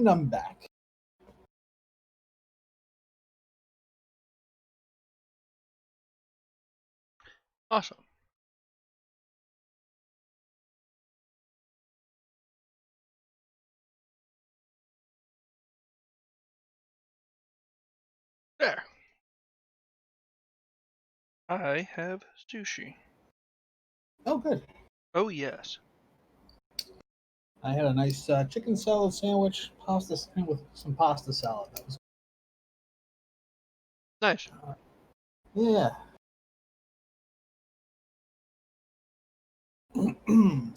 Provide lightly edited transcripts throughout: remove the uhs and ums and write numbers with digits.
And I'm back. Awesome. There. I have sushi. Oh, good. Oh, yes. I had a nice chicken salad sandwich, pasta with some pasta salad. That was Nice. yeah. All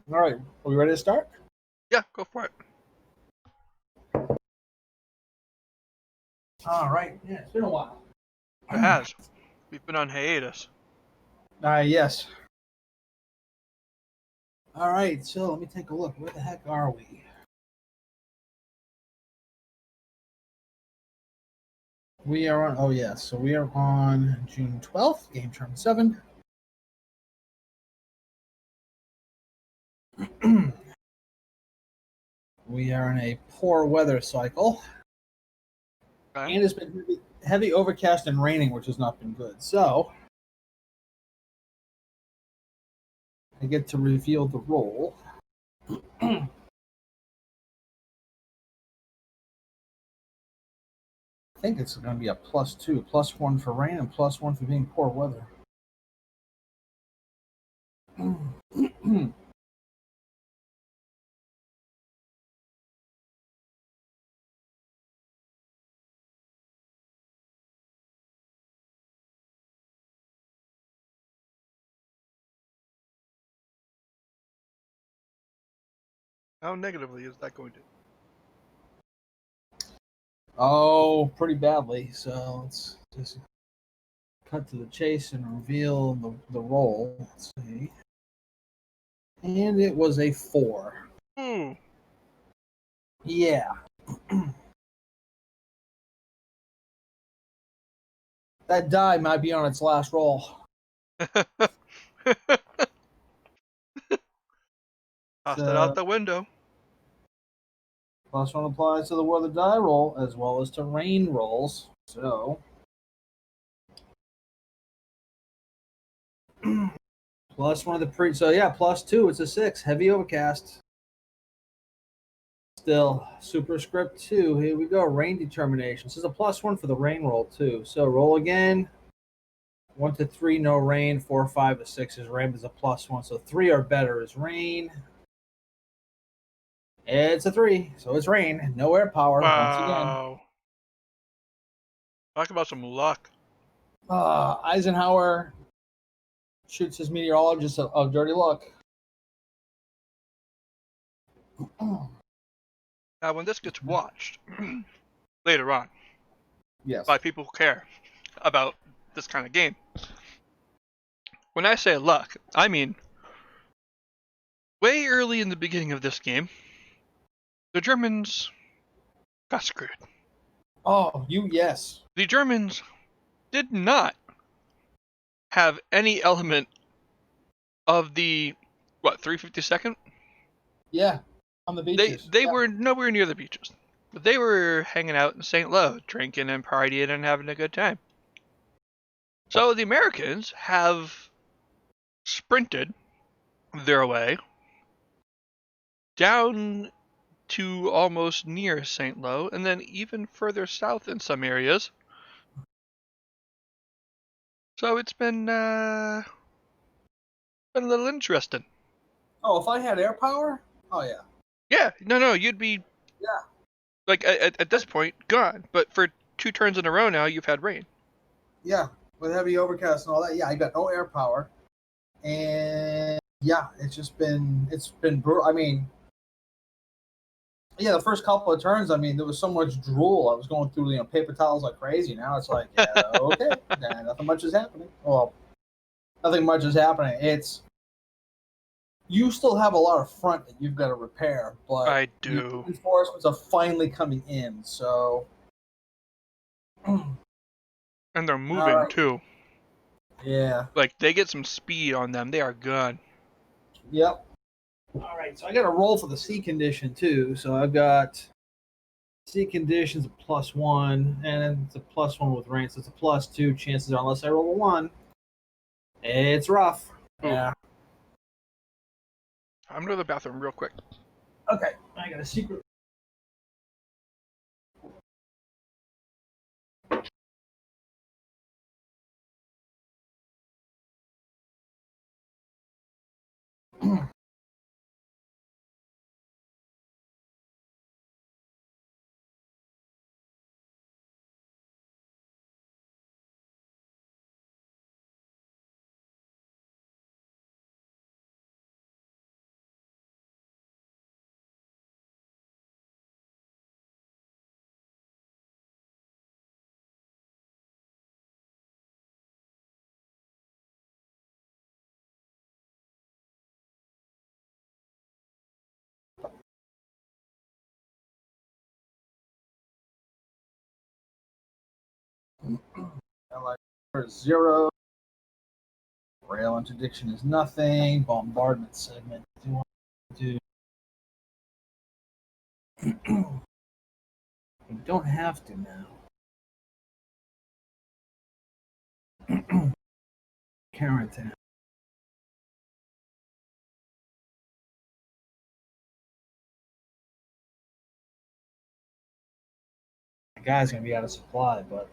right, are we ready to start? Yeah, go for it. All right. Yeah, it's been a while. It has. We've been on hiatus. Yes. All right, so let me take a look. Where the heck are we? We are on. Oh yes, so we are on June 12th, game term 7. We are in a poor weather cycle, Okay. and it's been heavy overcast and raining, which has not been good. So I get to reveal the roll. I think it's going to be a +2, +1 for rain, and +1 for being poor weather. How negatively is that going to? Oh, pretty badly. So let's just cut to the chase and reveal the roll. Let's see. And it was a 4. Ooh. Yeah. That die might be on its last roll. Tossed it out the window. +1 applies to the weather die roll as well as to rain rolls. So +1 of the pre. So yeah, +2. It's a 6. Heavy overcast. Still, superscript 2. Here we go. Rain determination. This is a +1 for the rain roll too. So roll again. 1 to 3, no rain. 4, 5 to 6 is rain. Is a +1. So 3 or better is rain. It's a 3, so it's rain. No air power once again. Wow. Talk about some luck. Eisenhower shoots his meteorologist of dirty luck. Now, when this gets watched later on Yes. by people who care about this kind of game, when I say luck, I mean way early in the beginning of this game, the Germans got screwed. Oh, yes. The Germans did not have any element of the 352nd? Yeah, on the beaches. They were nowhere near the beaches. But they were hanging out in St. Lo, drinking and partying and having a good time. So the Americans have sprinted their way down to almost near St. Lo, and then even further south in some areas. So it's been a little interesting. Oh, if I had air power? Oh, yeah. Yeah, no, you'd be like at this point gone. But for 2 turns in a row now, you've had rain. Yeah, with heavy overcast and all that. Yeah, I got no air power. And yeah, it's been brutal. I mean, yeah, the first couple of turns, I mean, there was so much drool. I was going through, paper towels like crazy. Now it's like, yeah, okay, nah, nothing much is happening. Well, nothing much is happening. You still have a lot of front that you've got to repair, but I do. reinforcements are finally coming in. So, And they're moving too. Yeah. Like they get some speed on them. They are gone. Yep. All right, so I got to roll for the sea condition too. So I've got sea conditions a +1, and it's a +1 with rain, so it's a +2. Chances are, unless I roll a 1, it's rough. Ooh. Yeah. I'm going to the bathroom real quick. Okay, I got a secret. Zero. Rail interdiction is nothing. Bombardment segment. Do you don't have to now. Quarantine. The guy's gonna be out of supply, but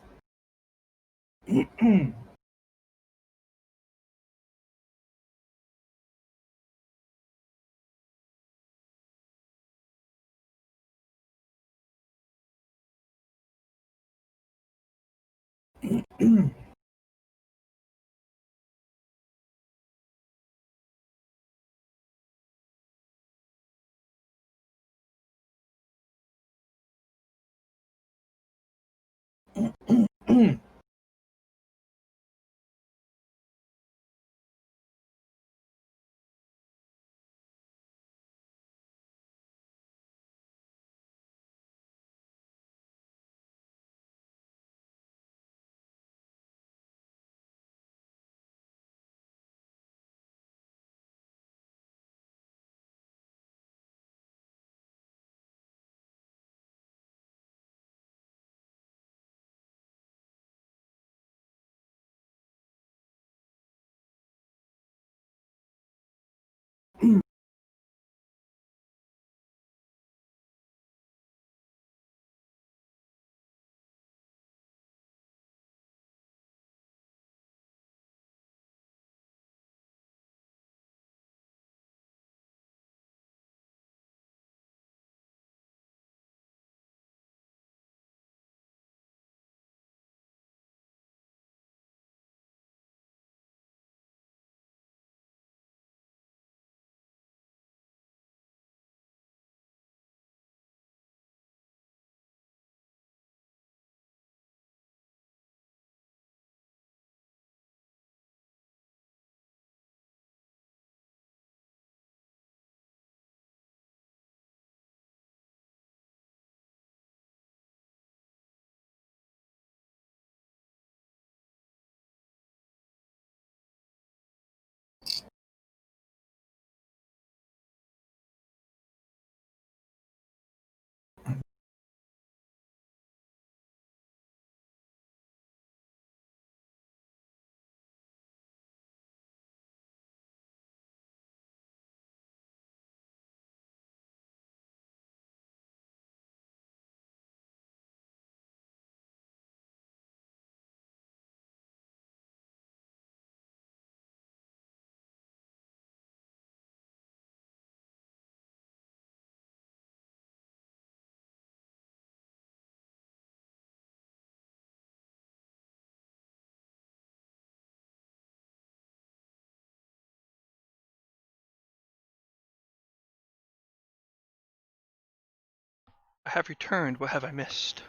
I have returned. What have I missed?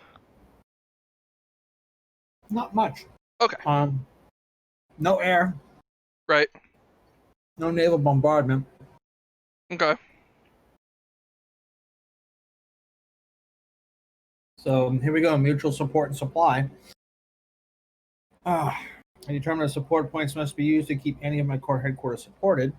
not much. Okay. No air, Right. no naval bombardment. Okay. So here we go. Mutual support and supply. I determine that support points must be used to keep any of my core headquarters supported.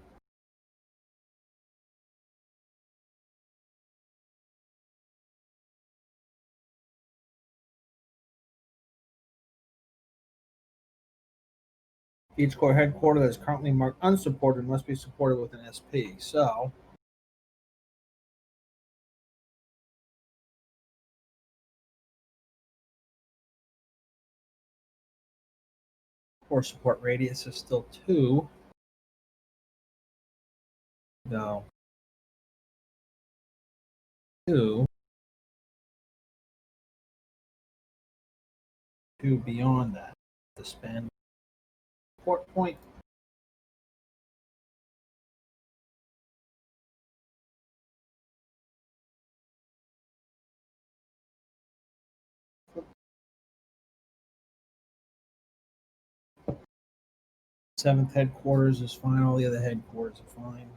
Each core headquarter that is currently marked unsupported must be supported with an SP. So, core support radius is still 2. No. 2. 2 beyond that. The span support point. Seventh headquarters is fine. All the other headquarters are fine.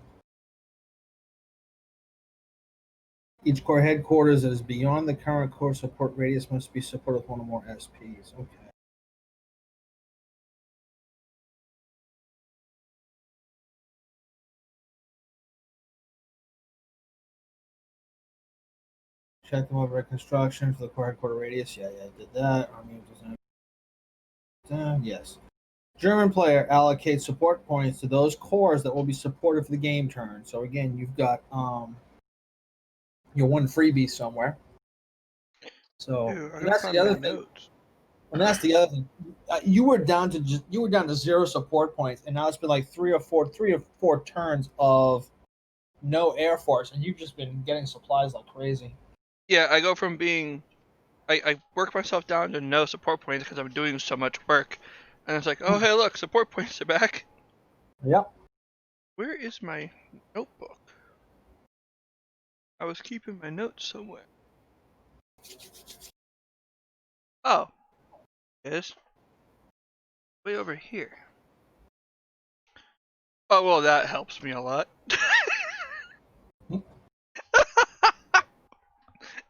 Each core headquarters that is beyond the current core support radius must be supported with one or more SPs. Okay. Check them over reconstruction for the core headquarter radius. Yeah, I did that. Army yes. German player allocates support points to those cores that will be supported for the game turn. So again, you've got your one freebie somewhere. So Ew, I and gotta that's find the my other thing. notes. And that's the other thing. You were down to 0 support points, and now it's been like three or four turns of no Air Force, and you've just been getting supplies like crazy. Yeah, I go from I work myself down to no support points because I'm doing so much work, and it's like, oh hey look, support points are back. Yep. Where is my notebook? I was keeping my notes somewhere. Oh, it is way over here. Oh well, that helps me a lot.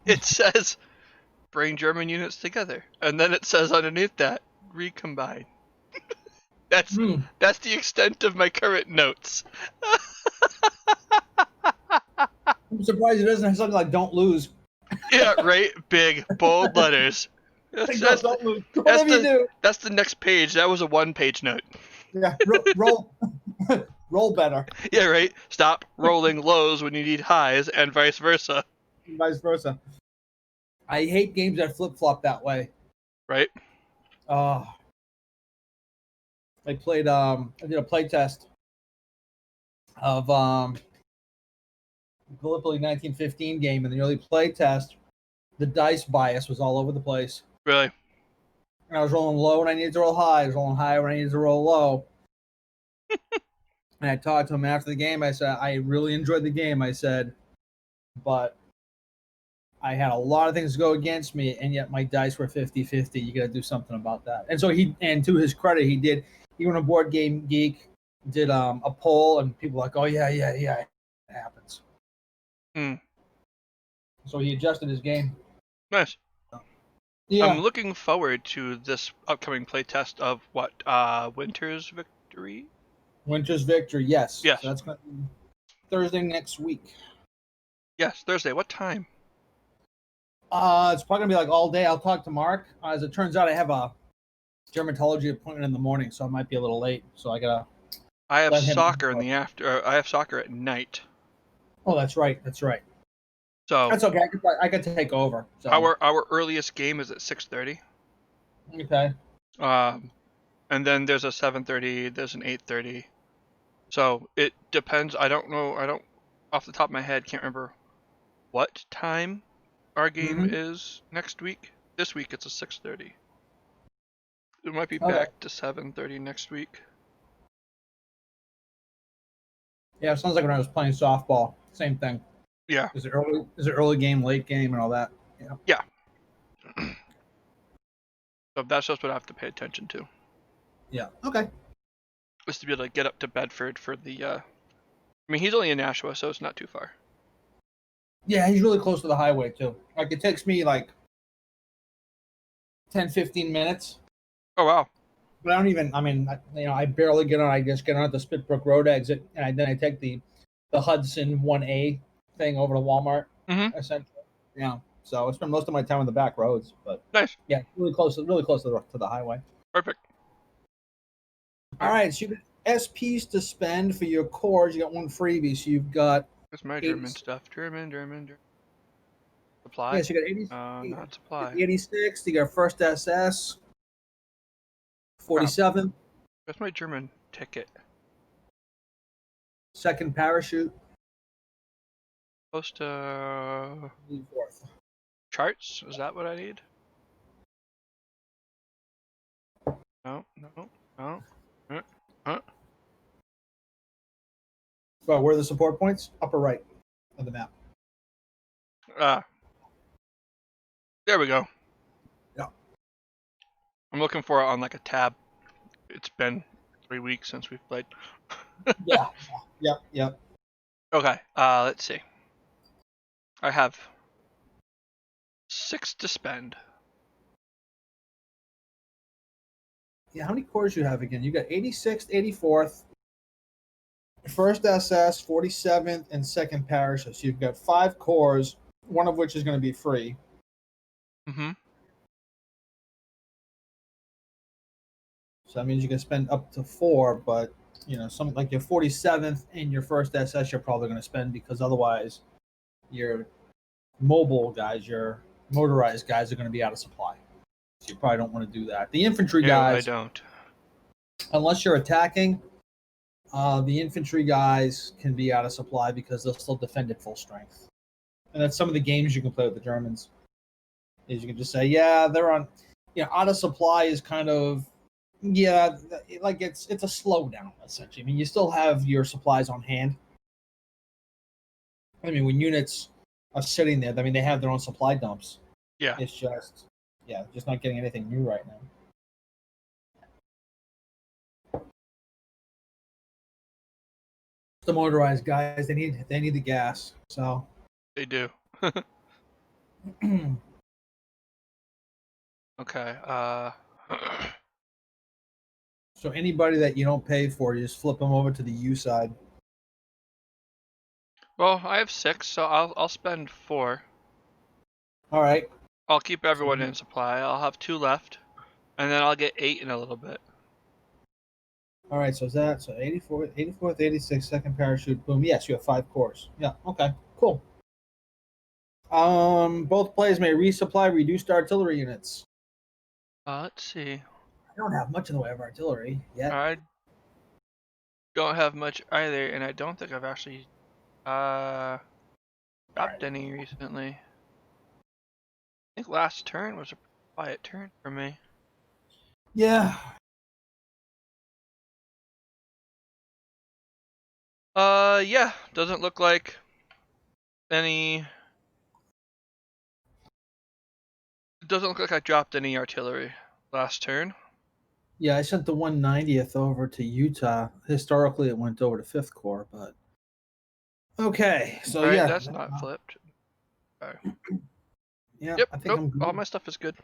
It says bring German units together, and then it says underneath that recombine. That's Hmm. that's the extent of my current notes. I'm surprised it doesn't have something like "Don't lose." Yeah, right. Big bold letters. That's Like, that's the, don't lose. that's Whatever you the do. that's the next page. That was a one-page note. Yeah. Roll. Roll better. Yeah, right. Stop rolling lows when you need highs, and vice versa. And vice versa. I hate games that flip flop that way. Right. Uh I played. I did a play test of Gallipoli 1915 game in the early play test. The dice bias was all over the place. Really. And I was rolling low when I needed to roll high. I was rolling high when I needed to roll low. And I talked to him after the game. I said, I really enjoyed the game. I said, but I had a lot of things go against me, and yet my dice were 50-50. You got to do something about that. And so and to his credit, he went on Board Game Geek, did a poll, and people were like, oh, yeah, it happens. Hmm. So he adjusted his game. Nice. Yeah. I'm looking forward to this upcoming playtest of what Winter's Victory. Winter's Victory, yes. Yes. So that's going to be Thursday next week. Yes, Thursday. What time? It's probably going to be like all day. I'll talk to Mark. As it turns out, I have a dermatology appointment in the morning, so I might be a little late. So I got to I have let him soccer in know. the after. I have soccer at night. Oh, that's right. So That's okay. I could take over. So our earliest game is at 6:30. okay. And then there's a 7:30. There's an 8:30. So it depends. I don't know. I don't off the top of my head can't remember what time our game Mm-hmm. is next week. This week it's a 6:30. It might be Okay. back to 7:30 next week. Yeah, it sounds like when I was playing softball. Same thing. Yeah. Is it early game, late game, and all that? Yeah. Yeah. So that's just what I have to pay attention to. Yeah. Okay. Is to be able to get up to Bedford for the. I mean, he's only in Nashua, so it's not too far. Yeah, he's really close to the highway too. Like it takes me like 10-15 minutes. Oh wow. But I don't even. I mean, I barely get on. I just get on at the Spitbrook Road exit, and then I take the Hudson 1A thing over to Walmart. Mm-hmm. Essentially, yeah. So I spend most of my time on the back roads, but Nice. yeah, really close to the highway. Perfect. All right, so you got SPs to spend for your cores. You got one freebie, so you've got Where's my 80. German stuff? German. Supply? Yes, you got 80, Not supply. 86. You got first SS, Crap. 47, Where's my German ticket? second parachute, Supposed to fourth. charts? Is that what I need? No. Huh? Well, where are the support points? Upper right of the map. Ah, there we go. Yeah. I'm looking for it on like a tab. It's been 3 weeks since we've played. Yeah. Yep. Okay, let's see. I have 6 to spend. Yeah, how many cores you have again? You got 86th, 84th, first SS, 47th, and second parachute. So you've got 5 cores, one of which is going to be free. Mm-hmm. So that means you can spend up to 4, but something like your 47th and your first SS, you're probably going to spend because otherwise your mobile guys, your motorized guys are going to be out of supply. So you probably don't want to do that. The infantry No, I guys, don't. unless you're attacking, the infantry guys can be out of supply because they'll still defend at full strength. And that's some of the games you can play with the Germans. Is you can just say, yeah, they're on, out of supply is kind of, yeah, like it's a slowdown essentially. I mean, you still have your supplies on hand. I mean, when units are sitting there, I mean, they have their own supply dumps. Yeah. It's just, just not getting anything new right now. The motorized guys, they need the gas. So They do. Okay, so anybody that you don't pay for, you just flip them over to the U side. well, I have 6, so I'll spend 4. All right. I'll keep everyone So, in supply. I'll have 2 left, and then I'll get 8 in a little bit. all right. So is that 84th, 86th, second parachute? Boom. Yes, you have 5 cores. Yeah. Okay. Cool. Both players may resupply reduced artillery units. Let's see. I don't have much in the way of artillery yet. I don't have much either, and I don't think I've actually dropped any recently. I think last turn was a quiet turn for me. Yeah. Yeah, doesn't look like any. It doesn't look like I dropped any artillery last turn. Yeah, I sent the 190th over to Utah. Historically, it went over to 5th Corps, but okay. So All right, yeah, that's not flipped. Right. yeah, Yep, I think nope, I'm all good. my stuff is good.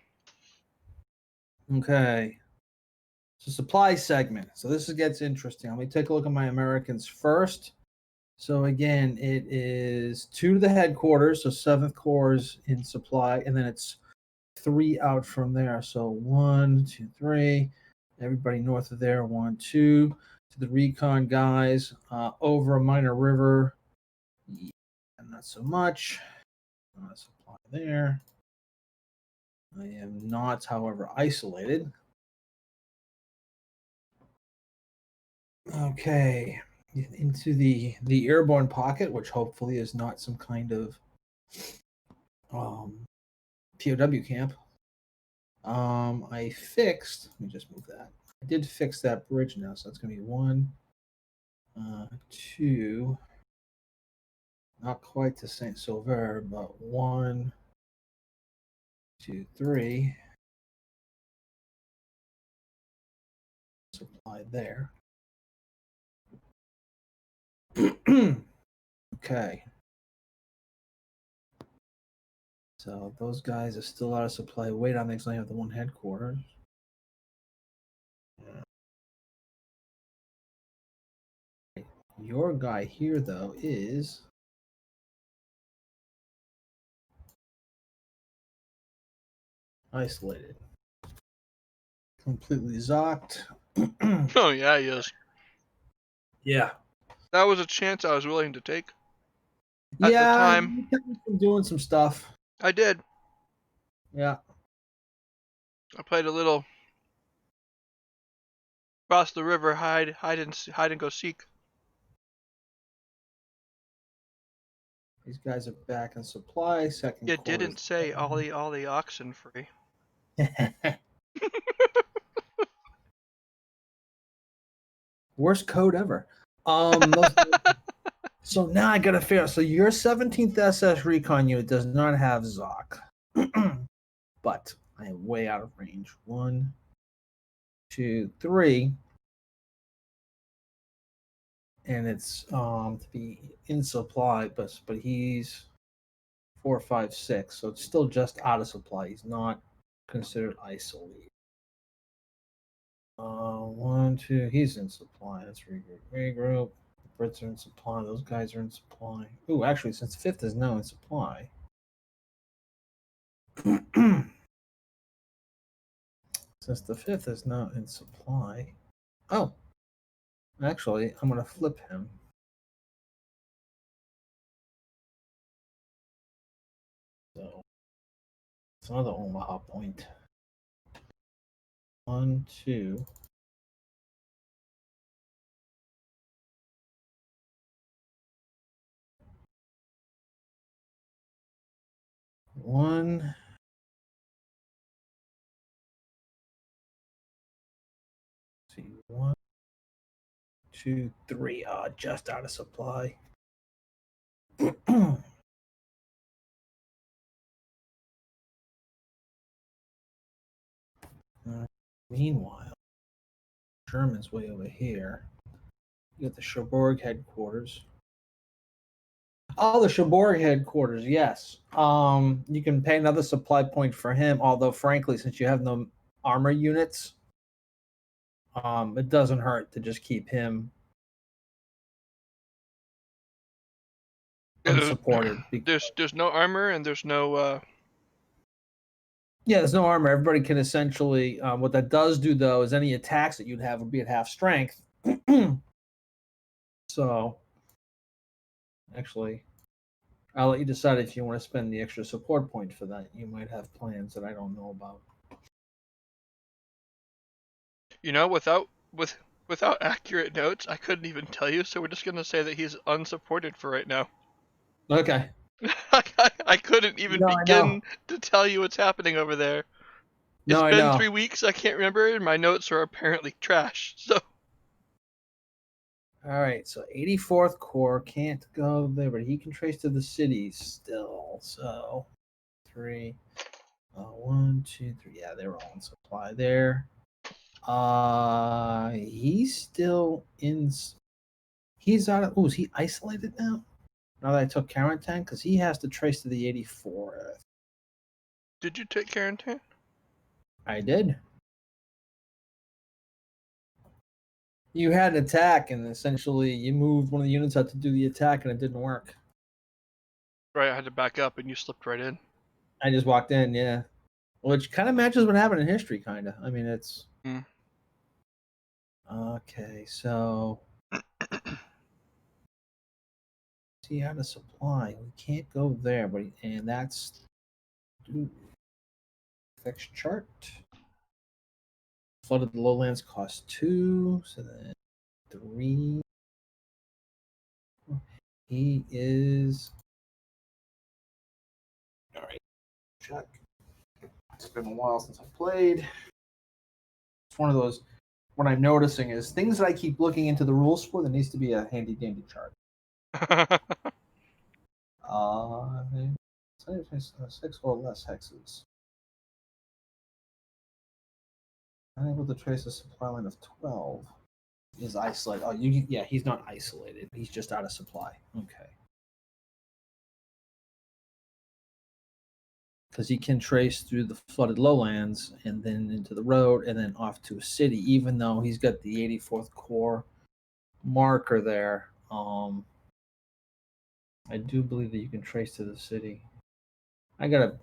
Okay. So supply segment. So this gets interesting. Let me take a look at my Americans first. So again, it is 2 to the headquarters, so 7th Corps is in supply, and then it's 3 out from there. So 1, 2, 3. Everybody north of there, 1, 2. To the recon guys, over a minor river, yeah, not so much. Supply there. I am not, however, isolated. Okay, into the airborne pocket, which hopefully is not some kind of POW camp. I fixed. Let me just move that. I did fix that bridge now, so that's gonna be 1, 2. Not quite to Saint Sauveur, but 1, 2, 3. Supplied there. Okay. So those guys are still out of supply. Wait on things. I have the 1 headquarters. Your guy here, though, is isolated. Completely zocked. Oh yeah, he is. Yeah. That was a chance I was willing to take. At the Yeah, time, you kept me from doing some stuff. I did. Yeah. I played a little cross the river hide and go seek. These guys are back in supply. Second It quarter's didn't say all the oxen free. worst code ever. So now I gotta figure out. So your 17th SS Recon unit does not have Zoc, but I am way out of range. 1, 2, 3, and it's to be in supply, but he's 4, 5, 6, so it's still just out of supply. He's not considered isolated. 1, 2, he's in supply. Let's regroup. Regroup. The Brits are in supply. Those guys are in supply. Ooh, actually, since 5th is now in supply. Since the 5th is now in supply. Oh, actually, I'm going to flip him. So it's another Omaha point. 1, 2. One. Let's see, 1, 2, 3. Just out of supply. Meanwhile, Sherman's way over here. You got the Cherbourg headquarters. Oh, the Cherbourg headquarters, yes. You can pay another supply point for him, although frankly, since you have no armor units, it doesn't hurt to just keep him unsupported. There's no armor and there's no Yeah, there's no armor. Everybody can essentially. What that does do, though, is any attacks that you'd have would be at half strength. So, actually, I'll let you decide if you want to spend the extra support point for that. You might have plans that I don't know about. without accurate notes, I couldn't even tell you, so we're just gonna say that he's unsupported for right now. Okay. I couldn't even No, I know. begin to tell you what's happening over there. It's No, I been know. 3 weeks, I can't remember, and my notes are apparently trash. So All right. So 84th Corps can't go there, but he can trace to the cities still. So 3, 1, 2, 3. Yeah, they're all in supply there. He's still in. He's out of. Oh, is he isolated now? Now that I took quarantine, because he has to trace to the 84th. did you take quarantine? I did. You had an attack, and essentially you moved one of the units out to do the attack, and it didn't work. Right, I had to back up and you slipped right in. I just walked in, yeah. Which kind of matches what happened in history, kind of. I mean, it's. Okay, so. See, out of supply. We can't go there, but. And that's. Effects chart. Flooded the lowlands cost 2, so then 3. He is. All right, check. It's been a while since I played. It's one of those. What I'm noticing is things that I keep looking into the rules for. There needs to be a handy dandy chart. Uh, 6 or less hexes. Unable to trace a supply line of 12. Is isolated. Oh, yeah, he's not isolated. He's just out of supply. Okay. Because he can trace through the flooded lowlands and then into the road and then off to a city, even though he's got the 84th Corps marker there. I do believe that you can trace to the city. I gotta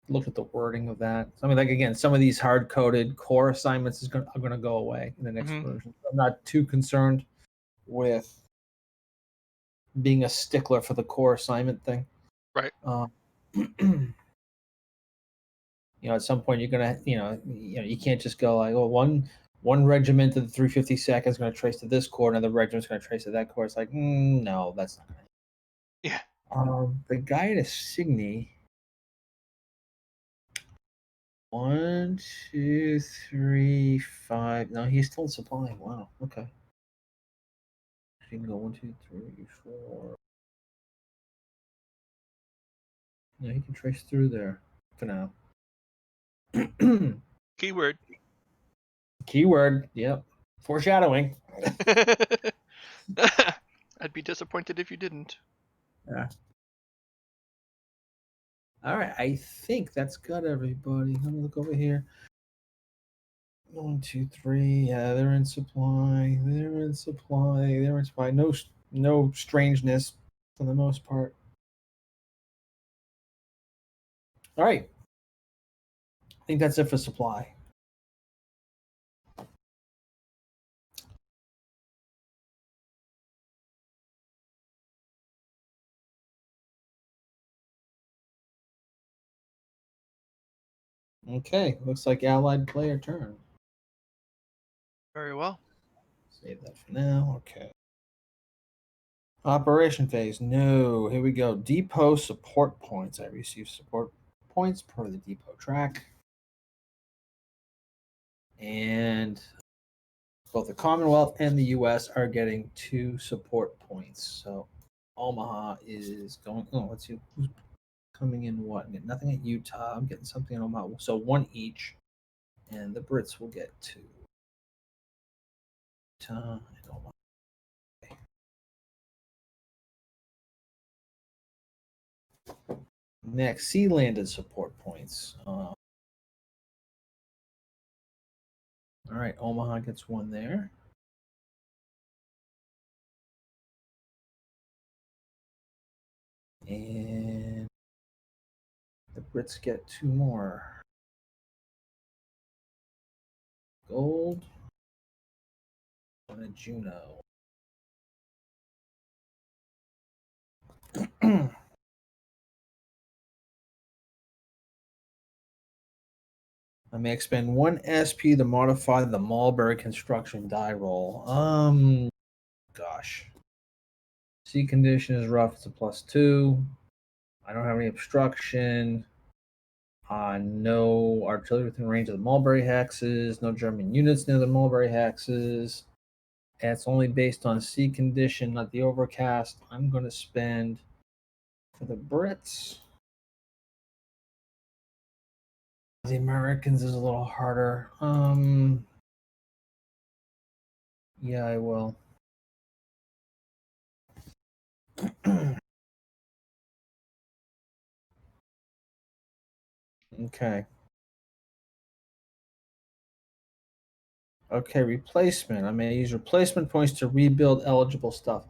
look at the wording of that. I mean, like again, some of these hard-coded core assignments are going to go away in the next version. I'm not too concerned with being a stickler for the core assignment thing. Right. At some point you're gonna, you can't just go like, oh, one regiment of the 352nd is going to trace to this corps, another regiment's going to trace to that corps. It's like, no, that's not going to. Yeah. The guy at Assigny. 1, 2, 3, 5. No, he's still supplying. Wow. Okay. You can go 1, 2, 3, 4. No, he can trace through there for now. Keyword. Keyword. Yep. Foreshadowing. I'd be disappointed if you didn't. Yeah. All right. I think that's got everybody. Let me look over here. 1, 2, 3. Yeah, they're in supply. They're in supply. They're in supply. No strangeness for the most part. All right. I think that's it for supply. Okay, looks like allied player turn. Very well. Save that for now. Okay. Operation phase. No. Here we go. Depot support points. I receive support points per the depot track. And both the Commonwealth and the US are getting 2 support points. So Omaha is going. Oh, let's see who's coming in what. Nothing at Utah. I'm getting something in Omaha. So 1 each. And the Brits will get 2. Utah and Omaha. Next, sea landed support points. All right, Omaha gets 1 there. And the Brits get 2 more. Gold and a Juno. I may expend 1 SP to modify the Mulberry construction die roll. Gosh. Sea condition is rough. It's a +2. I don't have any obstruction. No artillery within range of the Mulberry hexes. No German units near the Mulberry hexes. And it's only based on sea condition, not the overcast. I'm going to spend for the Brits. The Americans is a little harder. Yeah, I will. Okay. Okay, replacement. I may use replacement points to rebuild eligible stuff.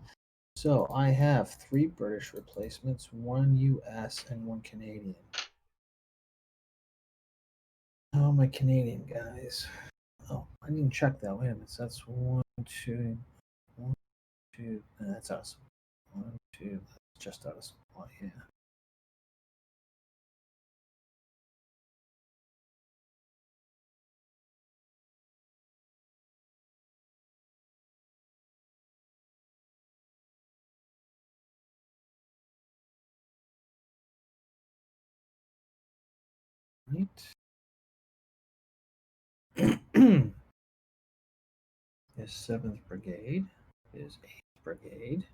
So I have 3 British replacements, 1 US, and 1 Canadian. Oh, my Canadian guys. Oh, I didn't check that. Wait a minute. So that's 1, 2, 1, 2. That's us. 1, 2. That's just us. Oh, yeah. Right. Is 7th Brigade. Is 8th Brigade.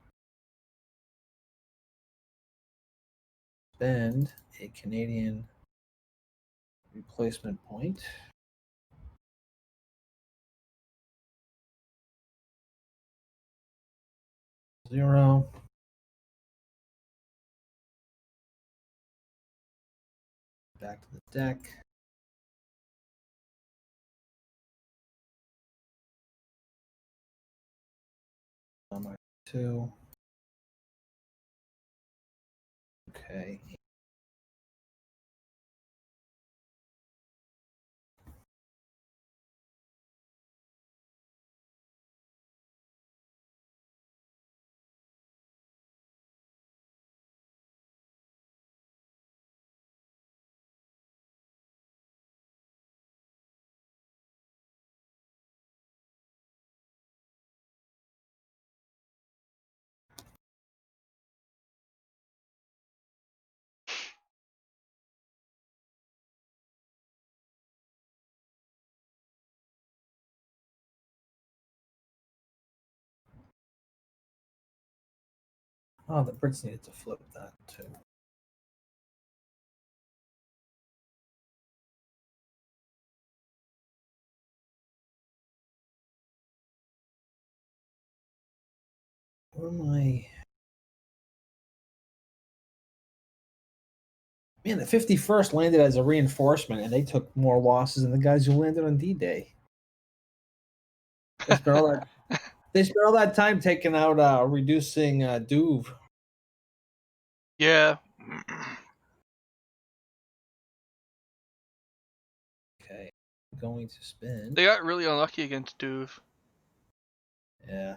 Spend a Canadian replacement point. 0. Back to the deck. Number 2. Okay. Oh, the Brits needed to flip that too. Where am I? Man, the 51st landed as a reinforcement, and they took more losses than the guys who landed on D-Day. They spent all that time taking out, reducing Douve. Yeah. Okay, going to spin. They got really unlucky against Duve. Yeah.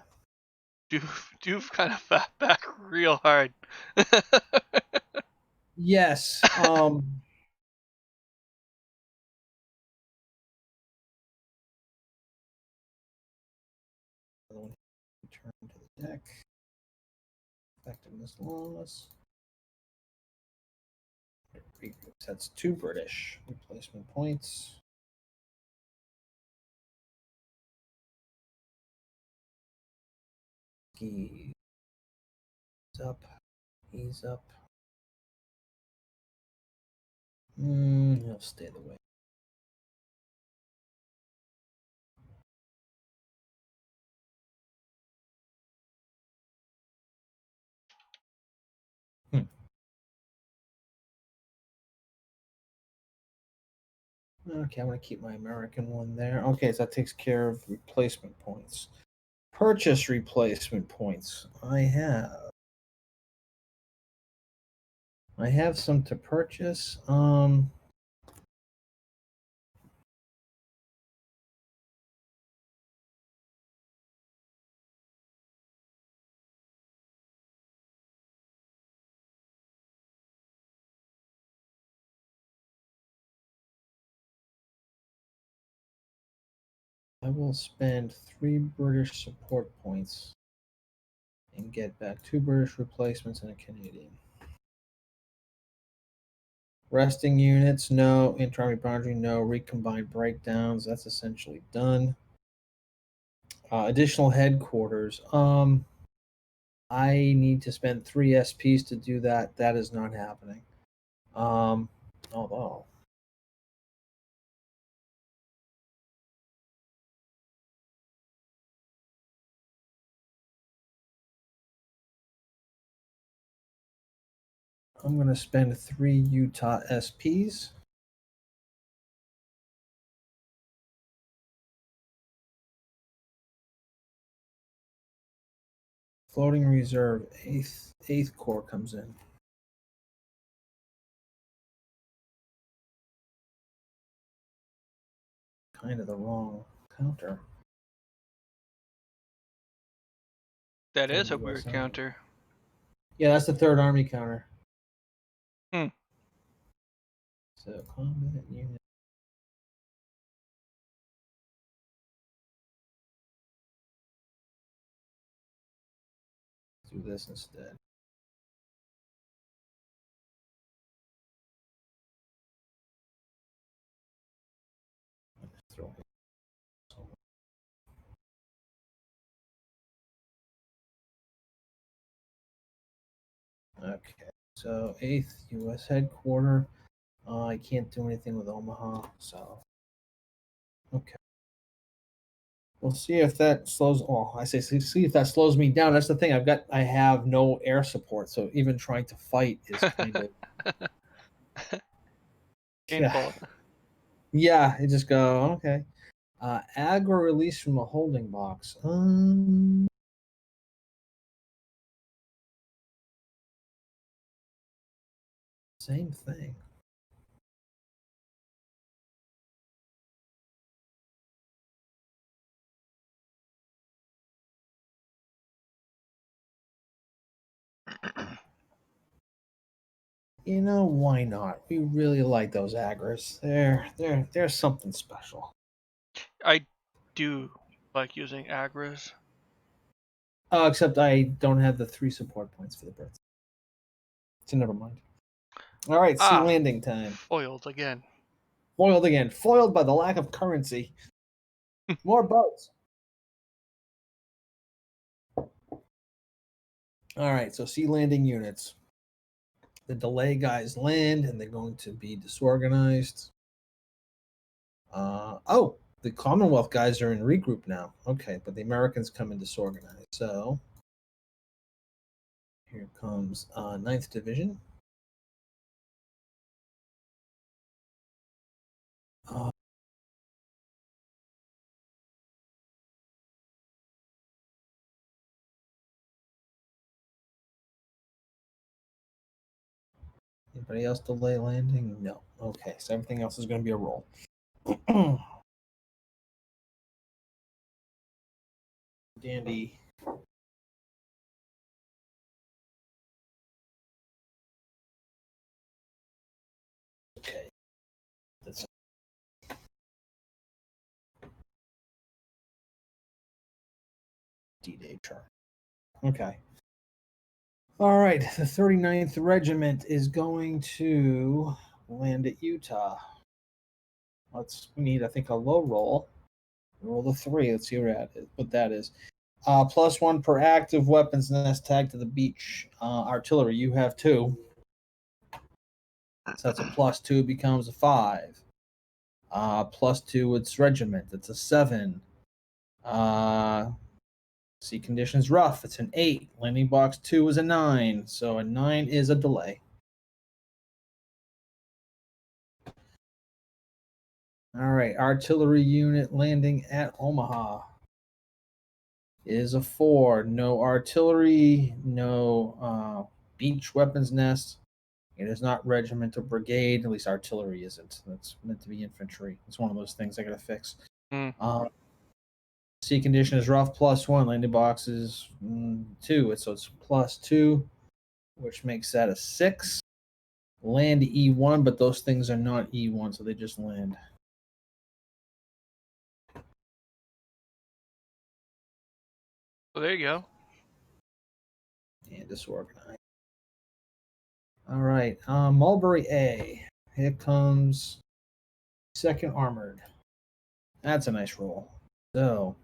Duve kind of fat back real hard. Yes. Return to the deck. Effectiveness loss. That's 2 British replacement points. Ease up. Ease up. He'll stay the way. Okay, I'm going to keep my American one there. Okay, so that takes care of replacement points. Purchase replacement points. I have some to purchase. I will spend 3 British support points and get back 2 British replacements and a Canadian. Resting units, no. Inter-army boundary, no. Recombined breakdowns, that's essentially done. Additional headquarters. I need to spend 3 SPs to do that. That is not happening. Although I'm going to spend 3 Utah SPs. Floating reserve, 8th Corps comes in. Kind of the wrong counter. That for is the a US weird Army. counter. Yeah, that's the 3rd Army counter. Hmm. So combat unit. Do this instead. Throw it. Okay, so 8th U.S. headquarter. I can't do anything with Omaha, so okay. We'll see if that slows. Well, I say see if that slows me down. That's the thing. I have no air support, so even trying to fight is kind of yeah. Painful. Yeah, you just go okay. Aggro release from a holding box. Same thing. You know why not? We really like those aggros. They're something special. I do like using agras. Except I don't have the 3 support points for the Brits. So never mind. All right, sea landing time. Foiled again. Foiled again. Foiled by the lack of currency. More boats. All right, so sea landing units. The delay guys land, and they're going to be disorganized. Oh, the Commonwealth guys are in regroup now. Okay, but the Americans come in disorganized. So here comes 9th Division. Anybody else delay landing? No. Okay, so everything else is going to be a roll. Dandy. Okay. That's D-Day turn. Okay. All right. The 39th Regiment is going to land at Utah. We need, I think, a low roll. Roll the 3. Let's see what that is. +1 per active weapons nest tag to the beach. Artillery, you have 2. So that's a +2 becomes a 5. +2, it's regiment. It's a 7. Sea conditions rough. It's an 8. Landing box 2 is a 9. So a 9 is a delay. All right. Artillery unit landing at Omaha is a 4. No artillery, no beach weapons nest. It is not regiment or brigade. At least artillery isn't. That's meant to be infantry. It's one of those things I got to fix. Sea condition is rough +1. Landing box is 2. So it's +2, which makes that a 6. Land E1, but those things are not E1, so they just land. Well, there you go. And disorganized. All right. Mulberry A. Here comes 2nd Armored. That's a nice roll. So,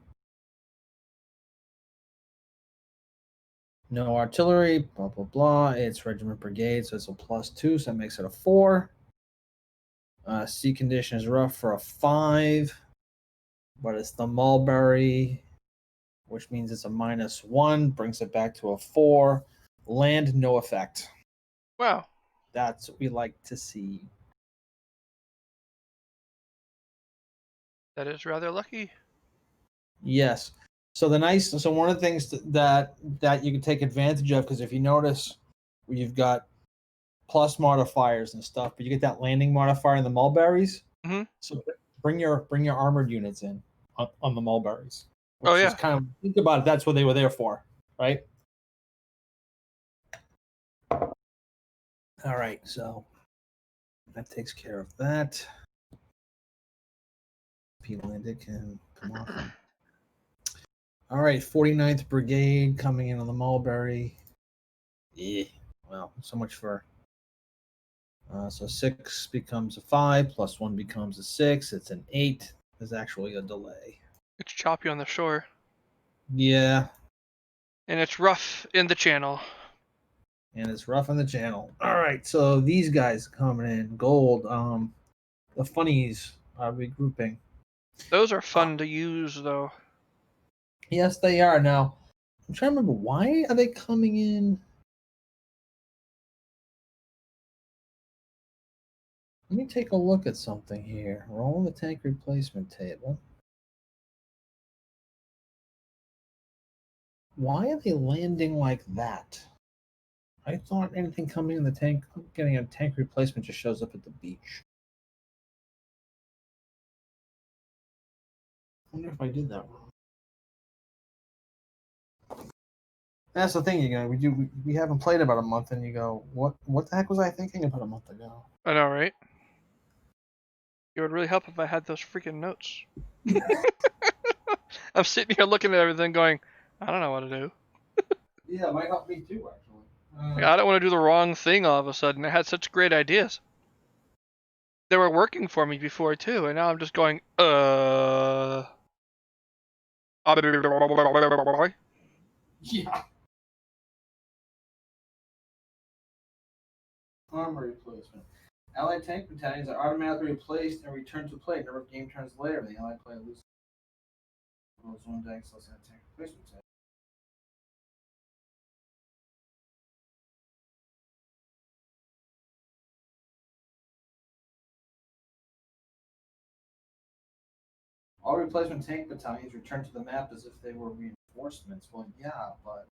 no artillery, blah, blah, blah. It's regiment brigade, so it's a +2, so that makes it a 4. Sea condition is rough for a 5, but it's the Mulberry, which means it's a -1, brings it back to a 4. Land, no effect. Wow. That's what we like to see. That is rather lucky. Yes. So one of the things that you can take advantage of, because if you notice, you've got plus modifiers and stuff, but you get that landing modifier in the mulberries. Mm-hmm. So bring your armored units in on the mulberries. Oh Which yeah. is kind of, think about it. That's what they were there for, right? All right. So that takes care of that. P landed can come off. All right, 49th Brigade coming in on the Mulberry. Yeah. Well, so much for. So 6 becomes a 5, +1 becomes a 6. It's an 8. There's actually a delay. It's choppy on the shore. Yeah. And it's rough in the channel. And it's rough on the channel. All right, so these guys coming in. Gold. The funnies are regrouping. Those are fun to use, though. Yes, they are. Now, I'm trying to remember, why are they coming in? Let me take a look at something here. Roll the tank replacement table. Why are they landing like that? I thought anything coming in the tank, getting a tank replacement just shows up at the beach. I wonder if I did that wrong. That's the thing, we haven't played about a month, and you go, what the heck was I thinking about a month ago? I know, right? It would really help if I had those freaking notes. I'm sitting here looking at everything going, I don't know what to do. Yeah, it might help me too, actually. I don't want to do the wrong thing all of a sudden. I had such great ideas. They were working for me before too, and now I'm just going, Yeah. Armor replacement. Allied tank battalions are automatically replaced and returned to play. Number of game turns later. The Allied player loses one tank less than tank replacement tank. All replacement tank battalions return to the map as if they were reinforcements. Well, yeah, but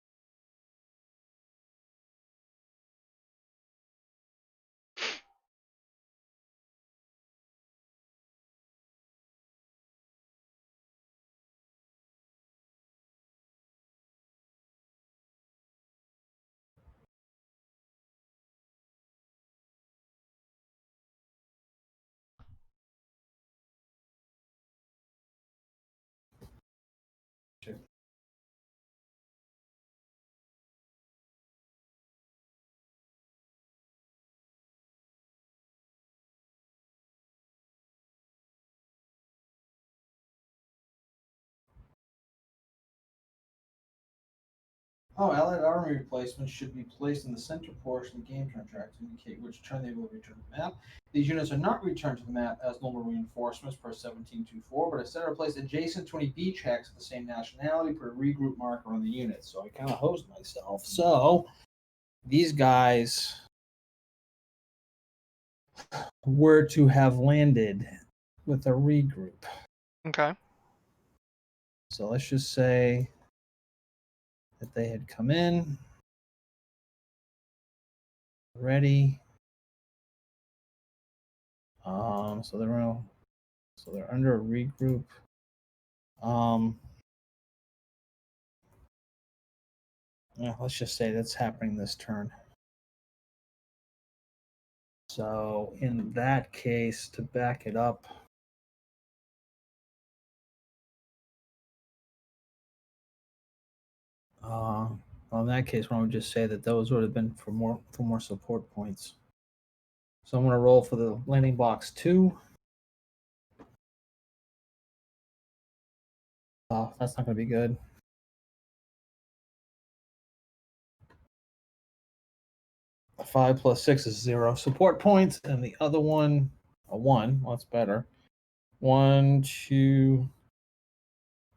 Allied army replacements should be placed in the center portion of the game turn track to indicate which turn they will return to the map. These units are not returned to the map as normal reinforcements per 1724, but instead are placed adjacent to any beachheads of the same nationality per regroup marker on the unit. So I kind of hosed myself. So these guys were to have landed with a regroup. Okay. So let's just say that they had come in ready. So they're under a regroup. Yeah, let's just say that's happening this turn. So in that case, to back it up, well, in that case, I would just say that those would have been for more support points. So I'm going to roll for the landing box 2. That's not going to be good. A 5 plus 6 is 0 support points, and the other one, a 1. Well, that's better. 1, 2.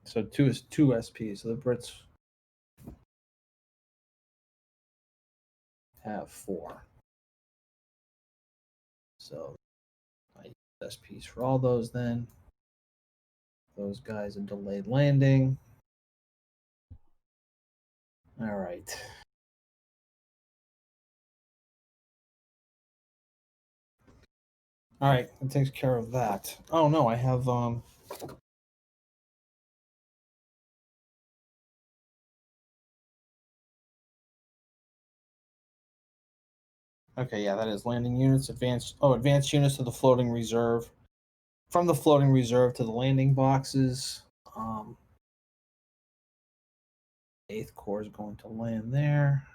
So 2 is 2 SP. So the Brits have 4. So I use SPs for all those then. Those guys are delayed landing. All right. All right, that takes care of that. Oh no, I have okay, yeah, that is landing units, advanced units to the floating reserve. From the floating reserve to the landing boxes. 8th Corps is going to land there.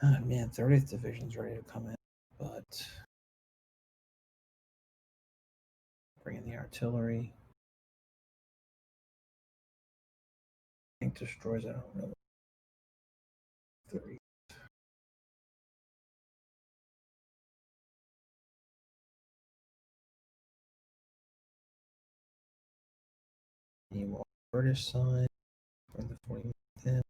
Oh, man, 30th Division's ready to come in, but bring in the artillery. Tank destroys, I don't really. 3. Need more British side. Bring the 40 in.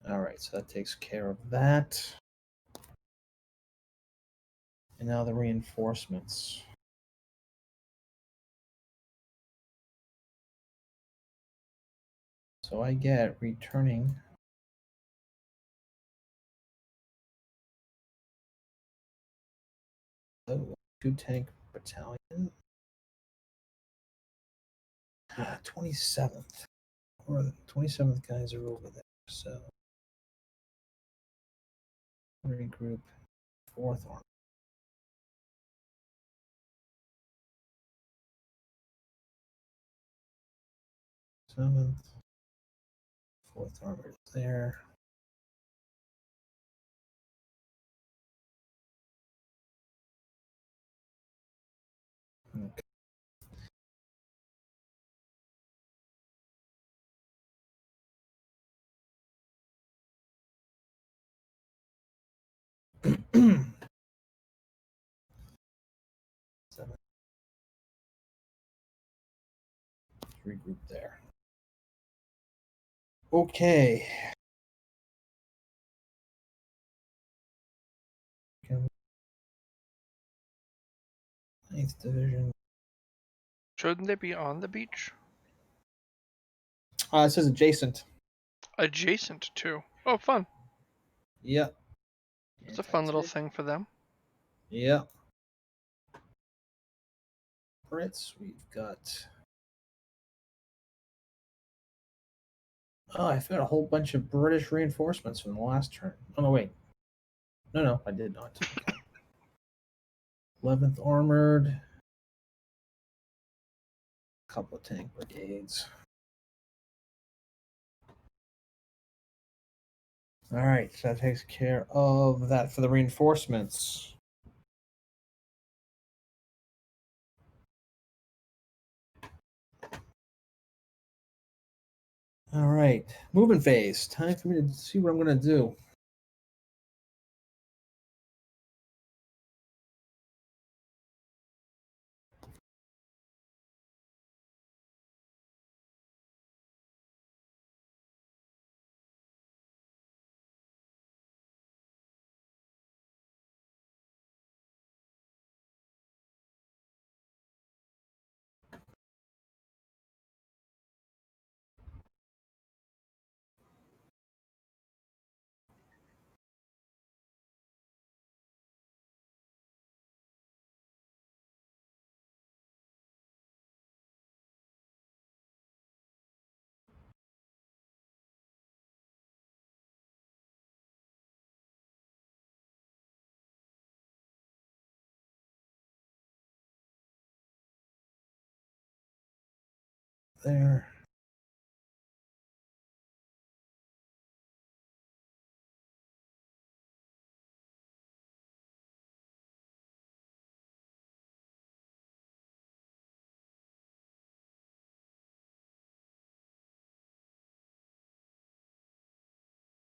All right, so that takes care of that. And now the reinforcements. So I get returning 2 tank battalion. 27th. Or the 27th guys are over there. So regroup 4th Army. 7th. 4th Army is there. Okay. 7. Regroup there. Okay. 9th Division. Shouldn't they be on the beach? It says adjacent. Adjacent to. Oh, fun. Yep. It's a fun little thing for them. Yep. Brits, we've got. Oh, I found a whole bunch of British reinforcements from the last turn. Oh, no, wait. No, I did not. Okay. 11th Armored. A couple of tank brigades. All right, so that takes care of that for the reinforcements. All right, moving phase. Time for me to see what I'm going to do. There.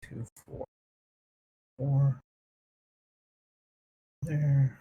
Two, 4, 4. There.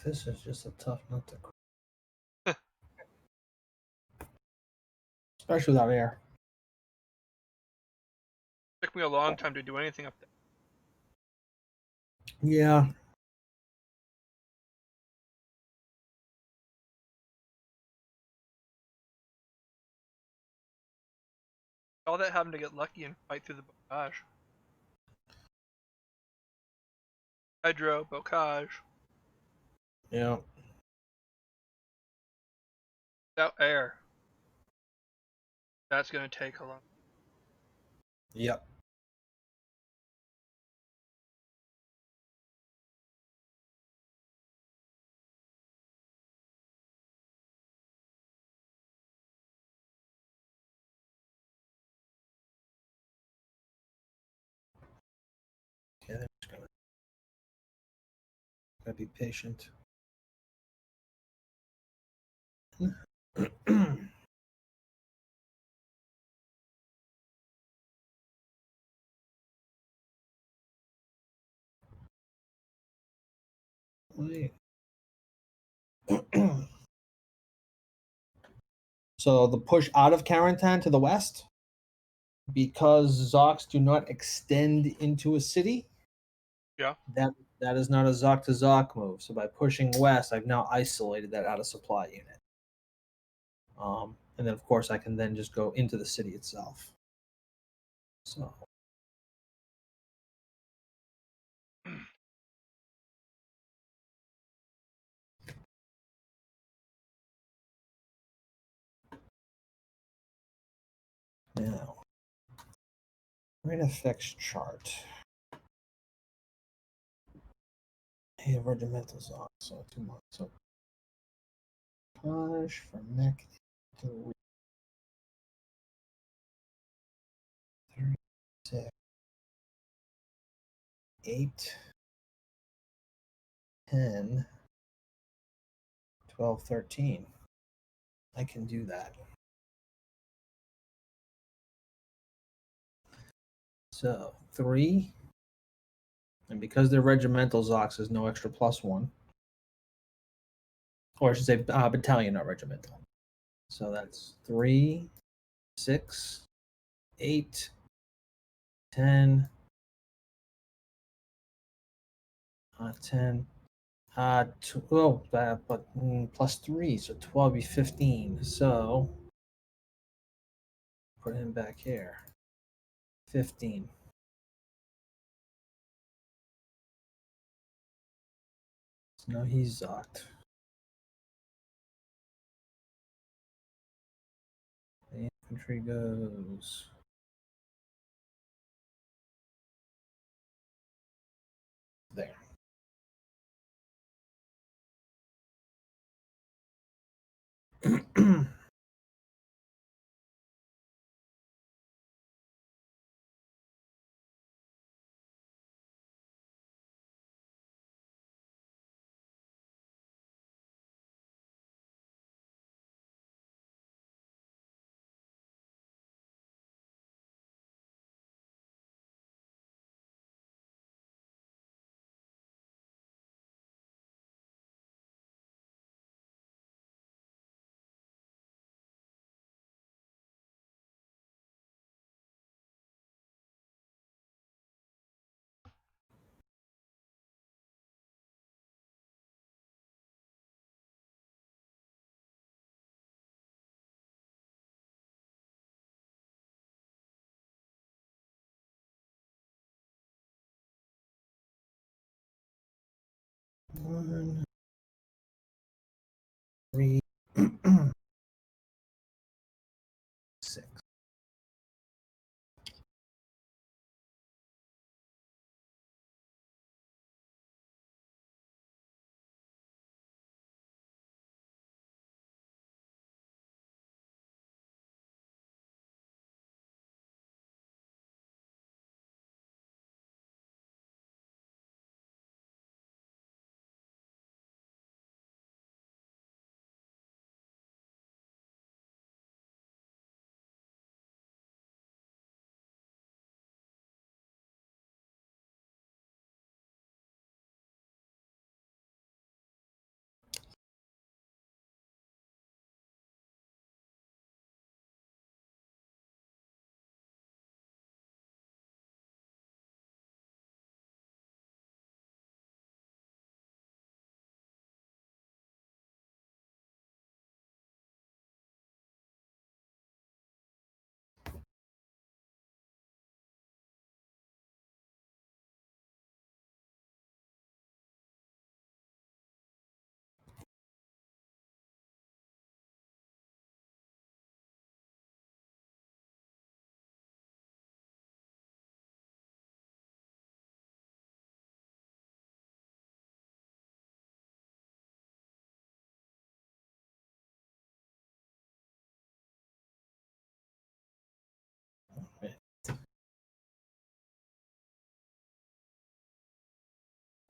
This is just a tough nut to crack. Especially without air. Took me a long time to do anything up there. Yeah. All that having to get lucky and fight through the bocage. Hydro, bocage. Yeah. Without air. That's going to take a long. Yep. Okay, I'm just gotta be patient. Wait. So the push out of Carentan to the west, because Zocs do not extend into a city, Yeah. that is not a Zoc to Zoc move. So by pushing west, I've now isolated that out of supply unit. And then of course I can then just go into the city itself. So now, rate effects chart. Hey, regimental Zoc. So 2 months. So push for mech 3, 6, 8, 10, 12, 13. I can do that. So 3, and because they're regimental Zocs, there's no extra +1. Or I should say battalion, not regimental. So that's 3, 6, 8, 10, 10, 12, but +3, so 12 be 15. So put him back here. 15. So now he's zocked. The infantry goes. There. One, 3, 6.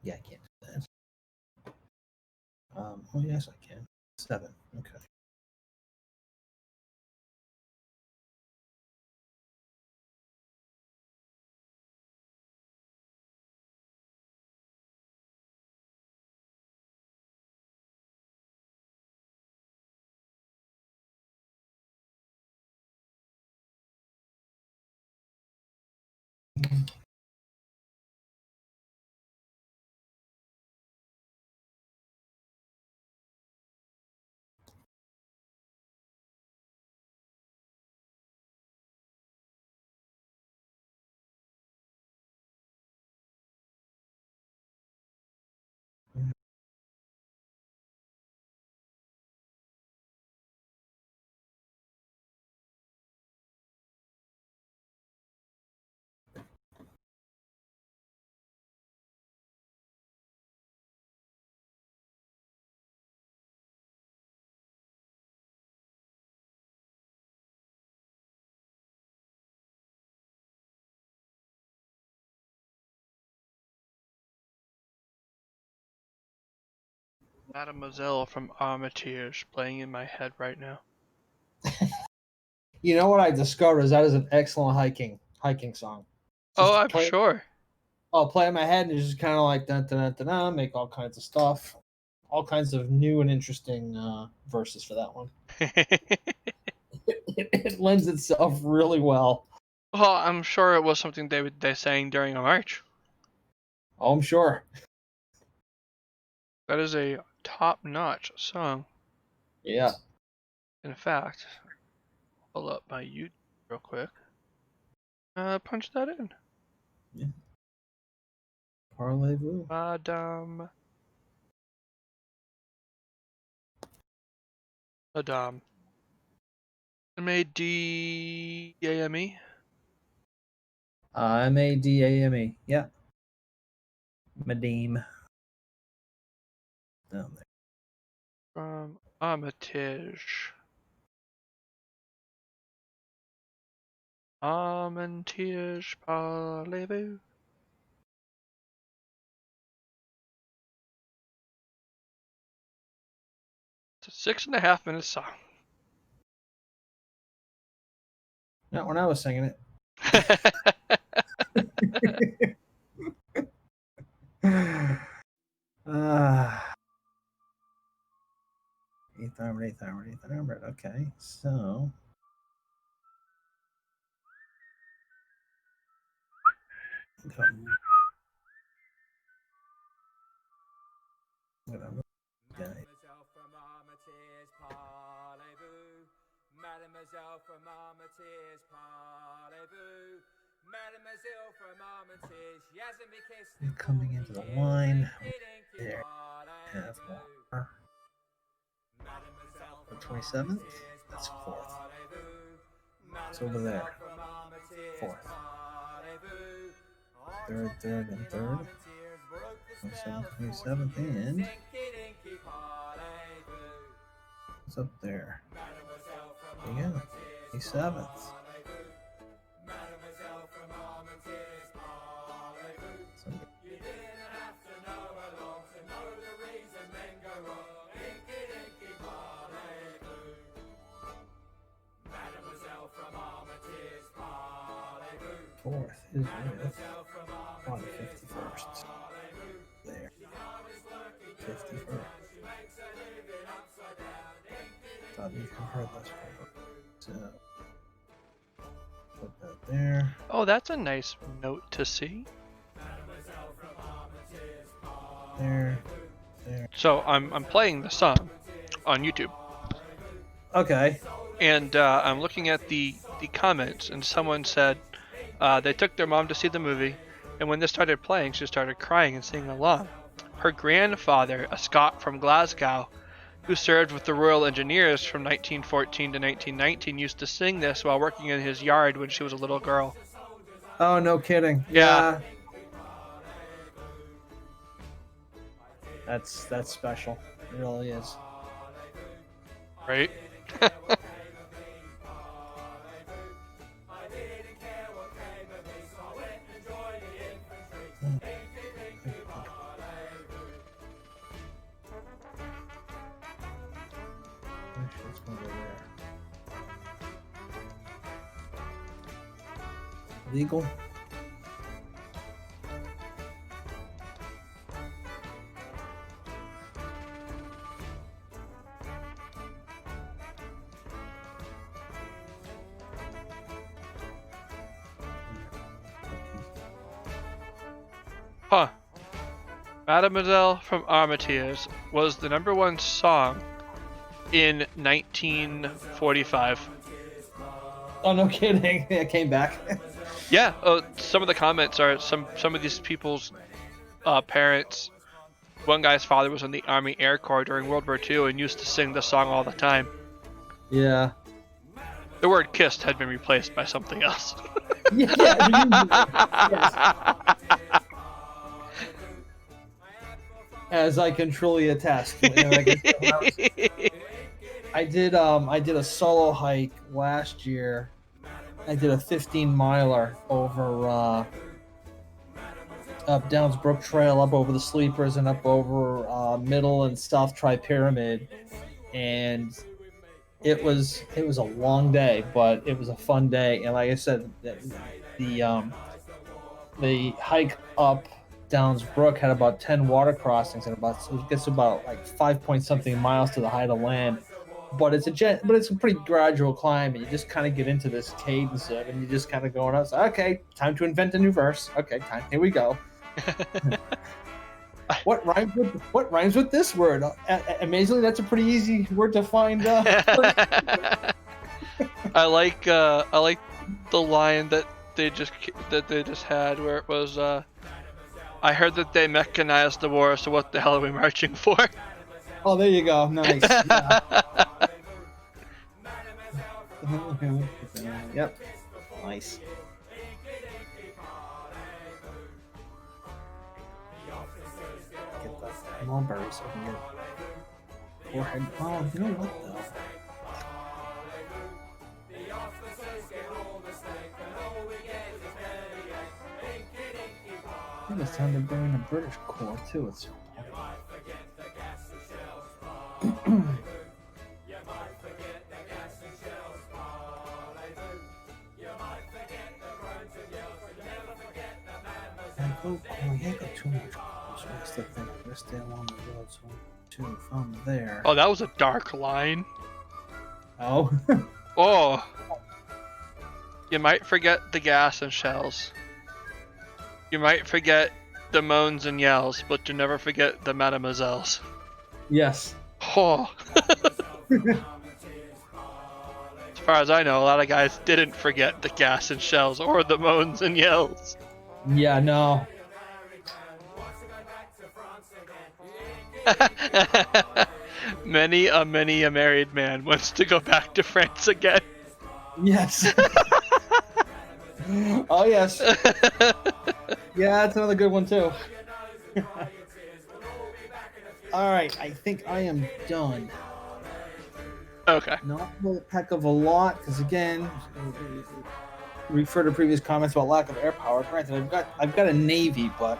Yeah, I can't do that. Oh, yes, I can. 7. Okay. Mademoiselle from Armitiers playing in my head right now. You know what I discovered is that is an excellent hiking song. Just Oh, I'm play, sure. I'll play in my head and it's just kind of like dun, dun, dun, dun, dun, make all kinds of stuff, all kinds of new and interesting verses for that one. It lends itself really well. Well, I'm sure it was something they sang during a march. Oh, I'm sure. That is a top-notch song. Yeah. In fact, pull up my YouTube real quick. Punch that in. Yeah. Parlez-vous. Madame. M-A-D-A-M-E. Madame. Yeah. Madame. Down there. From Armitage. Armitage, parlez-vous. It's a 6.5-minute song. Not when I was singing it. Eighth armored. Okay, so Mademoiselle from Armitiers, parlez-vous. Mademoiselle from Armitiers, parlez-vous. Mademoiselle from Armitiers, she hasn't been kissed in coming into the line. there. Have more. The 27th. That's 4th. It's over there. 4th. Third, and 3rd. 27th, and what's up there? There you go. 27th. Fourth is with on the 51st. There. 51st. Thought you could heard this one. So put that there. Oh, that's a nice note to see. There. So I'm playing the song on YouTube. Okay. And I'm looking at the comments, and someone said they took their mom to see the movie, and when this started playing, she started crying and singing along. Her grandfather, a Scot from Glasgow, who served with the Royal Engineers from 1914 to 1919, used to sing this while working in his yard when she was a little girl. Oh, no kidding. Yeah. That's special. It really is. Right? Legal. Huh. Mademoiselle from Armentières was the #1 song in 1945. Oh, no kidding. It came back. Yeah, some of the comments are some of these people's parents. One guy's father was in the Army Air Corps during World War II and used to sing the song all the time. Yeah. The word kissed had been replaced by something else. Yes. As I can truly attest. Like I did a solo hike last year. I did a 15-miler over up Downs Brook Trail, up over the Sleepers, and up over Middle and South Tri-Pyramid, and it was a long day, but it was a fun day. And like I said, the hike up Downs Brook had about 10 water crossings, and it gets about like 5 point something miles to the height of land. But it's a pretty gradual climb, and you just kind of get into this cadence of, and you just kind of going up. So, okay, time to invent a new verse. Okay, here we go. What rhymes with this word? Amazingly, that's a pretty easy word to find. I like the line that they just had where it was I heard that they mechanized the war, so what the hell are we marching for? Oh, there you go. Nice. Yeah. Yep. Nice. Get the mulberries over your forehead. Oh, you know what though? I think it's time to bring in the British Corps too. It's I got too much. So I still think I'm gonna stay along the road. So from there. Oh, that was a dark line. Oh. Oh. You might forget the gas and shells. You might forget the moans and yells, but you never forget the mademoiselles. Yes. Oh. As far as I know, a lot of guys didn't forget the gas and shells or the moans and yells. Yeah, no. Many a married man wants to go back to France again. Yes. Oh, yes. Yeah, that's another good one, too. All right, I think I am done. Okay. Not a heck of a lot, because again, refer to previous comments about lack of air power. Granted, I've got a Navy, but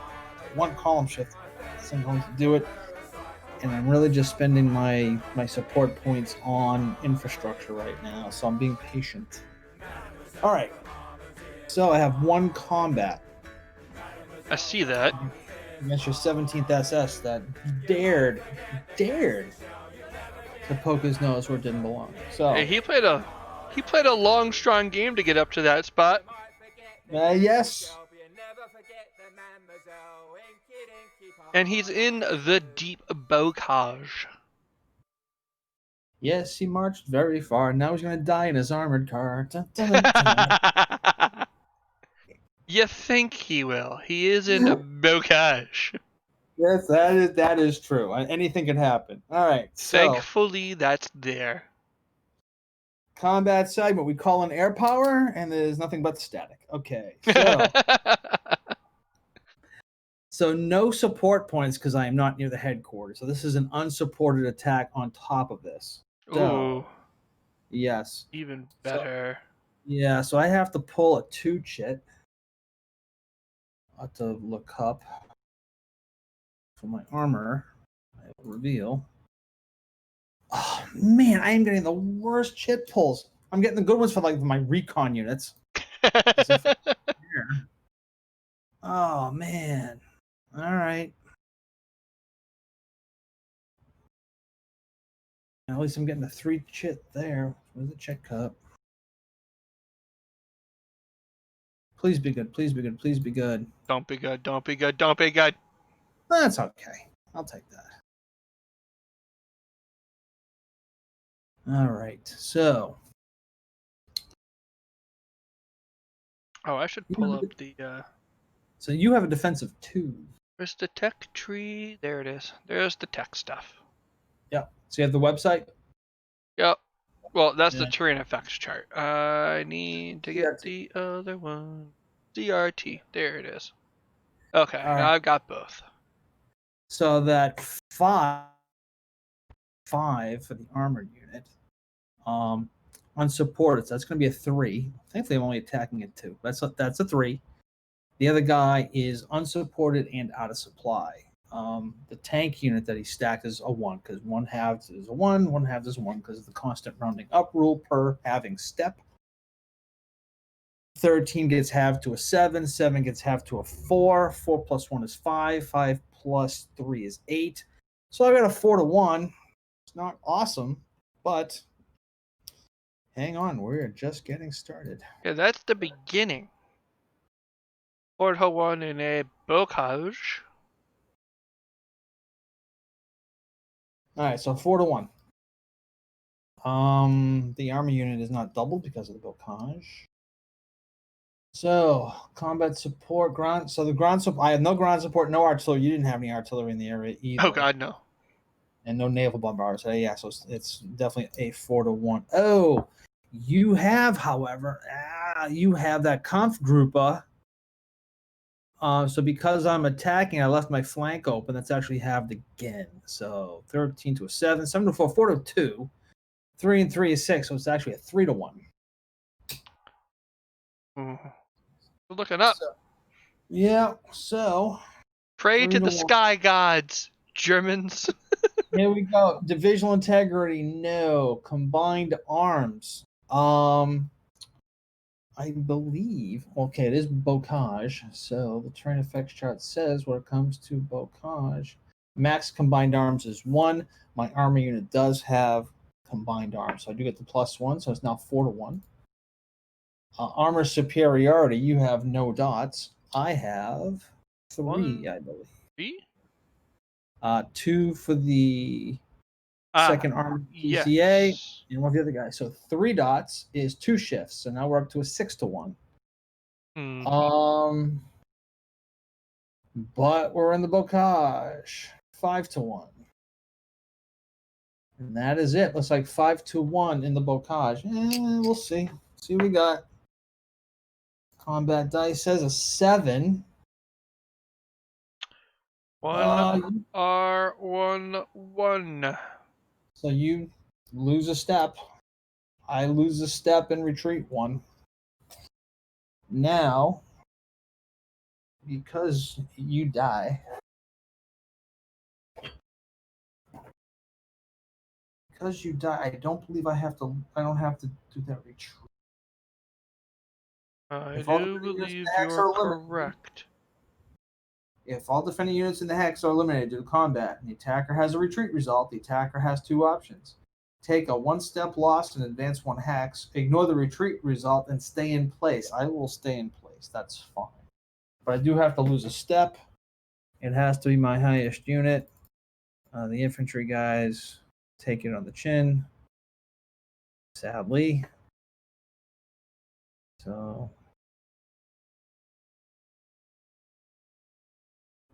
one column shift isn't going to do it. And I'm really just spending my support points on infrastructure right now, so I'm being patient. All right. So I have one combat. I see that. Against your 17th SS that dared to poke his nose where it didn't belong. So Hey, he played a long, strong game to get up to that spot. yes. And he's in the deep bocage. Yes, he marched very far. Now he's going to die in his armored car. Dun, dun, dun. You think he will. He is in bocage. Yes, that is true. Anything can happen. All right. So Thankfully, that's there. combat segment. We call in air power, and there's nothing but static. Okay. So so no support points because I am not near the headquarters. So this is an unsupported attack on top of this. So, Ooh, yes. even better. So I have to pull a 2-chit. I'll have to look up for my armor. I will reveal. Oh Man, I am getting the worst chit pulls. I'm getting the good ones for like my recon units. Oh man. All right. At least I'm getting a 3 chit there. Where's the chit cup? Please be good. Please be good. Please be good. Don't be good. Don't be good. Don't be good. That's okay. I'll take that. All right. So. Oh, I should pull up the. So you have a defensive 2. Where's the tech tree? There it is. There's the tech stuff. Yeah. So you have the website? Yep. Well, that's the Yeah. terrain effects chart. I need to get the other one. CRT. There it is. Okay, All now right. I've got both. So that 5 for the armored unit, unsupported. So that's going to be a 3. Thankfully, I'm only attacking it 2. That's a 3. The other guy is unsupported and out of supply. The tank unit that he stacked is a 1 because 1 halves is a 1 halves is a 1 because of the constant rounding up rule per halving step. 13 gets halved to a 7. 7 gets halved to a 4. 4 plus 1 is 5. 5 plus 3 is 8. So I got a 4 to 1. It's not awesome, but hang on, we're just getting started. Yeah, that's the beginning. Fort one in a bocage. All right, so 4 to 1. The army unit is not doubled because of the bocage. So combat support, ground. So the ground support. I have no ground support, no artillery. You didn't have any artillery in the area either. Oh God, no. And no naval bombarders. So yeah, so it's definitely a 4 to 1. Oh, you have, however, you have that conf groupa. So because I'm attacking, I left my flank open. That's actually halved again. So 13 to a 7, 7 to 4, 4 to 2, 3 and 3 is 6. So it's actually a 3 to 1. Looking up. So, yeah. So Pray 3 to to the 1. sky gods, Germans. Here we go. Divisional integrity, no. Combined arms. I believe. Okay, it is bocage. So the terrain effects chart says when it comes to bocage, max combined arms is 1. My armor unit does have combined arms, so I do get the +1. So it's now 4 to 1. Armor superiority, you have no dots. I have 3, I believe. 3? 2 for the second armored PCA, Yes. and one of the other guys. So 3 dots is 2 shifts. So now we're up to a 6 to 1. But we're in the bocage. 5 to 1. And that is it. Looks like 5 to 1 in the bocage. We'll see. See what we got. Combat dice says a 7. 1 R 1 1. So you lose a step. I lose a step and retreat 1. Now, because you die, I don't believe I don't have to do that retreat. I If all do defending units in believe the hex you're are eliminated, correct. if all defending units in the hex are eliminated due to combat, and the attacker has a retreat result, the attacker has 2 options. Take a 1-step loss and advance 1 hex, ignore the retreat result, and stay in place. I will stay in place. That's fine. But I do have to lose a step. It has to be my highest unit. The infantry guys take it on the chin, sadly. So,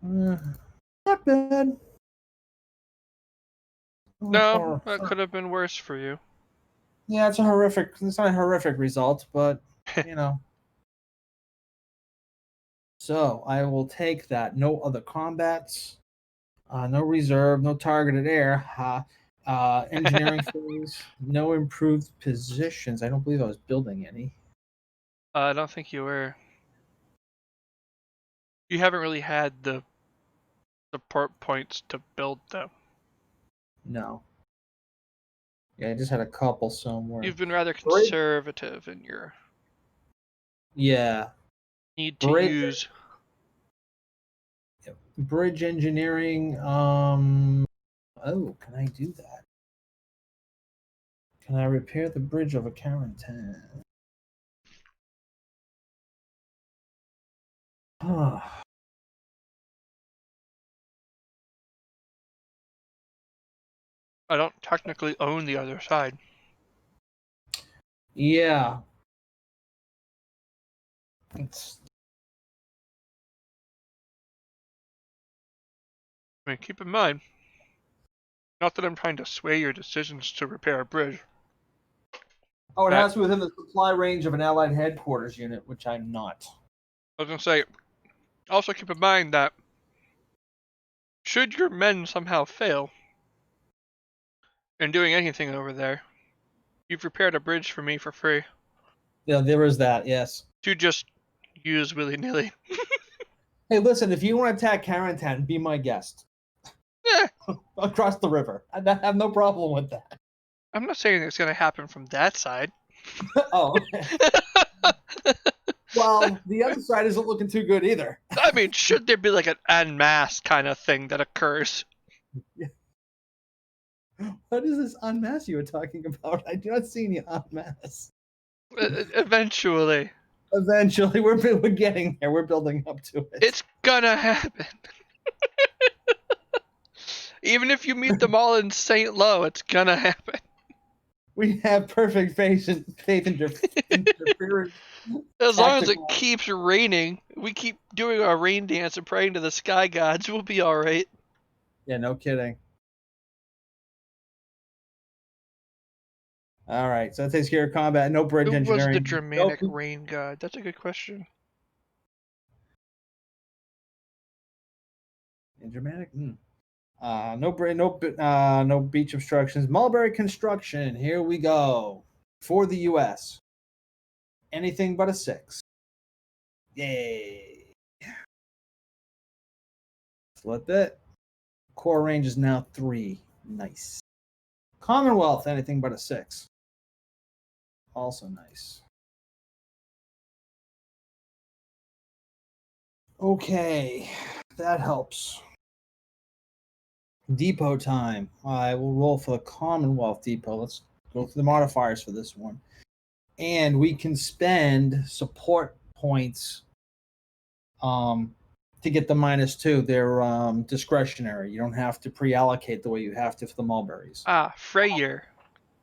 not bad. No, that could have been worse for you. Yeah, it's not a horrific result, but, you know. So, I will take that. No other combats. No reserve, no targeted air. Engineering phase, no improved positions. I don't believe I was building any. I don't think you were. You haven't really had the support points to build them. No. Yeah, I just had a couple somewhere. You've been rather Bridge. conservative in your Yeah. need to Bridge. use. Bridge engineering. Oh, can I do that? Can I repair the bridge over Carentan? Ah. I don't technically own the other side. Yeah. It's I mean, keep in mind, not that I'm trying to sway your decisions to repair a bridge. it That- has to be within the supply range of an Allied headquarters unit, which I'm not. I was gonna say, also keep in mind that should your men somehow fail in doing anything over there, you've repaired a bridge for me for free Yeah, there is that. Yes. to just use willy-nilly. Hey, listen, if you want to attack Carentan, be my guest. Eh, Across the river. I have no problem with that. I'm not saying it's gonna happen from that side. Oh, okay. Well, the other side isn't looking too good either. I mean, should there be like an en masse kind of thing that occurs? What is this en masse you were talking about? I do not see any en masse. Eventually. Eventually, we're getting there. We're building up to it. It's gonna happen. Even if you meet them all in St. Lo, it's gonna happen. We have perfect faith in interference. As long as it Tactical. keeps raining, we keep doing our rain dance and praying to the sky gods, we'll be alright. Yeah, no kidding. All right, so that takes care of combat. No bridge Who was engineering. the Germanic No, rain god? That's a good question. in Germanic. No beach obstructions. Mulberry construction. Here we go for the U.S. Anything but a 6. Yay! Flip it. Core range is now 3. Nice. Commonwealth. Anything but a 6. Also nice. Okay, that helps. Depot time. I will roll for the Commonwealth Depot. Let's go through the modifiers for this one. And we can spend support points to get the -2. They're discretionary. You don't have to pre-allocate the way you have to for the mulberries. Ah, Freyr.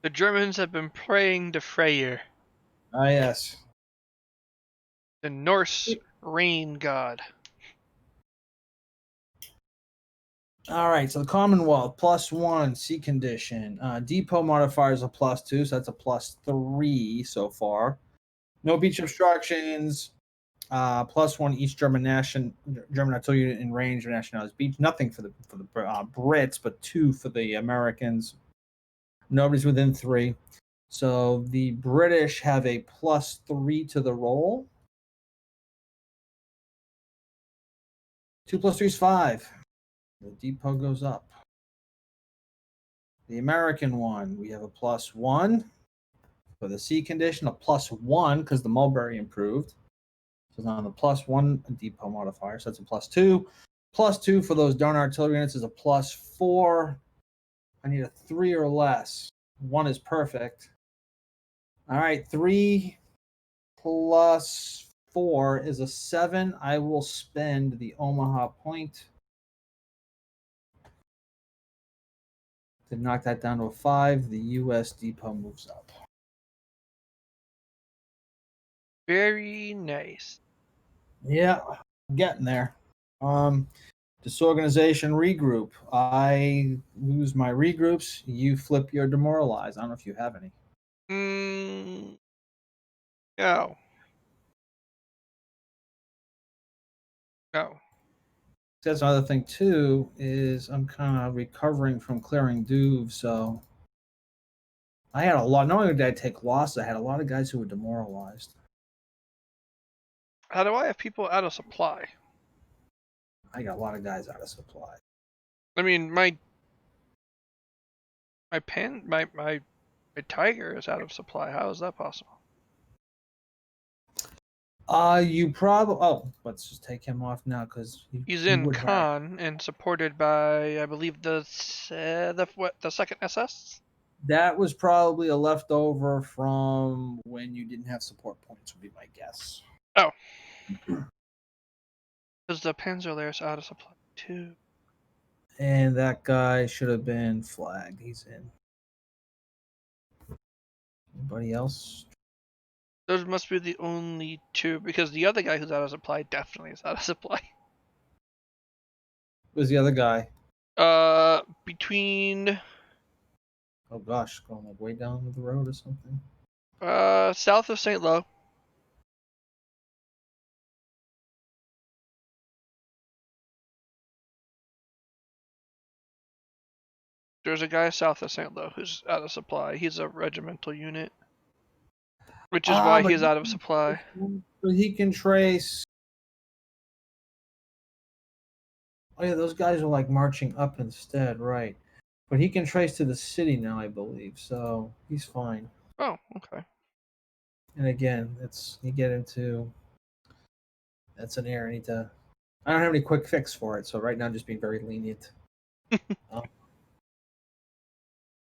The Germans have been praying to Freyr, Ah, yes. the Norse rain god. All right, so the Commonwealth +1 sea condition. Depot modifier is a +2, so that's a +3 so far. No beach obstructions. +1 each German artillery unit in range of nationalities beach. Nothing for the Brits, but 2 for the Americans. Nobody's within 3. So the British have a +3 to the roll. 2 + 3 is 5. The depot goes up. The American one, we have a +1 for the sea condition, a +1 because the mulberry improved. So it's on the +1 depot modifier, so that's a +2. +2 for those darn artillery units is a +4. I need a 3 or less. 1 is perfect. All right, 3 + 4 is a 7. I will spend the Omaha point to knock that down to a 5. The U.S. depot moves up. Very nice. Yeah, getting there. Disorganization regroup. I lose my regroups. You flip your demoralize. I don't know if you have any. No. No. That's another thing too. Is I'm kind of recovering from clearing Duve, so I had a lot. Not only did I take loss, I had a lot of guys who were demoralized. How do I have people out of supply? I got a lot of guys out of supply. I mean, my A tiger is out of supply. How is that possible? You probably. Oh, let's just take him off now because He's he in would have. Khan and supported by, I believe, the second SS. That was probably a leftover from when you didn't have support points. Would be my guess. Oh, because the Panzerlehr's out of supply too. And that guy should have been flagged. He's in. Anybody else? Those must be the only two, because the other guy who's out of supply definitely is out of supply. Who's the other guy? Between Oh gosh, going like way down the road or something. south of St. Lo. There's a guy south of St. Lo who's out of supply. He's a regimental unit, which is why But he's out of supply. he can trace. Oh yeah, those guys are like marching up instead, right? But he can trace to the city now, I believe. So he's fine. Oh, okay. And again, you get into that's an area I need to. I don't have any quick fix for it, so right now I'm just being very lenient.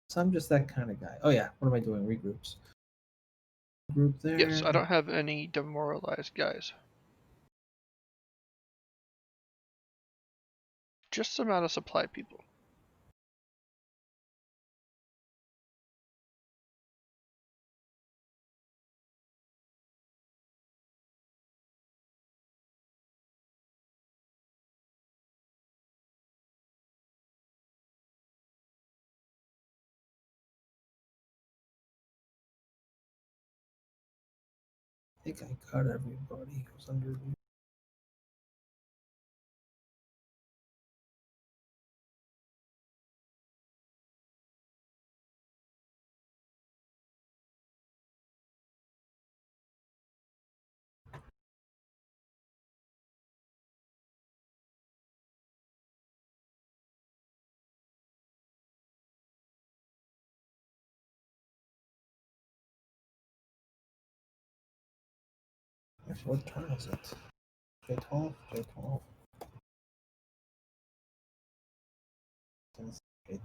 So I'm just that kind of guy. Oh yeah, what am I doing? Regroups. Group there. Yes, I don't have any demoralized guys. Just some out of supply people. I think I got everybody who's under. Actually, what turn is it? J12? J12. J13.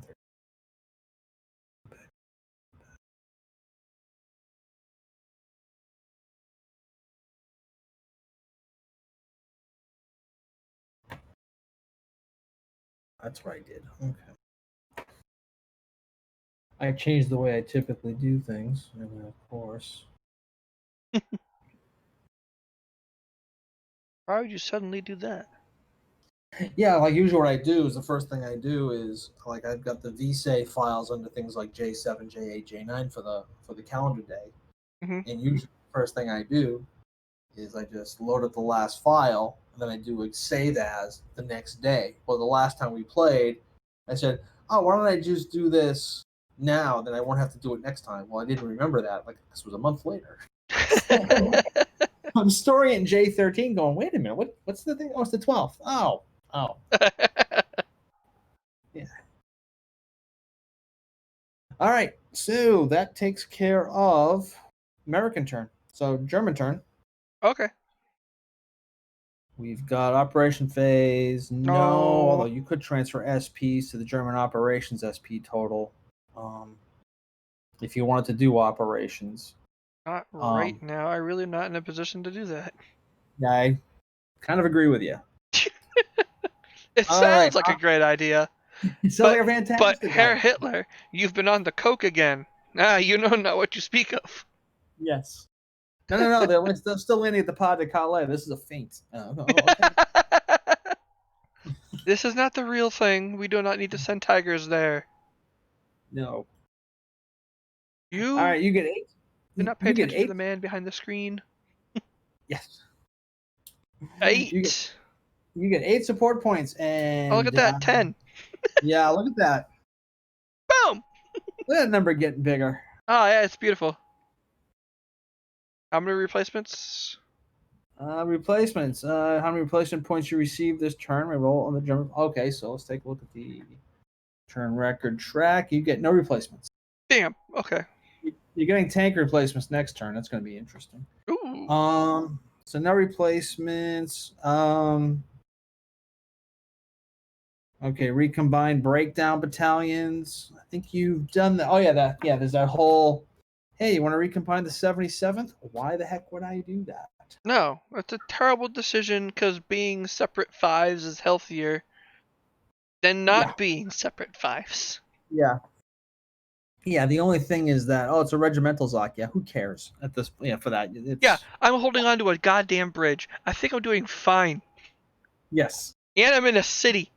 That's what I did. Okay. I changed the way I typically do things, and then of course. Why would you suddenly do that? Yeah, like usually what I do is the first thing I do is like I've got the vsay files under things like J7, J8, J9 for the calendar day. Mm-hmm. And usually the first thing I do is I just load up the last file and then I do a save as the next day. Well, the last time we played, I said, "Oh, why don't I just do this now? Then I won't have to do it next time." Well, I didn't remember that. Like this was a month later. I'm storing it in J13, going, "Wait a minute, what's the thing? Oh, it's the 12th. Oh. Yeah. All right, so that takes care of American turn. So German turn. Okay. We've got operation phase. No, although you could transfer SPs to the German operations SP total, if you wanted to do operations. Not right now. I really am not in a position to do that. Yeah, I kind of agree with you. It sounds like a great idea. It sounds like a fantastic But Herr idea. Hitler, you've been on the coke again. You know not what you speak of. Yes. No. They're still landing at the Pas de Calais. This is a feint. Okay. This is not the real thing. We do not need to send tigers there. No. You. All right, you get 8. Do not pay you get attention 8. to the man behind the screen. Yes. 8. You get 8 support points, and Oh, look at that. 10. Yeah, look at that. Boom. Look at that number getting bigger. Oh yeah, it's beautiful. How many replacements? Replacements. How many replacement points you received this turn? We roll on the German. Okay, so let's take a look at the turn record track. You get no replacements. Damn. Okay. You're getting tank replacements next turn. That's going to be interesting. Ooh. So no replacements. Okay, recombine breakdown battalions. I think you've done that. Oh yeah, there's that whole. Hey, you want to recombine the 77th? Why the heck would I do that? No, it's a terrible decision because being separate fives is healthier than not Yeah. being separate fives. Yeah. Yeah, the only thing is that it's a regimental Zoc. Yeah, who cares at this? Yeah, for that. Yeah, I'm holding on to a goddamn bridge. I think I'm doing fine. Yes. And I'm in a city.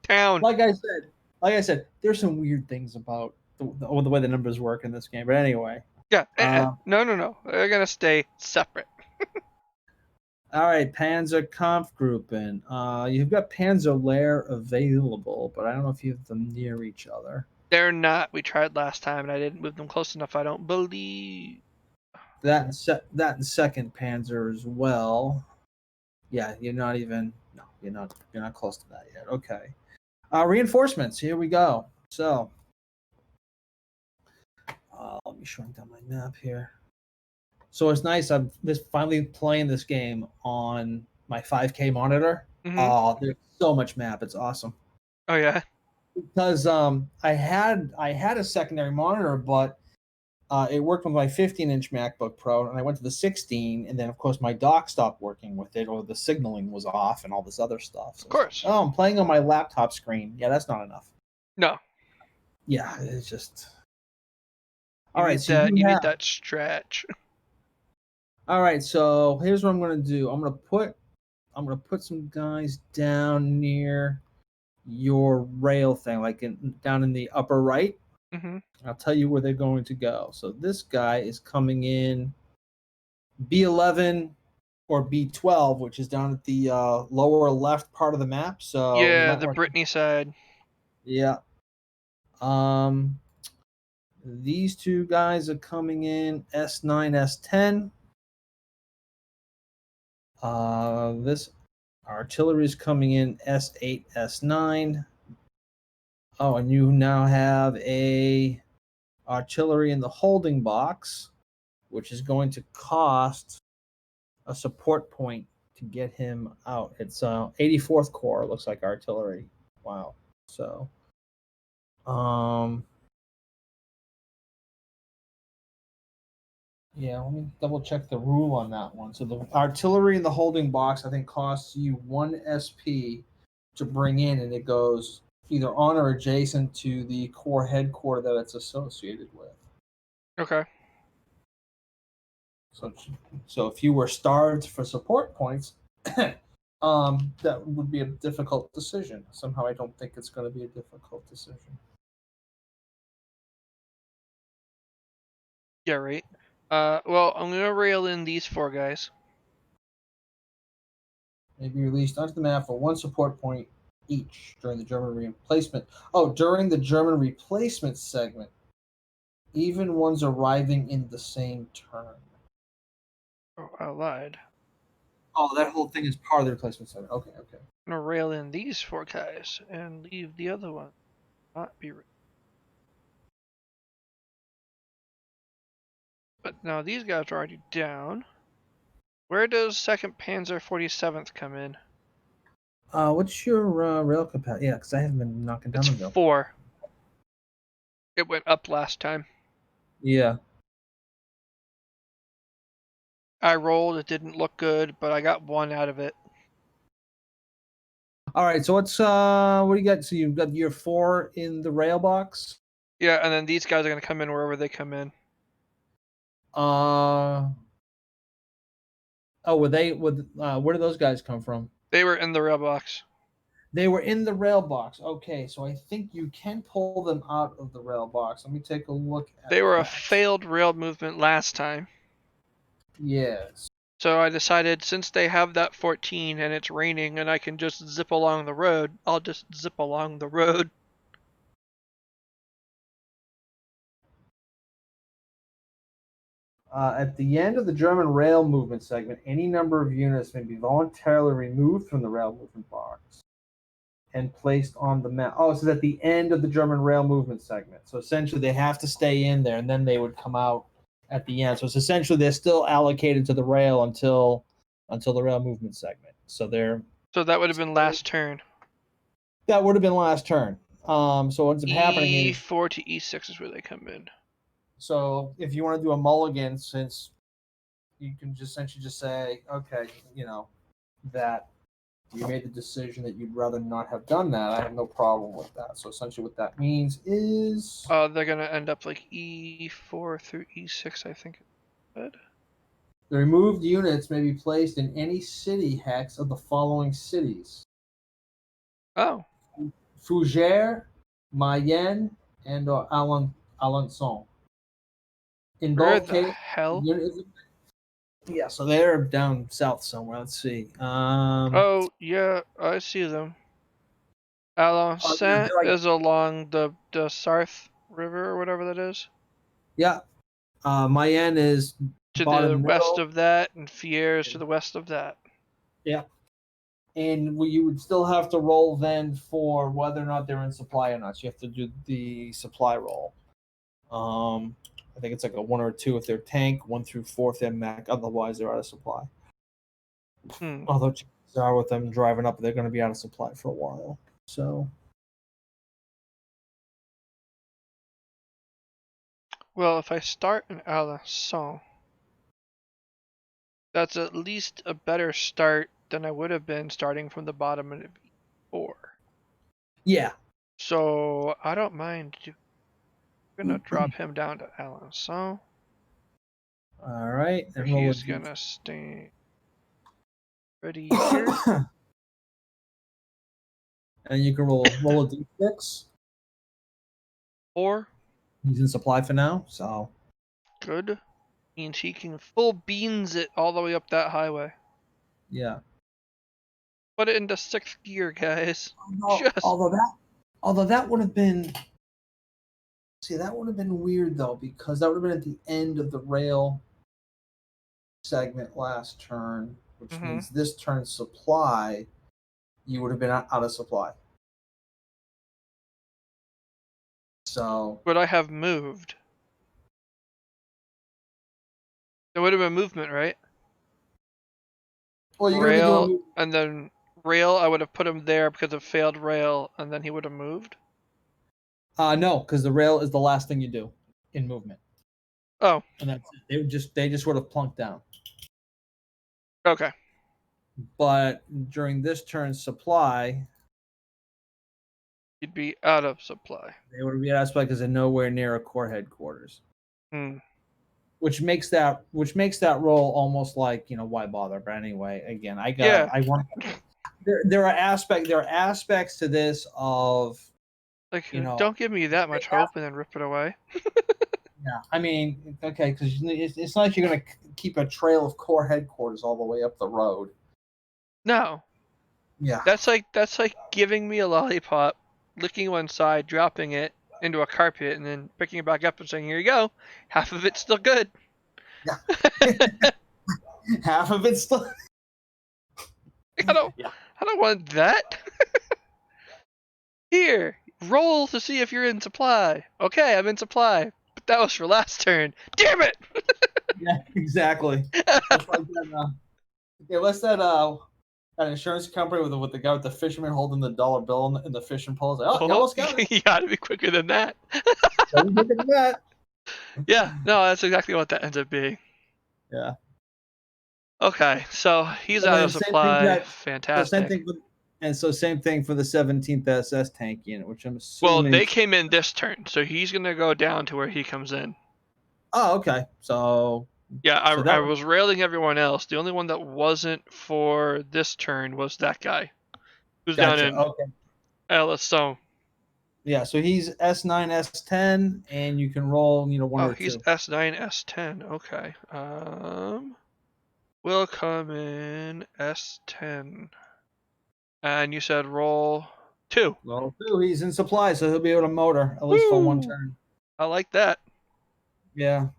Town. Like I said, there's some weird things about the way the numbers work in this game. But anyway. Yeah, no. They're gonna stay separate. All right, Panzer Kampfgruppen. You've got Panzer Lair available, but I don't know if you have them near each other. They're not. We tried last time and I didn't move them close enough, I don't believe. That and Second Panzer as well. Yeah, you're not close to that yet. Okay. Reinforcements. Here we go. So, let me shrink down my map here. So it's nice. I'm just finally playing this game on my 5K monitor. Mhm. Oh, there's so much map. It's awesome. Oh yeah. Because I had a secondary monitor, but it worked with my 15-inch MacBook Pro, and I went to the 16, and then of course my dock stopped working with it, or the signaling was off, and all this other stuff. So Of course. like, I'm playing on my laptop screen. Yeah, that's not enough. No. Yeah, it's just. You All right, need so that. You need that stretch. All right, so here's what I'm gonna do. I'm gonna put some guys down near your rail thing, like down in the upper right. Mm-hmm. I'll tell you where they're going to go. So this guy is coming in B11 or B12, which is down at the lower left part of the map. So Yeah, the Brittany side. Yeah. These two guys are coming in S9, S10. This artillery is coming in S8, S9. Oh, and you now have a artillery in the holding box, which is going to cost a support point to get him out. It's 84th Corps, looks like artillery. Wow. So, yeah, let me double check the rule on that one. So the artillery in the holding box, I think, costs you 1 SP to bring in, and it goes either on or adjacent to the Corps headquarters that it's associated with. Okay. So if you were starved for support points, that would be a difficult decision. Somehow I don't think it's going to be a difficult decision. Yeah, right. Well, I'm gonna rail in these four guys. Maybe released onto the map for 1 support point each during the German replacement. Oh, during the German replacement segment, even ones arriving in the same turn. Oh, I lied. Oh, that whole thing is part of the replacement segment. Okay. I'm gonna rail in these four guys and leave the other one not be. But now these guys are already down. Where does 2nd Panzer 47th come in? What's your rail capacity? Yeah, because I haven't been knocking down It's the rail. 4. It went up last time. Yeah. I rolled. It didn't look good, but I got 1 out of it. All right. So what do you got? So you've got your 4 in the rail box. Yeah, and then these guys are gonna come in wherever they come in. Where do those guys come from? They were in the rail box. They were in the rail box. Okay, so I think you can pull them out of the rail box. Let me take a look at They were that. a failed rail movement last time. Yes. So I decided since they have that 14 and it's raining and I can just zip along the road, I'll just zip along the road. At the end of the German rail movement segment, any number of units may be voluntarily removed from the rail movement box. and placed on the map. Oh, so at the end of the German rail movement segment. So essentially, they have to stay in there, and then they would come out at the end. So it's essentially they're still allocated to the rail until the rail movement segment. So So that would have been last turn. that would have been last turn. So what ends up happening is E4 to E6 is where they come in. so if you want to do a mulligan, since you can just essentially just say, okay, that you made the decision that you'd rather not have done that. I have no problem with that. So essentially, what that means is They're gonna end up like E4 through E6, I think. Good. the removed units may be placed in any city hex of the following cities: Oh, Fougères, Mayenne, and Alençon. In where both the cases, hell? yeah, so they're down south somewhere. Let's see. Oh, yeah, I see them. Alençon is along the Sarthe River or whatever that is. Yeah. Mayenne is To the bottom west middle. of that, and Fier is to the west of that. Yeah. And you would still have to roll then for whether or not they're in supply or not. So you have to do the supply roll. I think it's like a 1 or 2 if they're tank, 1 through 4 if they're mech. Otherwise, they're out of supply. Although chances are with them driving up, they're going to be out of supply for a while. So. Well, if I start in Alençon, that's at least a better start than I would have been starting from the bottom of E4. Yeah. So I don't mind. I'm gonna drop him down to Alençon. All right. And he's gonna stay ready here. And you can roll a d6. 4. He's in supply for now, so. Good. Means he can full beans it all the way up that highway. Yeah. Put it into 6th gear, guys. Although that would have been. See, that would have been weird though, because that would have been at the end of the rail segment last turn, which means this turn supply, you would have been out of supply. So. Would I have moved? There would have been movement, right? Well, you're rail, gonna be doing. And then rail, I would have put him there because of failed rail, and then he would have moved. No, because the rail is the last thing you do in movement. Oh. And that's it. They just would have plunked down. Okay. But during this turn's supply, He'd be out of supply. they would be out of supply because they're nowhere near a core headquarters. Which makes that roll almost like, why bother? But anyway, again, I want. There are aspects to this of. Like, don't give me that much hope and then rip it away. Yeah, I mean, okay, because it's not like you're gonna keep a trail of core headquarters all the way up the road. No. Yeah. That's like giving me a lollipop, licking one side, dropping it into a carpet, and then picking it back up and saying, "Here you go. Half of it's still good." Yeah. Half of it's still. I don't want that. Here, roll to see if you're in supply. Okay, I'm in supply, but that was for last turn. Damn it! Yeah, exactly. It's like that. What's that? An insurance company with the guy with the fisherman holding the dollar bill in the fishing pole. Like, you almost got it. You gotta be quicker than that. Quicker than that. Yeah, no, that's exactly what that ends up being. Yeah. Okay, so he's out of supply. Fantastic. Same thing for the 17th SS tank unit, which I'm assuming. Well, they came in this turn, so he's gonna go down to where he comes in. Oh, okay. So. Yeah, I was railing everyone else. The only one that wasn't for this turn was that guy, who's down in Alençon. Yeah, so he's S9, S10, and you can roll, 1 or 2. He's S9, S10. Okay. Will come in S10. And you said roll 2. Roll 2. He's in supply, so he'll be able to motor at least for 1 turn. I like that. Yeah.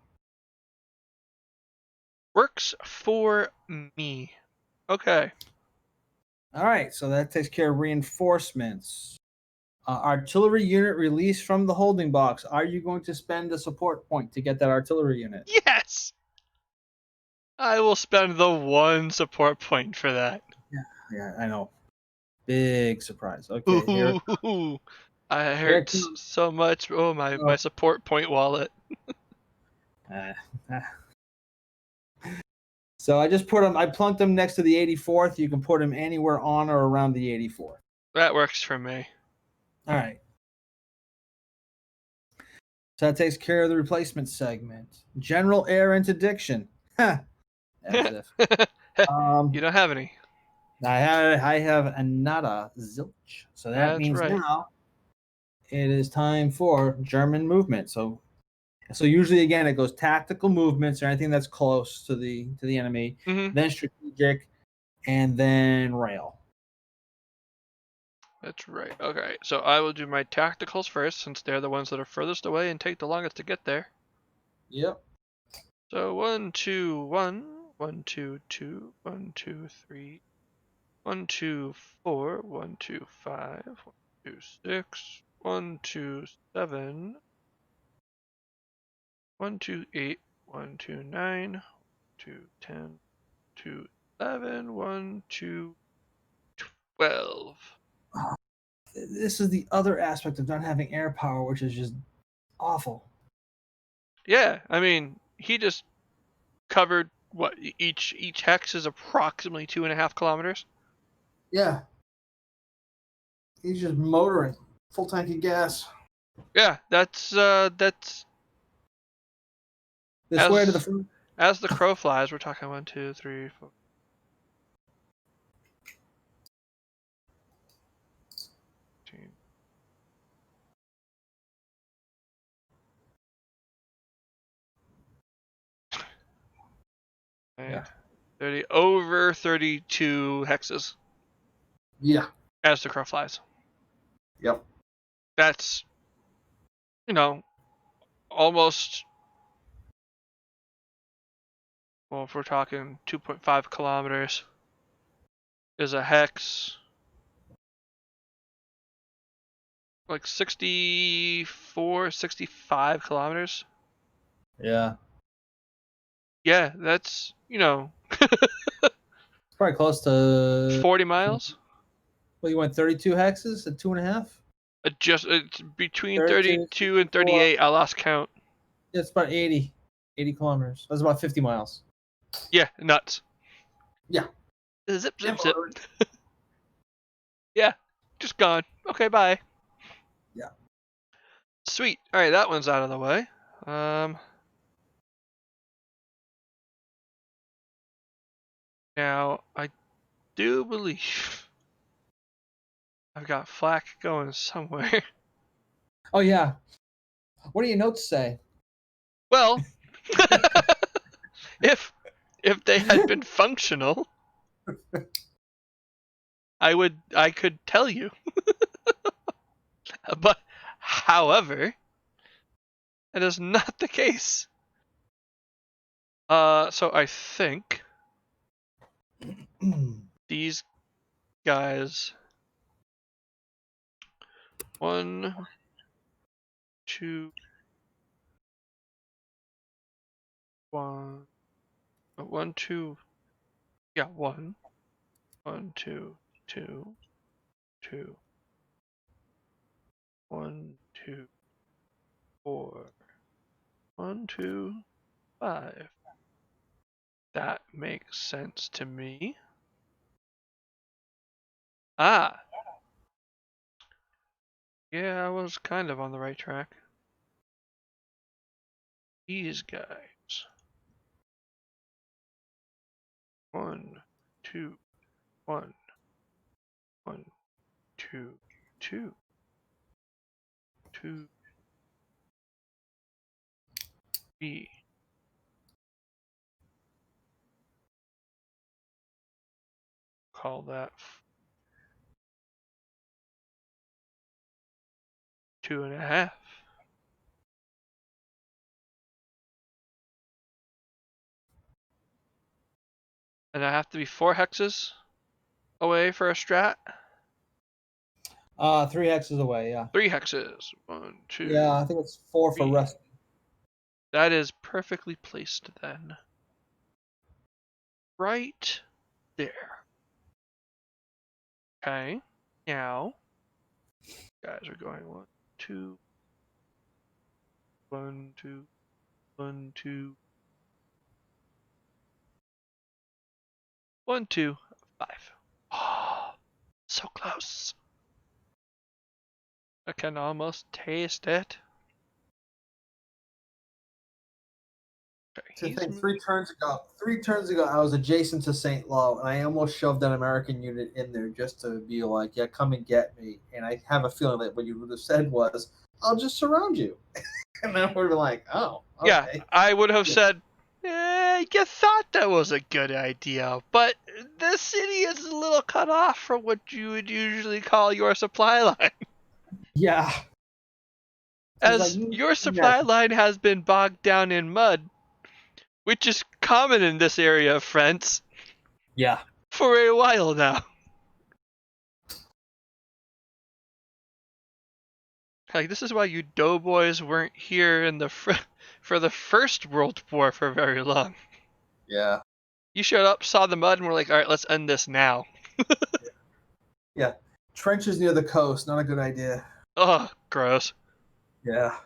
Works for me. Okay. All right, so that takes care of reinforcements. Artillery unit released from the holding box. Are you going to spend a support point to get that artillery unit? Yes! I will spend the 1 support point for that. Yeah, I know. Big surprise. Okay, here. Ooh, I Here it hurts comes. so much. Oh, my support point wallet. Ah, ah. So I just put him. I plunked him next to the 84th. You can put him anywhere on or around the 84th. That works for me. All right. So that takes care of the replacement segment. General air interdiction. As if. You don't have any. I have another zilch. So that That's means right. now it is time for German movement. So usually again it goes tactical movements or anything that's close to the enemy, Mm-hmm. then strategic, and then rail. That's right. Okay, so I will do my tacticals first, since they're the ones that are furthest away and take the longest to get there. Yep. So 1, 2, 1, 1, 2, 2, 1, 2, 3, 1, 2, 4, 1, 2, 5, 1, 2, 6, 1, 2, 7, 1, 2, 8, 1, 2, 9, 2, 10, 2, 11, 1, 2, 12. This is the other aspect of not having air power, which is just awful. Yeah, I mean, he just covered what each hex is approximately 2.5 kilometers. Yeah. He's just motoring. Full tank of gas. Yeah, that's This way to the as front. as the crow flies. We're talking 1, 2, 3, 4. Yeah. 30 over 32 hexes Yeah. as the crow flies. Yep. That's, you know, almost, well, if we're talking 2.5 kilometers is a hex, like 64, 65 kilometers. Yeah. Yeah, that's, It's probably close to 40 miles. well, you went 32 hexes at 2.5? It's between 32, 32 and 64. 38. I lost count. It's about 80 kilometers. That's about 50 miles. Yeah, nuts. Yeah. Zip, zip, zip. Yeah, just gone. Okay, bye. Yeah. Sweet. All right, that one's out of the way. Now I do believe I've got flak going somewhere. Oh yeah. What do your notes say? Well, if they had been functional, I could tell you. But however, it is not the case. So I think these guys, 1, 2, 1, 1, 2, yeah, 1, 1, 2, 2, 2, 1, 2, 4, 1, 2, 5. That makes sense to me. Ah, yeah, I was kind of on the right track. These guys. 1, 2, 1, 1, 2, 2, 2, 3. Call that 2.5. And I have to be 4 hexes away for a strat? 3 hexes away, yeah. 3 hexes. 1, 2. Yeah, I think it's 4 for 3. rest. That is perfectly placed then. Right there. Okay. Now, guys are going 1, 2, 1, 2, 1, 2, 1, 2, 5. Oh, so close. I can almost taste it. Okay, To he's think 3 turns ago, I was adjacent to St. Lo, and I almost shoved an American unit in there just to be like, "Yeah, come and get me." And I have a feeling that what you would have said was, "I'll just surround you," and then we're like, "Oh, Yeah, okay." I would have Yeah. said, you thought that was a good idea, but the city is a little cut off from what you would usually call your supply line. Yeah. He's like, As your "Yes." supply line has been bogged down in mud, which is common in this area of France Yeah. for a while now. Like, this is why you doughboys weren't here in for the First World War for very long. Yeah. You showed up, saw the mud, and were like, alright, let's end this now. Yeah. Trenches near the coast, not a good idea. Oh, gross. Yeah.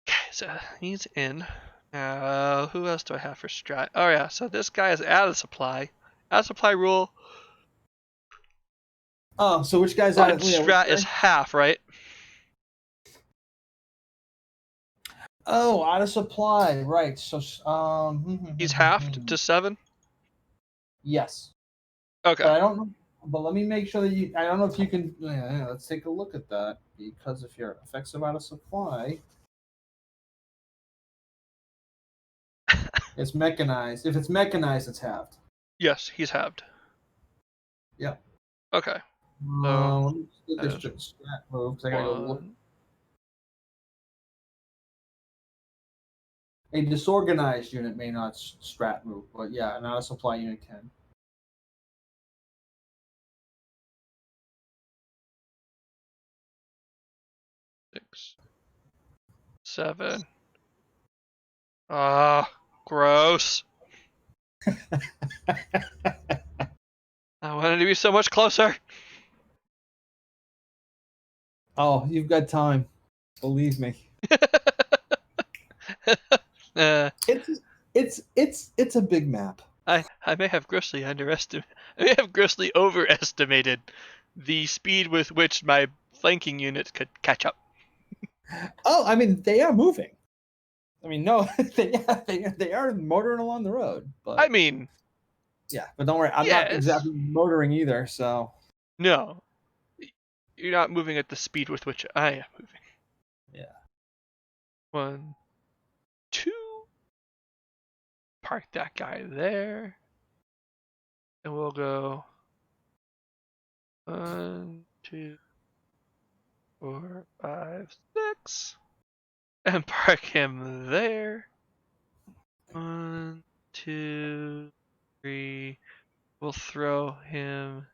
Okay, so he's in. Who else do I have for strat? Oh yeah, so this guy is out of supply. Out of supply rule Oh, so which guy's out on of which strat is guy? half, right? Oh, out of supply. Right. So He's halved to 7? yes. Okay. But I don't know. But let me make sure that you. I don't know if you can. Yeah, let's take a look at that because if your effects are out of supply, it's mechanized. If it's mechanized, it's halved. Yes, he's halved. Yeah. Okay. So Let me just get that this is strat move because I gotta go look. 1, A disorganized unit may not strat move, but yeah, an out of supply unit can. 6, 7. Ah, gross. I wanted to be so much closer. Oh, you've got time. Believe me. uh, It's a big map. I may have grossly overestimated the speed with which my flanking units could catch up. Oh, I mean they are moving. I mean no, they are motoring along the road, but I mean, yeah, but don't worry, I'm not yes. exactly motoring either. So No, you're not moving at the speed with which I am moving. yeah, 1, 2. Park that guy there. And we'll go 1, 2, 4, 5, 6. And park him there. 1, 2, 3. We'll throw him.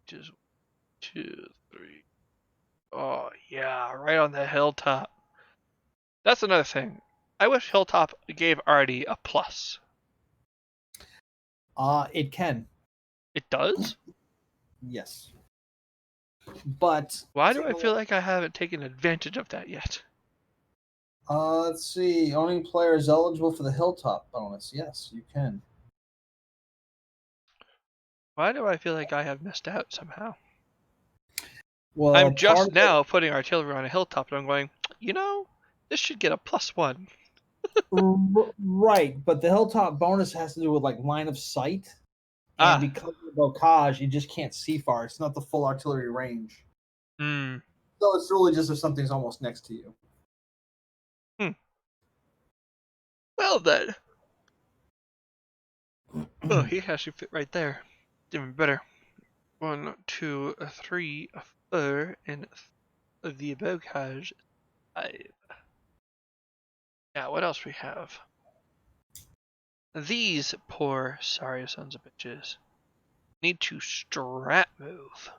Just 2, 3. Oh yeah, right on the hilltop. That's another thing. I wish hilltop gave Artie a plus. it can, It does? yes, but Why do take I a feel look. like I haven't taken advantage of that yet? Let's see. Owning player is eligible for the hilltop bonus. Yes, you can. Why do I feel like I have missed out somehow? Well, I'm part just of it, now putting artillery on a hilltop and I'm going, this should get a +1. right, but the hilltop bonus has to do with like line of sight, and Ah, because of bocage, you just can't see far. It's not the full artillery range. hmm. So it's really just if something's almost next to you. Well then. Oh, he actually fit right there. Even better. 1, 2, 3, 4, and the bocage 5. Yeah, what else we have? These poor sorry sons of bitches. need to strat move.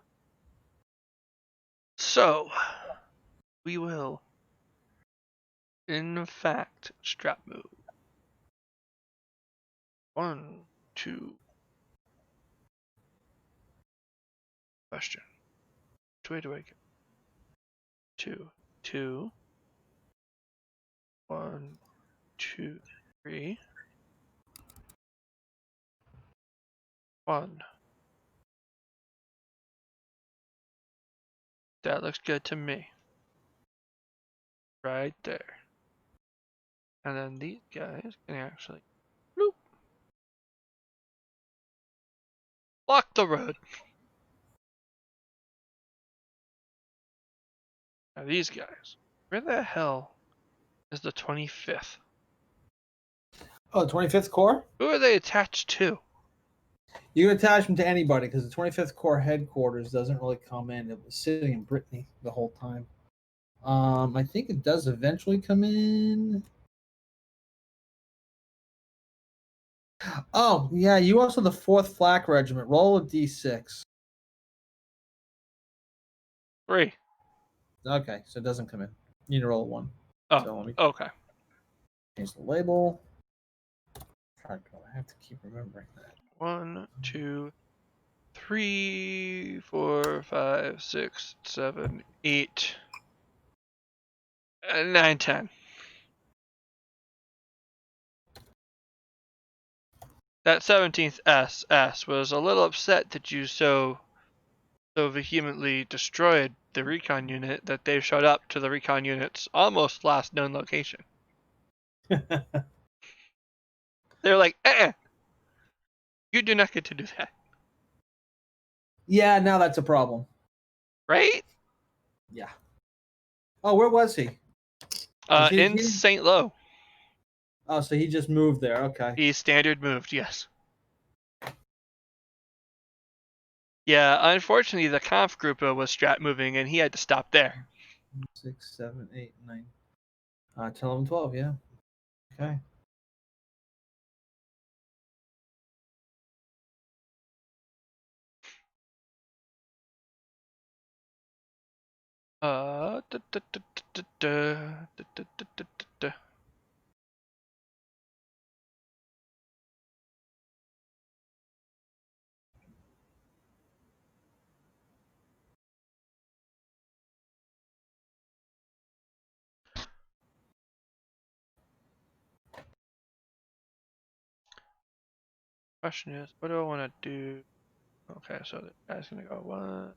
So, we will, in fact, strat move. 1, 2. Question. Which way do I go? 2, 2. 1, 2, 3. 1. That looks good to me. Right there. And then these guys can actually bloop, block the road. Now these guys, where the hell is the 25th? Oh, 25th Corps? Who are they attached to? You can attach them to anybody because the 25th Corps headquarters doesn't really come in. It was sitting in Brittany the whole time. I think it does eventually come in. Oh, yeah, you also the 4th Flak Regiment. Roll a d6. 3. Okay, so it doesn't come in. You need to roll a 1. Oh, So let me okay. change the label. I have to keep remembering that. 1, 2, 3, 4, 5, 6, 7, 8, 9, 10. That 17th SS was a little upset that you so vehemently destroyed the recon unit that they showed up to the recon unit's almost last known location. They're like, you do not get to do that. Yeah, now that's a problem. Right? Yeah. Oh, where was he? In St. Lo. Oh, so he just moved there. Okay. He standard moved, yes. Yeah, unfortunately, the conf group was strat moving, and he had to stop there. 6, 7, 8, 9, 10, 11, 12. Yeah. Okay. Da, da, da, da, da, da, da, da, da, da. Question is, what do I want to do? Okay, so the guy's gonna go 1,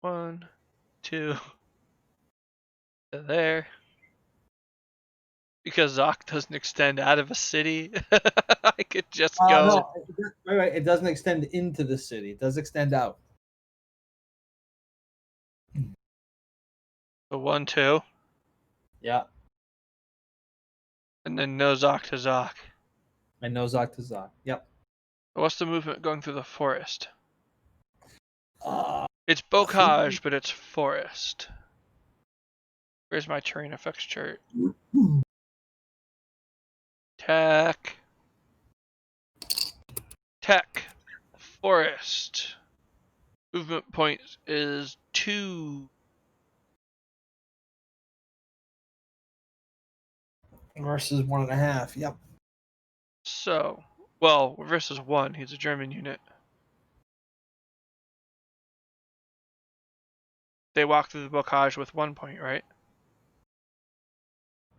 1, 2, to there. Because Zoc doesn't extend out of a city, I could just go. No, wait. It doesn't extend into the city. It does extend out. The 1, 2, Yeah. and then no Zoc to Zoc. And no Zoc to Zoc. Yep. What's the movement going through the forest? Uh, It's bocage, but it's forest. Where's my terrain effects chart? Tech. Forest. Movement point is 2. versus 1.5. Yep. So, well, versus 1. He's a German unit. They walk through the bocage with 1 point, right?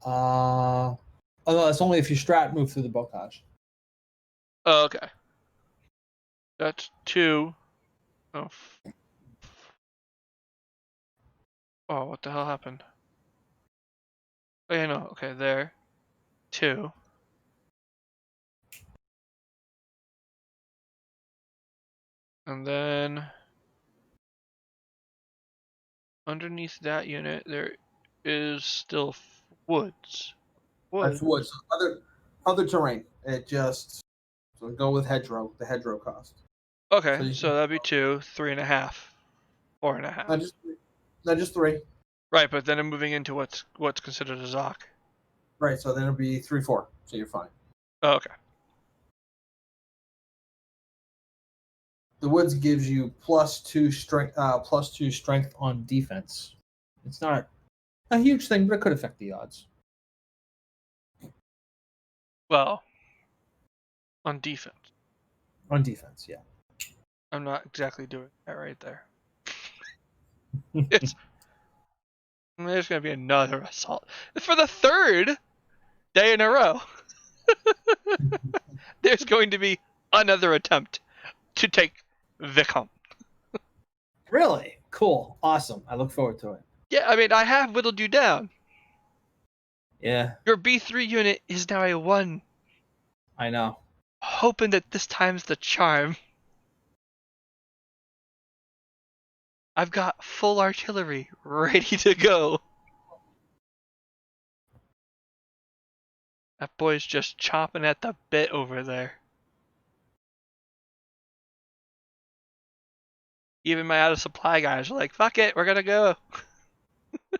Oh no, that's only if you strat move through the bocage. Oh, okay. That's 2. Oh. Oh, what the hell happened? Oh, yeah, no. Okay, there. 2. And then underneath that unit, there is still woods. That's woods. Other terrain. It just go with hedgerow. The hedgerow cost. Okay, so that'd be 2, 3.5, 4.5. Just 3. Right, but then I'm moving into what's considered a Zoc. Right. So then it'll be 3, 4. So you're fine. Oh, okay. The woods gives you +2 strength, +2 strength on defense. It's not a huge thing, but it could affect the odds. Well, on defense. On defense, yeah. I'm not exactly doing that right there. It's There's going to be another assault. For the third day in a row, there's going to be another attempt to take the comp. Really? Cool. Awesome. I look forward to it. Yeah, I mean, I have whittled you down. Yeah, Your B3 unit is now a 1. I know. Hoping that this time's the charm. I've got full artillery ready to go. That boy's just chomping at the bit over there. Even my out of supply guys are like, fuck it, we're gonna go.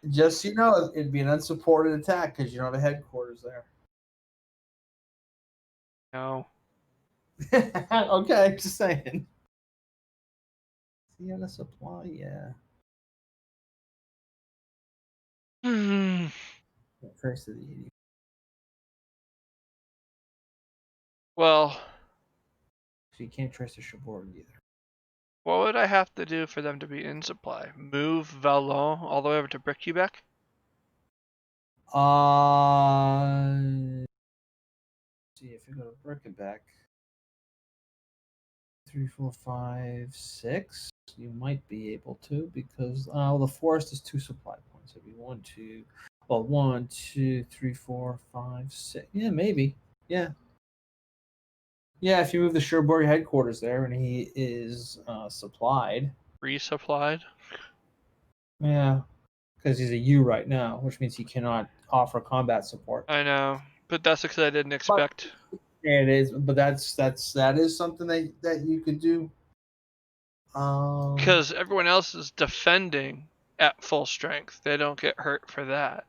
Just so you know, it'd be an unsupported attack because you don't have a headquarters there. No. Okay, just saying. See, on a supply, yeah. First of the 80. Well, So you can't trace the Chabourg either. what would I have to do for them to be in supply? Move Vallon all the way over to Brick-Quebec? See if you go to Birkenbeck. 3, 4, 5, 6. You might be able to because the forest is 2 supply points. It'd be 1, 2. Well, 1, 2, 3, 4, 5, 6. Yeah, maybe. Yeah. Yeah, if you move the Cherbourg headquarters there and he is supplied. Resupplied? Yeah. Because he's a U right now, which means he cannot offer combat support. I know, but that's because I didn't expect. It is, but that is something that you could do. Because everyone else is defending at full strength. They don't get hurt for that.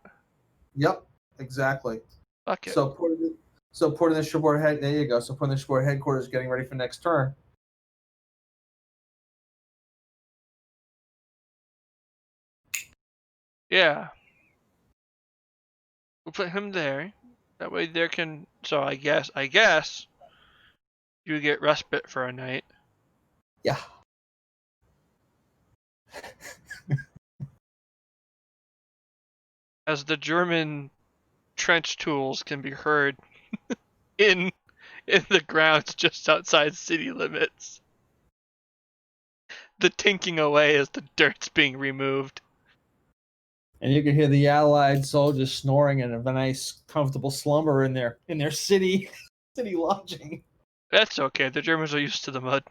Yep, exactly. Fuck it. So putting the Cherbourg head. There you go. So putting the Cherbourg headquarters, getting ready for next turn. Yeah. We'll put him there. That way there can. So I guess you get respite for a night. Yeah. As the German trench tools can be heard in the grounds just outside city limits. The tinking away as the dirt's being removed. And you can hear the Allied soldiers snoring in a nice, comfortable slumber in their city lodging. That's okay. The Germans are used to the mud.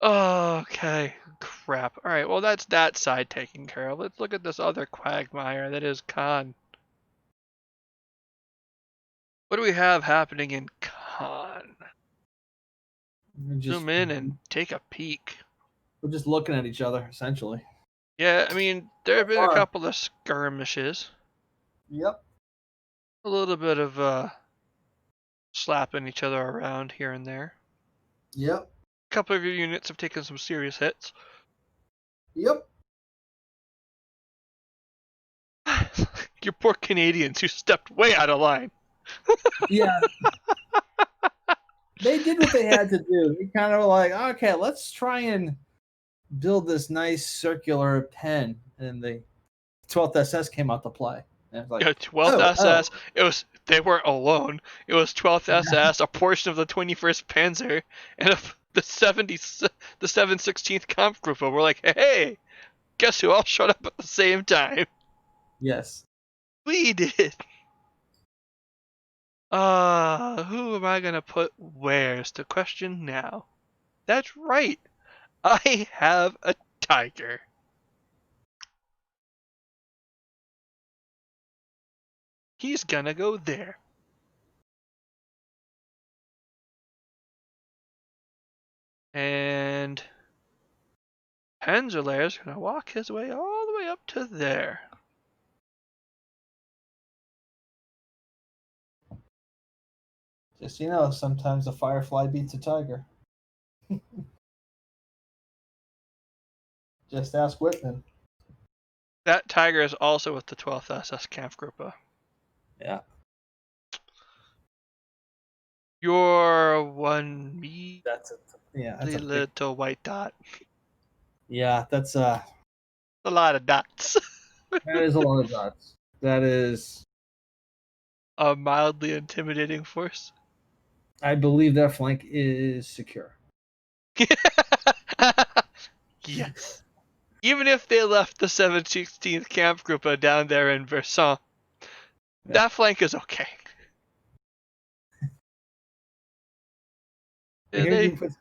Okay. Crap. All right. Well, that's that side taken care of. Let's look at this other quagmire that is Khan. What do we have happening in Khan? Zoom in and take a peek. We're just looking at each other, essentially. Yeah, I mean, there have been a couple of skirmishes. Yep. A little bit of slapping each other around here and there. Yep. A couple of your units have taken some serious hits. Yep. Your poor Canadians who stepped way out of line. Yeah. They did what they had to do. They kind of were like, okay, let's try and build this nice circular pen. And the 12th SS came out to play. And it was like, 12th SS. They weren't alone. It was 12th SS, a portion of the 21st Panzer, and the 716th Kampfgruppe. We're like, hey, guess who all showed up at the same time? Yes. We did. Who am I gonna put where is the question now? That's right. I have a tiger. He's gonna go there. And Panzerlair's gonna walk his way all the way up to there. Just, you know, sometimes a firefly beats a tiger. Just ask Whitman. That Tiger is also with the 12th SS Kampfgruppe. Yeah. You're one measly That's a big, little white dot. yeah, that's A lot of dots. that is a lot of dots. That is, A mildly intimidating force. I believe that flank is secure. Yes. Even if they left the 716th Kampfgruppe down there in Versailles, that flank is okay. Yeah, Here you put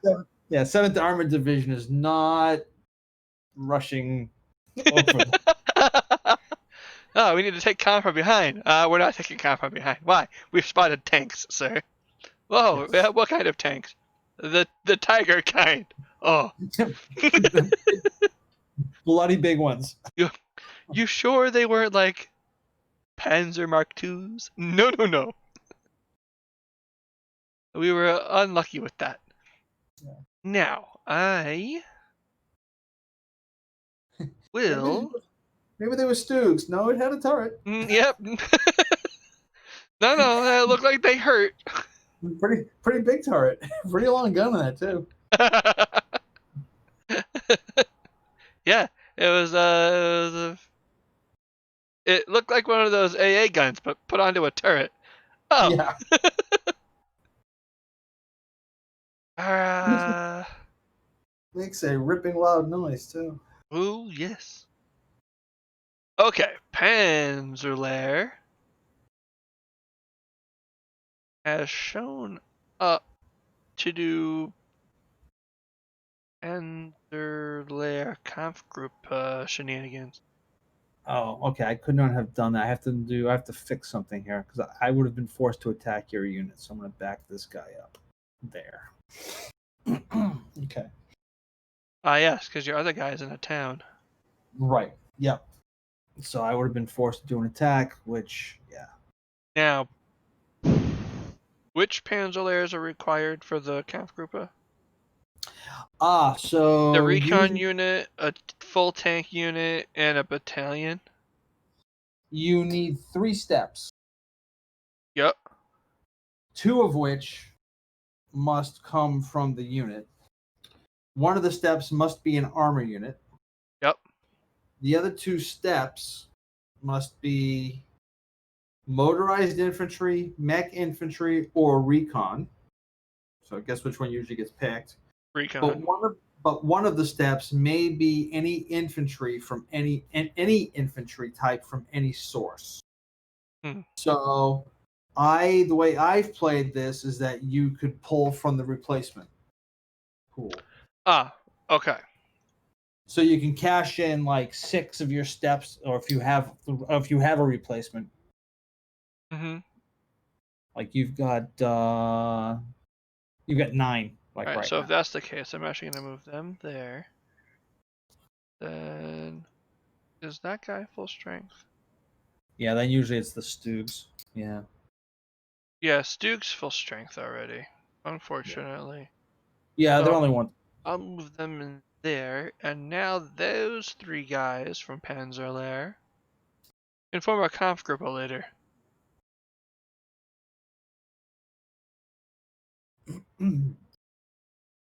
Seventh Armored Division is not rushing over. Oh, we need to take comm from behind. We're not taking comm from behind. Why? We've spotted tanks, sir. Whoa, Yes. what kind of tanks? The Tiger kind. Oh, Bloody big ones. you sure they weren't like Panzer Mark IIs? No, no, no. We were unlucky with that. Yeah. Now, I will. Maybe they were Stoogs. No, it had a turret. Yep. No, it looked like they hurt. Pretty big turret. Pretty long gun on that too. Yeah, it looked like one of those AA guns, but put onto a turret. Oh. Yeah. Makes a ripping loud noise too. Oh, yes. Okay, Panzerlehr has shown up to do Panzerlehr Kampfgruppe shenanigans. Oh, okay. I could not have done that. I have to fix something here because I would have been forced to attack your unit. So I'm going to back this guy up. There. Okay. Yes, because your other guy's in a town. Right. Yep. So I would have been forced to do an attack, which, yeah. Now, which Panzerlehrs are required for the Kampfgruppe? So The recon unit, a full tank unit, and a battalion. you need 3 steps. Yep. 2 of which must come from the unit. One of the steps must be an armor unit. Yep. The other 2 steps must be motorized infantry, mech infantry, or recon. So guess which one usually gets picked. Recon. But one of the steps may be any infantry from any infantry type from any source. So the way I've played this is that you could pull from the replacement pool. Okay. So you can cash in like 6 of your steps, or if you have a replacement. Mm-hmm. Like you've got 9. Like Alright, right so now. if that's the case, I'm actually going to move them there. Then, is that guy full strength? Yeah, then usually it's the Stoogs. Yeah. Yeah, Stug's full strength already, unfortunately. Yeah, So they're only one. I'll move them in there, and now those 3 guys from Panzerlehr can form a Kampfgruppe later.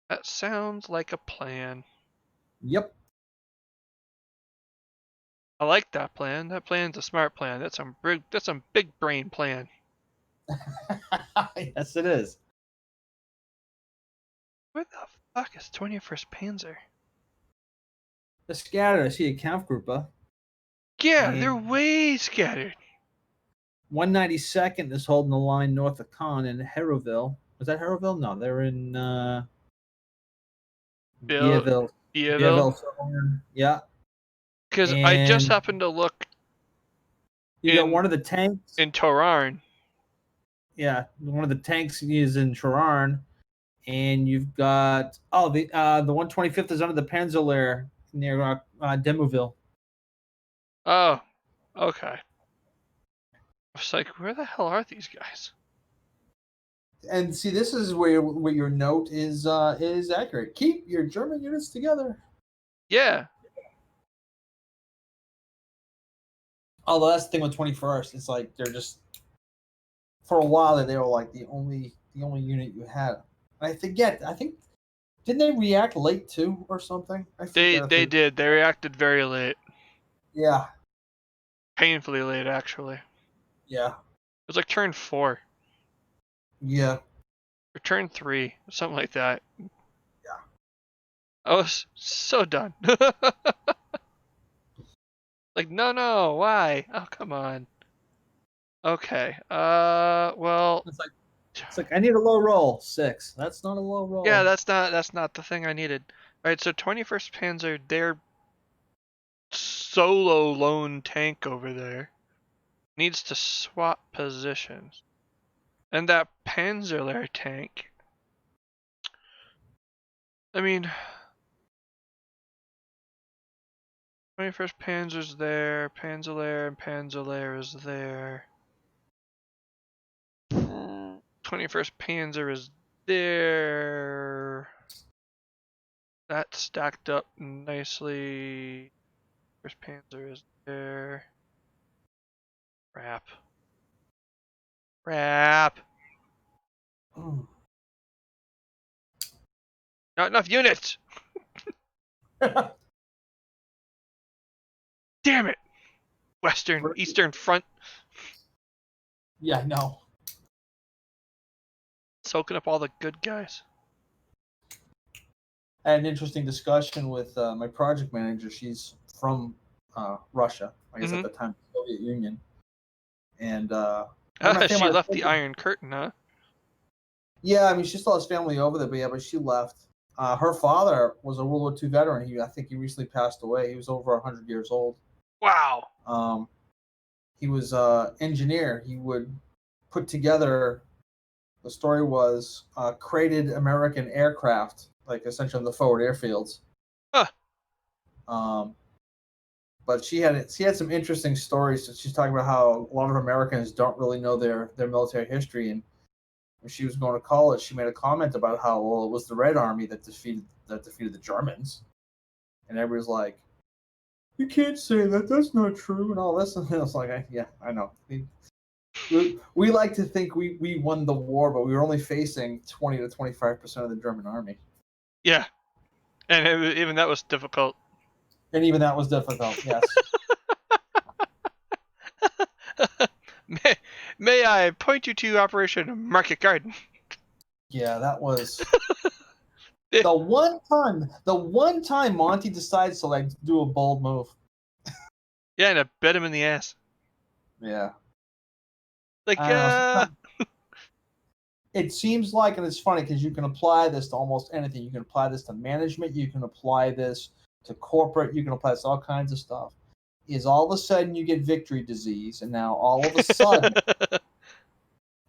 That sounds like a plan. Yep. I like that plan. That plan's a smart plan. That's some big brain plan. Yes, it is. Where the fuck is 21st Panzer? They're scattered. I see a Kampfgruppe. Yeah, And they're way scattered. 192nd is holding the line north of Caen in Hérouville. Was that Hérouville? No, they're in Vieilleville. Yeah. Because I just happened to look. You got one of the tanks in Toran. Yeah, one of the tanks is in Toran, and you've got the 125th is under the Panzerlehr near Demouville. Oh, okay. I was like, where the hell are these guys? And see, this is where your note is accurate. Keep your German units together. Yeah. Although that's the thing with 21st, it's like they're just for a while they were like the only unit you had. I forget. I think didn't they react late too or something? I They forget. did. They reacted very late. Yeah. Painfully late, actually. It Yeah. was like turn 4. Yeah. Or turn 3. Something like that. Yeah. I was so done. Like, no, why? Oh, come on. Okay. Well, It's like I need a low roll. 6. That's not a low roll. yeah, that's not the thing I needed. All right, so 21st Panzer, their solo lone tank over there needs to swap positions. And that Panzerlehr tank, I mean, 21st Panzer's there, Panzerlehr and Panzerlehr is there. 21st Panzer is there. That stacked up nicely. First Panzer is there. Crap. Mm. Not enough units! Damn it! Eastern Front. Yeah, I know. Soaking up all the good guys. I had an interesting discussion with my project manager. She's from Russia, I guess at the time, Soviet Union. And She left the Iron Curtain, huh? Yeah, I mean, she still has family over there, but she left. Her father was a World War II veteran. I think he recently passed away. He was over 100 years old. Wow. He was an engineer. He would put together. The story was created American aircraft, like essentially the forward airfields. Huh. But she had some interesting stories. She's talking about how a lot of Americans don't really know their military history. And when she was going to college, she made a comment about how it was the Red Army that defeated the Germans, and everybody's like, "You can't say that. That's not true," and all this. And I was like, "Yeah, I know." We like to think we won the war, but we were only facing 20 to 25% of the German army. Yeah. And even that was difficult. And even that was difficult, yes. May I point you to Operation Market Garden? Yeah, that was the one time Monty decides to like do a bold move. Yeah, and I bit him in the ass. Yeah. Like, it seems like, and it's funny because you can apply this to almost anything. You can apply this to management. You can apply this to corporate. You can apply this to all kinds of stuff. Is all of a sudden you get victory disease, and now all of a sudden,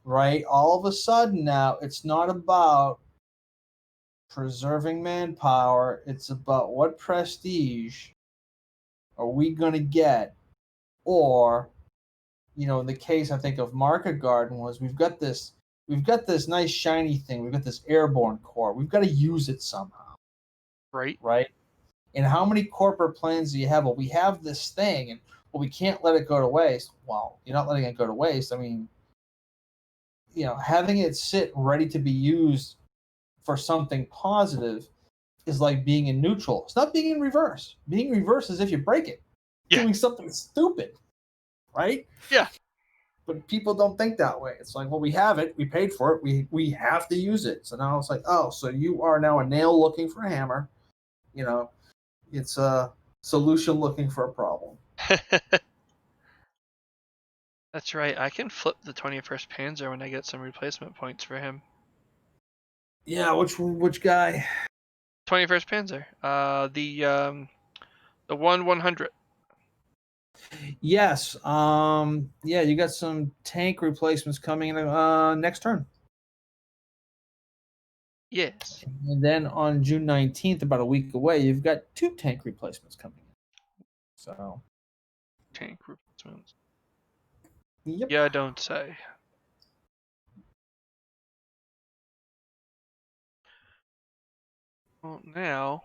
right? All of a sudden now it's not about preserving manpower. It's about what prestige are we going to get, or in the case I think of Market Garden was we've got this nice shiny thing. We've got this airborne core. We've got to use it somehow. right? Right? And how many corporate plans do you have? Well, we have this thing, and well, we can't let it go to waste. Well, you're not letting it go to waste. I mean, having it sit ready to be used for something positive is like being in neutral. It's not being in reverse. Being in reverse is if you break it, doing something stupid, right? Yeah. But people don't think that way. It's like, well, we have it, we paid for it, we have to use it. So now it's like, oh, so you are now a nail looking for a hammer. It's a solution looking for a problem. That's right. I can flip the 21st Panzer when I get some replacement points for him. Yeah, which guy? 21st Panzer. The 100. Yes. Yeah, you got some tank replacements coming in next turn. Yes. And then on June 19th, about a week away, you've got 2 tank replacements coming in. So Tank replacements. yep. Yeah, don't say. Well, now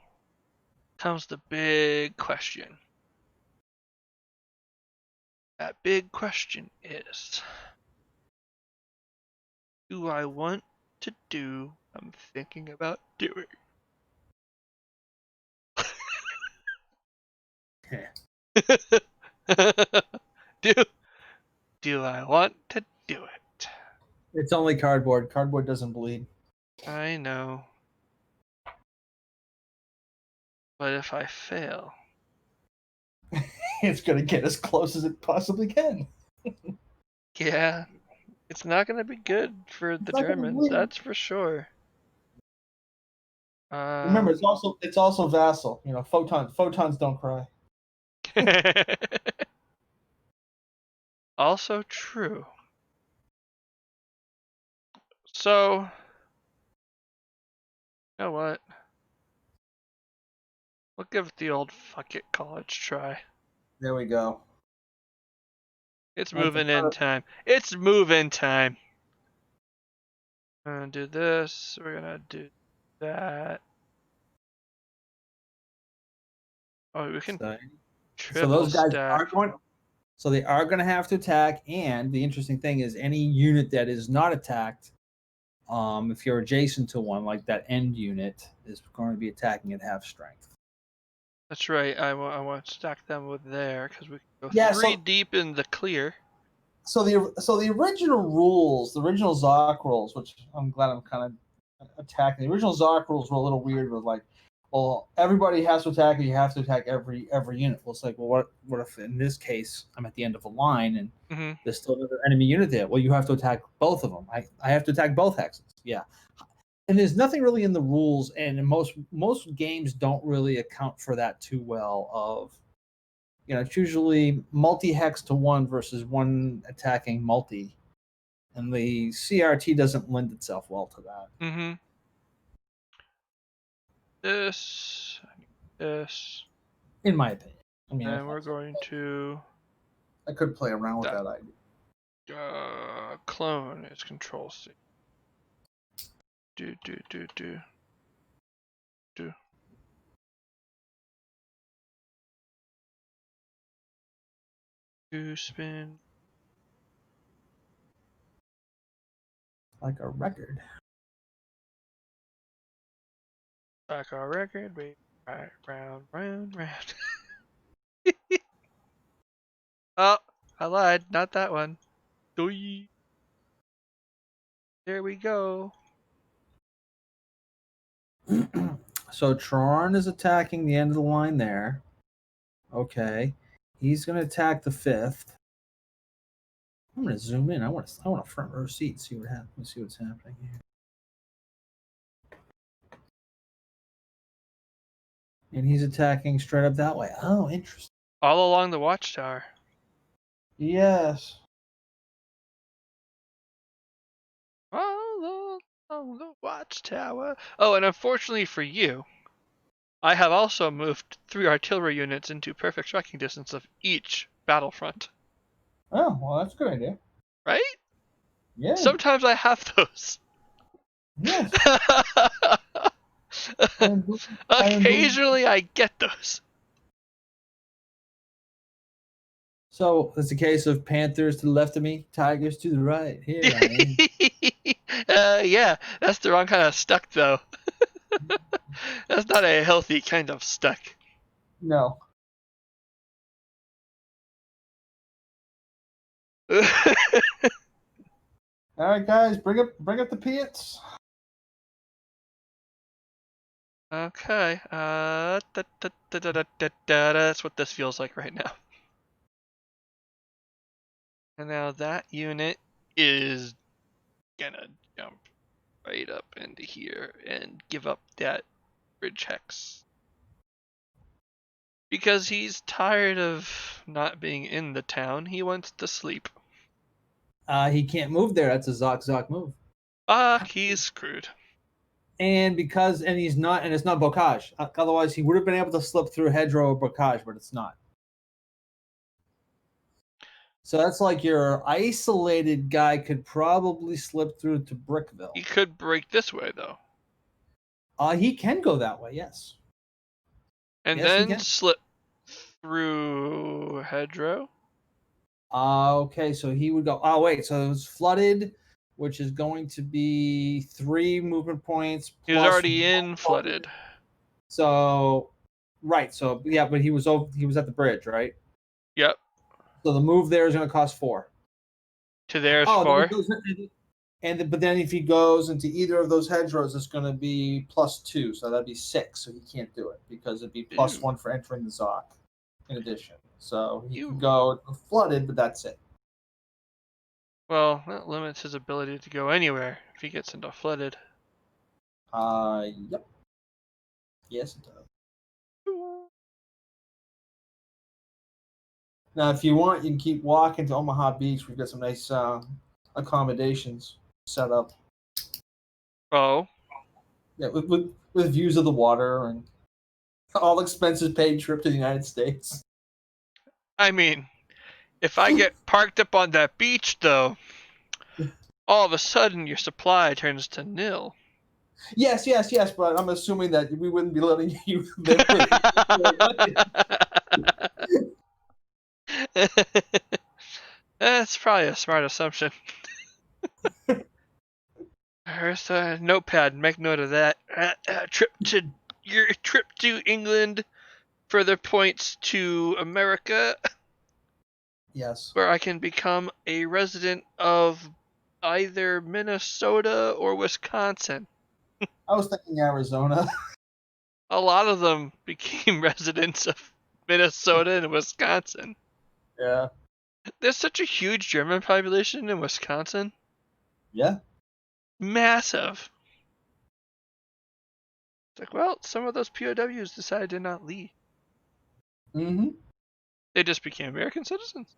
comes the big question. That big question is, do I want to do what I'm thinking about doing? do do I want to do it? It's only cardboard. Cardboard doesn't bleed. I know. But if I fail, It's going to get as close as it possibly can. yeah, it's not going to be good for the It's not gonna Germans, bleed. that's for sure. Remember, it's also Vassal. You know, photons don't cry. Also true. So, you know what? We'll give the old fuck it college try. There we go. It's That's moving in time. It's moving time. We're gonna do this. We're gonna do that. Oh, we can So triple those guys stack. are going. So they are going to have to attack. And the interesting thing is, any unit that is not attacked, if you're adjacent to one, like that end unit, is going to be attacking at half strength. That's right. I want to stack them with there because we can go Yeah, three so- deep in the clear. So the original rules, the original Zoc rules, which I'm glad I'm kind of attacking. The original Zoc rules were a little weird. With like, well, everybody has to attack, and you have to attack every unit. Well, it's like, well, what if in this case I'm at the end of a line and Mm-hmm. there's still another enemy unit there? Well, you have to attack both of them. I have to attack both hexes. Yeah, and there's nothing really in the rules, and in most games don't really account for that too well. Of it's usually multi-hex to one versus one attacking multi. And the CRT doesn't lend itself well to that. Mm-hmm. This. This. In my opinion. I mean, And we're going to I could play around with that idea. clone is control C. Do. Do spin. Like a record. Back our record, we right round. Oh, I lied. Not that one. Doi. There we go. So Tron is attacking the end of the line there. Okay. He's going to attack the fifth. I'm going to zoom in. I want a front row seat. See what happens. Let's see what's happening here. And he's attacking straight up that way. Oh, interesting. All along the watchtower. Yes. All along the watchtower. Oh, and unfortunately for you, I have also moved 3 artillery units into perfect striking distance of each battlefront. Oh, well, that's a good idea. Right? Yeah. Sometimes I have those. Yes. Occasionally I get those. So it's a case of Panthers to the left of me, Tigers to the right. Here I am. Yeah, that's the wrong kind of stuck though. That's not a healthy kind of stuck. No. All right, guys, bring up the pits. Okay. That's what this feels like right now. And now that unit is gonna jump right up into here and give up that bridge hex. Because he's tired of not being in the town, he wants to sleep. He can't move there. That's a Zoc move. He's screwed. And it's not Bocage. Otherwise, he would have been able to slip through hedgerow or Bocage, but it's not. So that's like your isolated guy could probably slip through to Brickville. He could break this way though. He can go that way. Yes. And Yes, he then can. slip through hedgerow. Okay, so he would go. Oh wait, so it was flooded, which is going to be 3 movement points He was plus already in 1 flooded. So, right. So yeah, but he was over. He was at the bridge, right? Yep. So the move there is going to cost 4. To there's Oh, then he 4. goes, but then if he goes into either of those hedgerows, it's going to be +2. So that'd be 6. So he can't do it because it'd be Ew. +1 for entering the Zoc. In addition, so he can Ew. go flooded, but that's it. Well, that limits his ability to go anywhere if he gets into flooded. Yep. Yes, it does. Now, if you want, you can keep walking to Omaha Beach. We've got some nice accommodations set up. Oh. Yeah, with views of the water and all expenses paid trip to the United States. I mean, if I get parked up on that beach, though, all of a sudden your supply turns to nil. Yes, but I'm assuming that we wouldn't be letting you live where That's probably a smart assumption. Here's a notepad. Make note of that. Your trip to England, further points to America, Yes. where I can become a resident of either Minnesota or Wisconsin. I was thinking Arizona. A lot of them became residents of Minnesota and Wisconsin. Yeah. There's such a huge German population in Wisconsin. Yeah. Massive. It's like, well, some of those POWs decided to not leave. Mm-hmm. They just became American citizens.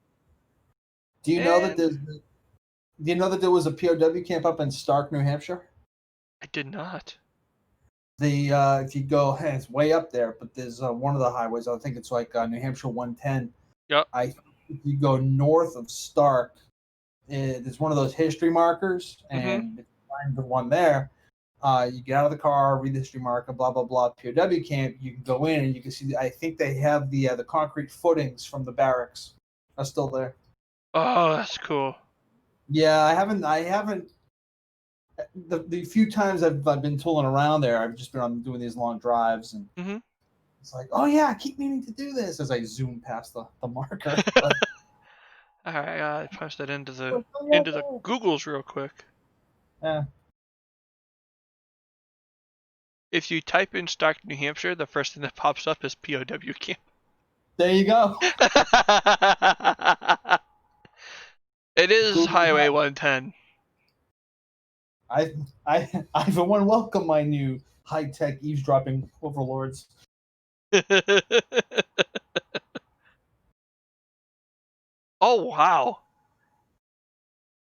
Do you know that there was a POW camp up in Stark, New Hampshire? I did not. If you go, it's way up there, but there's one of the highways. I think it's like New Hampshire 110. Yep. If you go north of Stark, there's one of those history markers, Mm-hmm. and if you find the one there, you get out of the car, read the history marker, blah blah blah. POW camp. You can go in and you can see. I think they have the concrete footings from the barracks are still there. Oh, that's cool. Yeah, I haven't. The few times I've been tooling around there, I've just been on doing these long drives, and Mm-hmm. it's like, oh yeah, I keep meaning to do this as I zoom past the marker. But, All right, I punched that into the oh, yeah, Googles real quick. yeah. If you type in Stark, New Hampshire, the first thing that pops up is POW camp. There you go. It is Google's Highway up. 110. I for one welcome my new high tech eavesdropping overlords. Oh, wow.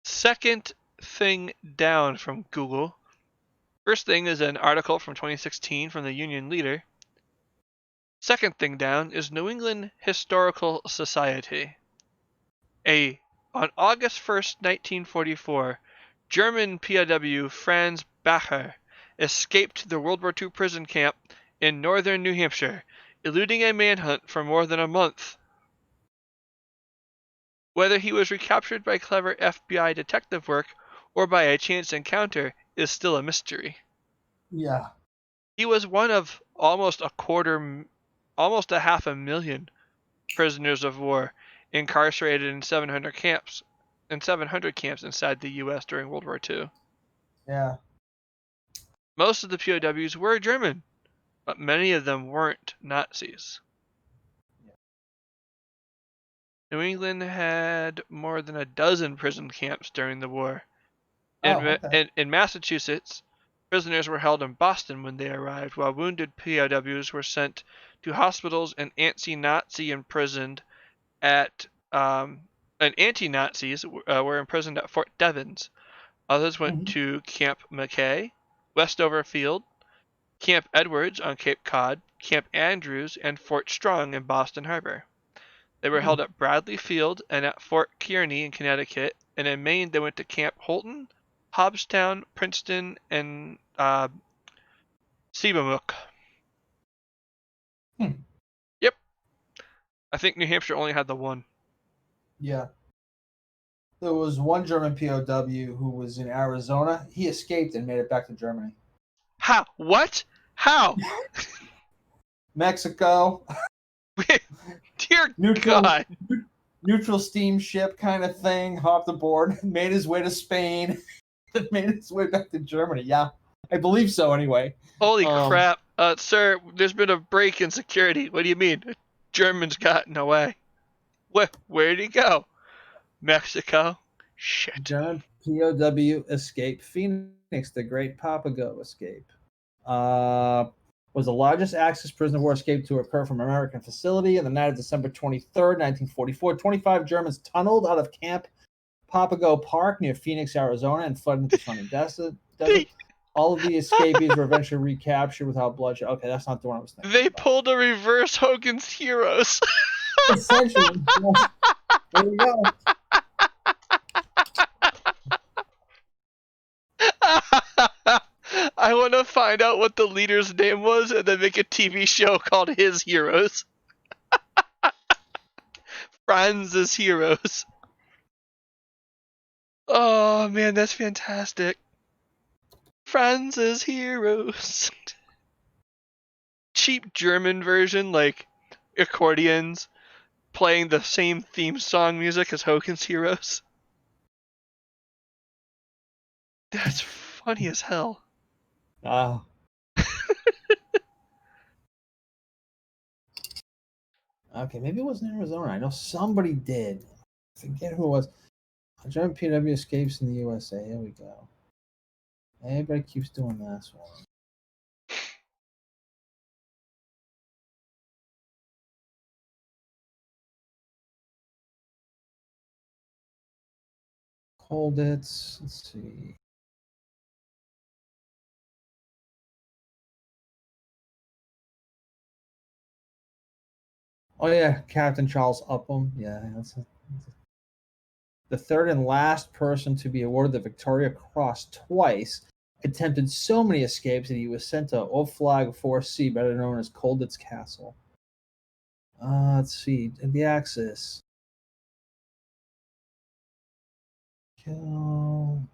Second thing down from Google. First thing is an article from 2016 from the Union Leader. Second thing down is New England Historical Society. On August 1st, 1944, German POW Franz Bacher escaped the World War II prison camp in northern New Hampshire, eluding a manhunt for more than a month. Whether he was recaptured by clever FBI detective work or by a chance encounter is still a mystery. Yeah. He was one of almost a 500,000 prisoners of war incarcerated in 700 camps inside the U.S. during World War II. Yeah. Most of the POWs were German, but many of them weren't Nazis. Yeah. New England had more than a dozen prison camps during the war. In Massachusetts, prisoners were held in Boston when they arrived, while wounded POWs were sent to hospitals and anti-Nazis were imprisoned at Fort Devens. Others went to Camp McKay, Westover Field, Camp Edwards on Cape Cod, Camp Andrews, and Fort Strong in Boston Harbor. They were held at Bradley Field and at Fort Kearny in Connecticut, and in Maine they went to Camp Holton, Hobbstown, Princeton, and Siebenmück. Hmm. Yep. I think New Hampshire only had the one. Yeah. There was one German POW who was in Arizona. He escaped and made it back to Germany. How? What? How? Mexico, Dear neutral God. neutral steamship kind of thing, hopped aboard, made his way to Spain, and made his way back to Germany. Yeah, I believe so anyway. Holy crap. Sir, there's been a break in security. What do you mean? German's gotten away. Where'd he go? Mexico? Shit. German POW escape. Phoenix, the Great Papago escape. Was the largest Axis prisoner of war escape to occur from an American facility. On the night of December 23rd, 1944, 25 Germans tunneled out of Camp Papago Park near Phoenix, Arizona, and fled into the surrounding desert. All of the escapees were eventually recaptured without bloodshed. Okay, that's not the one I was thinking They about. pulled a reverse Hogan's Heroes. Essentially, yes. There you go. I want to find out what the leader's name was and then make a TV show called His Heroes. Franz's Heroes. Oh man, that's fantastic. Franz's Heroes. Cheap German version, like accordions, playing the same theme song music as Hogan's Heroes. That's funny as hell. Ah. Okay, maybe it wasn't Arizona. I know somebody did. I forget who it was. German PW escapes in the USA. Here we go. Everybody keeps doing this one. Colditz. Let's see. Oh yeah, Captain Charles Upham. Yeah, the third and last person to be awarded the Victoria Cross twice. Attempted so many escapes that he was sent to Oflag 4C, better known as Colditz Castle. Let's see. The Axis. Kill.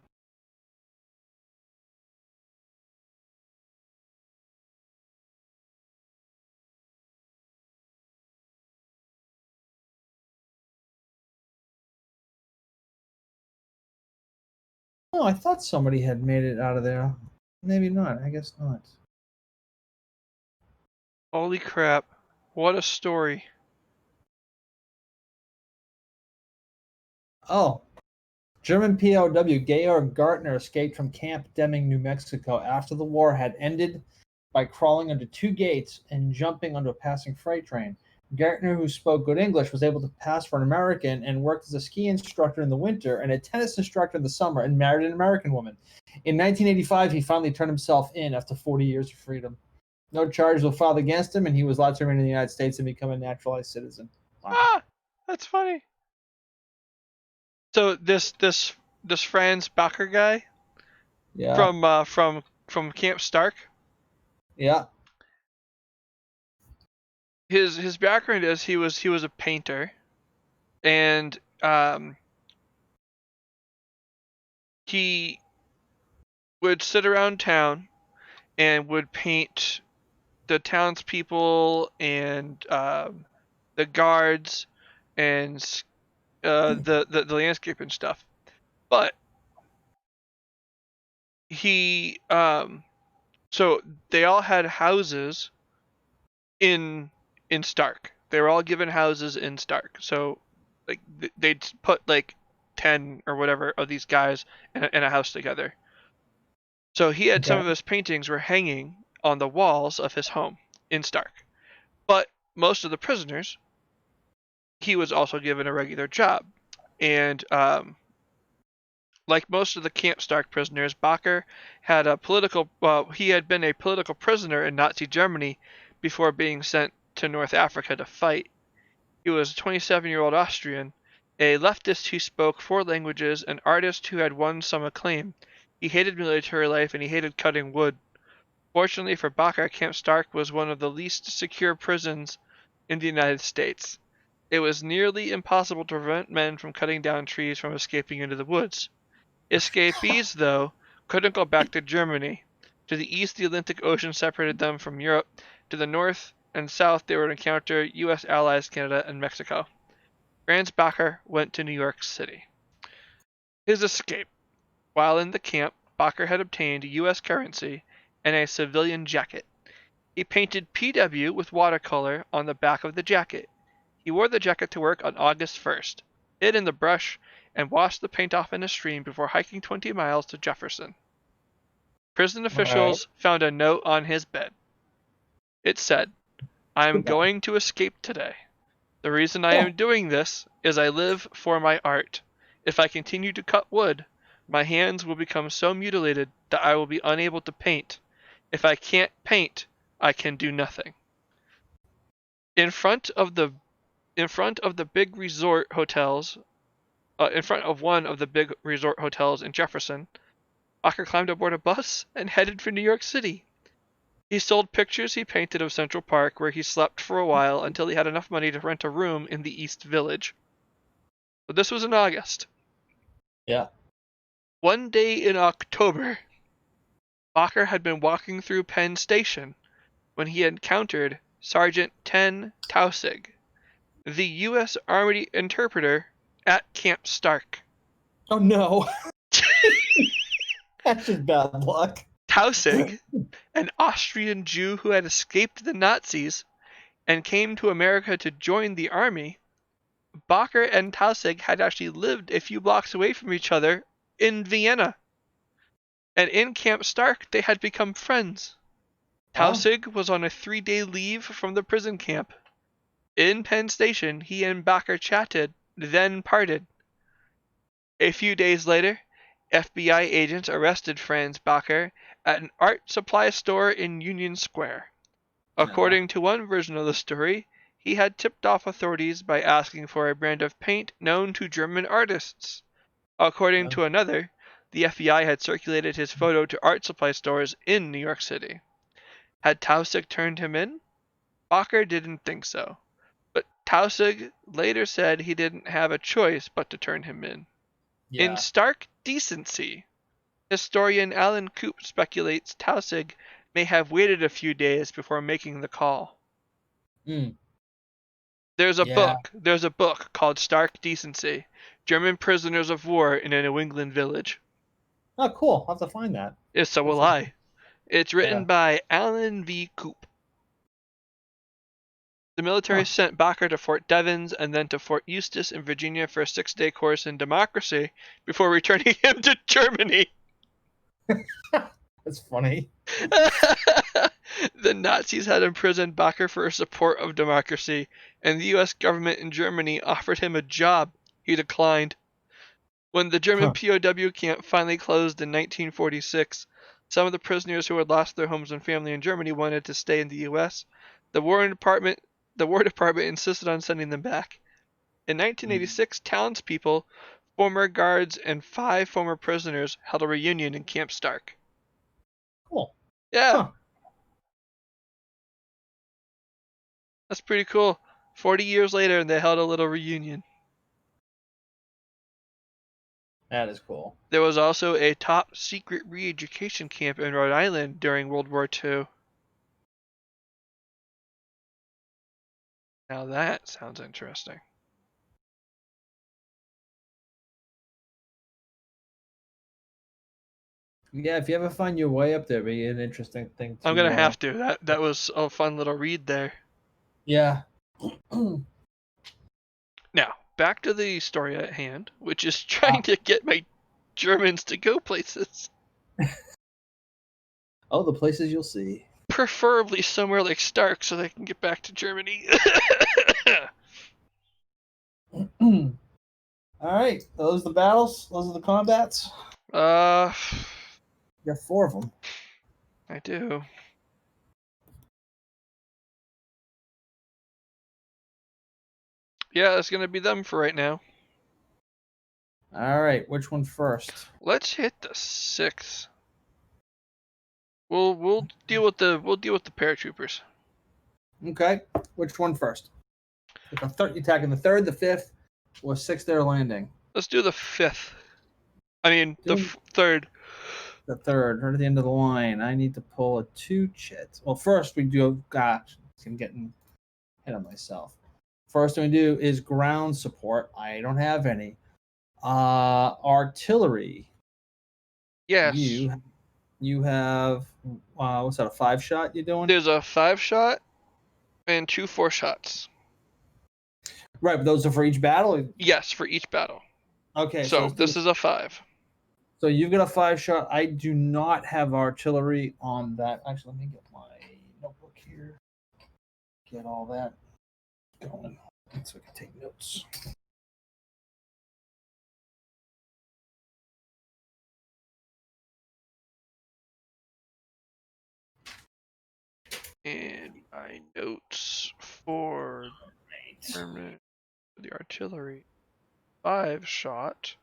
Oh, I thought somebody had made it out of there. Maybe not. I guess not. Holy crap. What a story. Oh, German POW Georg Gartner escaped from Camp Deming, New Mexico after the war had ended by crawling under two gates and jumping onto a passing freight train. Gartner, who spoke good English, was able to pass for an American and worked as a ski instructor in the winter and a tennis instructor in the summer and married an American woman. In 1985, he finally turned himself in after 40 years of freedom. No charges were filed against him, and he was allowed to remain in the United States and become a naturalized citizen. Wow. Ah, that's funny. So this Franz Bacher guy Yeah. from Camp Stark, Yeah. his background is he was a painter, and he would sit around town and would paint the townspeople and the guards and the landscape and stuff. But he so they all had houses in Stark. They were all given houses in Stark. So like they'd put like 10 or whatever of these guys in a house together. So he had some of his paintings were hanging on the walls of his home in Stark. But most of the prisoners, he was also given a regular job. And like most of the Camp Stark prisoners, Bacher had he had been a political prisoner in Nazi Germany before being sent to North Africa to fight. He was a 27-year-old Austrian, a leftist who spoke 4 languages, an artist who had won some acclaim. He hated military life and he hated cutting wood. Fortunately for Bacher, Camp Stark was one of the least secure prisons in the United States. It was nearly impossible to prevent men from cutting down trees from escaping into the woods. Escapees, though, couldn't go back to Germany. To the east, the Atlantic Ocean separated them from Europe. To the north and south, they would encounter U.S. allies Canada and Mexico. Franz Bacher went to New York City. His escape. While in the camp, Bacher had obtained U.S. currency and a civilian jacket. He painted PW with watercolor on the back of the jacket. He wore the jacket to work on August 1st, hid in the brush, and washed the paint off in a stream before hiking 20 miles to Jefferson. Prison officials found a note on his bed. It said, "I am going to escape today. The reason I am doing this is I live for my art. If I continue to cut wood, my hands will become so mutilated that I will be unable to paint. If I can't paint, I can do nothing." In front of the big resort hotels, in front of one of the big resort hotels in Jefferson, Bacher climbed aboard a bus and headed for New York City. He sold pictures he painted of Central Park, where he slept for a while until he had enough money to rent a room in the East Village. But this was in August. Yeah. One day in October, Bacher had been walking through Penn Station when he encountered Sergeant Ten Tausig, the U.S. Army interpreter at Camp Stark. Oh no. That's just bad luck. Tausig, an Austrian Jew who had escaped the Nazis and came to America to join the army, Bacher and Tausig had actually lived a few blocks away from each other in Vienna. And in Camp Stark, they had become friends. Tausig was on a 3-day leave from the prison camp. In Penn Station, he and Bacher chatted, then parted. A few days later, FBI agents arrested Franz Bacher at an art supply store in Union Square. According to one version of the story, he had tipped off authorities by asking for a brand of paint known to German artists. According to another, the FBI had circulated his photo to art supply stores in New York City. Had Tausig turned him in? Bacher didn't think so, but Tausig later said he didn't have a choice but to turn him in. Yeah. In stark decency, historian Alan Coop speculates Tausig may have waited a few days before making the call. Mm. There's a book called Stark Decency, German Prisoners of War in a New England Village. Oh, cool. I'll have to find that. Yeah, so will I. It's written by Alan V. Coop. The military sent Bacher to Fort Devens and then to Fort Eustis in Virginia for a 6-day course in democracy before returning him to Germany. That's funny. The Nazis had imprisoned Bacher for his support of democracy, and the U.S. government in Germany offered him a job. He declined. When the German POW camp finally closed in 1946, some of the prisoners who had lost their homes and family in Germany wanted to stay in the U.S. The War Department insisted on sending them back. In 1986, townspeople, former guards, and 5 former prisoners held a reunion in Camp Stark. Cool. Yeah. Huh. That's pretty cool. 40 years later, and they held a little reunion. That is cool. There was also a top secret re-education camp in Rhode Island during World War II. Now that sounds interesting. Yeah, if you ever find your way up there, it'd be an interesting thing to... I'm gonna have to. That was a fun little read there. Yeah. Now, back to the story at hand, which is trying to get my Germans to go places. Oh, the places you'll see. Preferably somewhere like Stark so they can get back to Germany. All right. Those are the battles. Those are the combats. You got 4 of them. I do. Yeah, that's gonna be them for right now. All right. Which one first? Let's hit the 6th. We'll deal with the paratroopers. Okay. Which one first? You're attacking the third, the fifth, or sixth they're landing? Let's do the 5th. I mean, the Do 3rd. the third, right at the end of the line. I need to pull a 2-chit. Well, first we do. Gosh, I'm getting ahead of myself. First thing we do is ground support. I don't have any. Artillery. Yes. You have what's that? A 5-shot you're doing? There's a 5-shot and 2 4-shots. Right, but those are for each battle. Yes, for each battle. Okay, So let's do this is a 5. So you've got a 5-shot. I do not have artillery on that. Actually, let me get my notebook here. Get all that going so I can take notes. And my notes for the artillery 5-shot.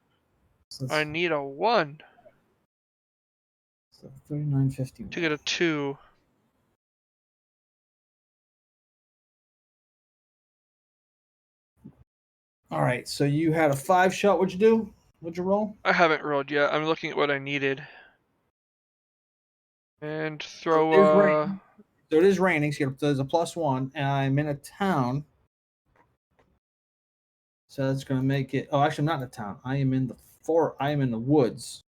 So I need a 1 so 39.50 to get a 2. All right, so you had a 5-shot. What'd you do? What'd you roll? I haven't rolled yet. I'm looking at what I needed. And throw So it is raining. So there's a +1, and I'm in a town. So that's going to make it. Oh, actually, I'm not in a town. I am in the woods.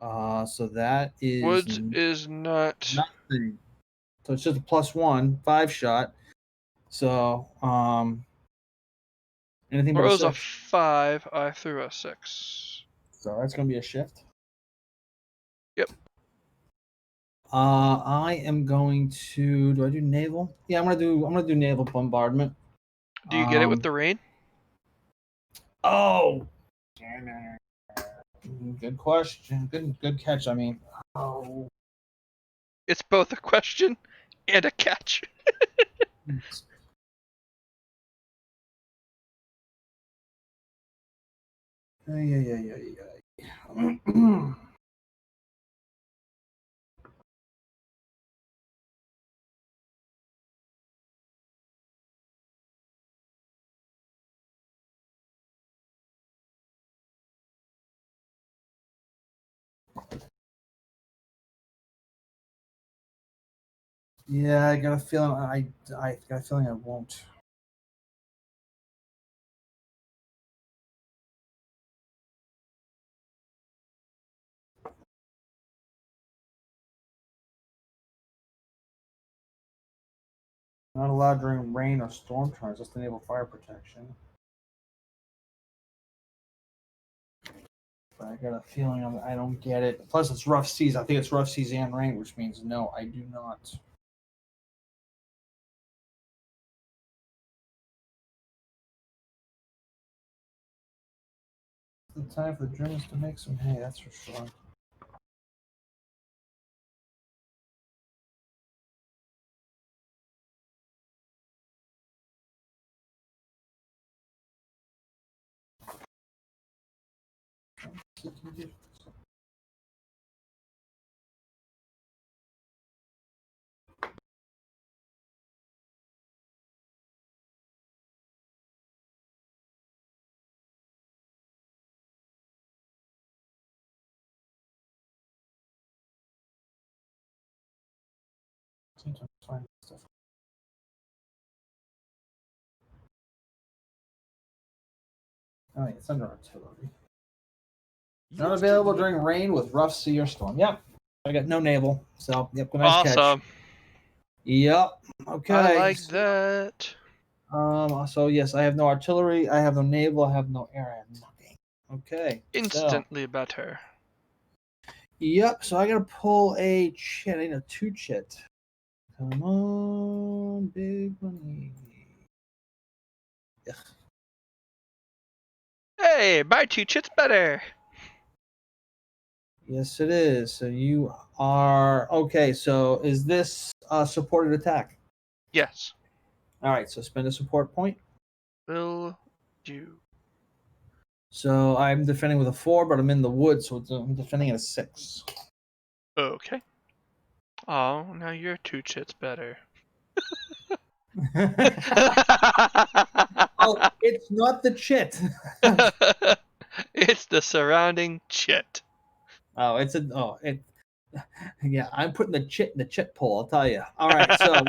So that is woods is not. nothing. So it's just a +1, 5-shot. So anything but Or it a was a 6. 5. I threw a 6. So that's going to be a shift. Yep. I am going to. Do I do naval? Yeah, I'm gonna do naval bombardment. Do you get it with the rain? Oh, good question. Good catch. I mean, oh, It's both a question and a catch. yeah. Yeah, I got a feeling. I got a feeling I won't. Not allowed during rain or storm turns. Just enable fire protection. But I got a feeling I don't get it. Plus, it's rough seas. I think it's rough seas and rain, which means no, I do not. It's the time for the Germans to make some hay. That's for sure. Find stuff. Oh, yeah, it's under artillery. Not available during rain with rough sea or storm. Yep. I got no naval. So, yep, nice catch. Awesome. Yep. Okay. I like that. So yes, I have no artillery, I have no naval, I have no air, I have nothing. Okay. Instantly better. Yep, so I gotta pull a chit. I need a 2-chit. Come on, big money. Ugh. Hey, my 2 chits better. Yes, it is. So you are okay. So is this a supported attack? Yes. All right. So spend a support point. Will do. So I'm defending with a 4, but I'm in the woods, so I'm defending at a 6. Okay. Oh, now your two chits better. Oh, it's not the chit. It's the surrounding chit. Oh, yeah, I'm putting the chit in the chit pool, I'll tell you. All right, so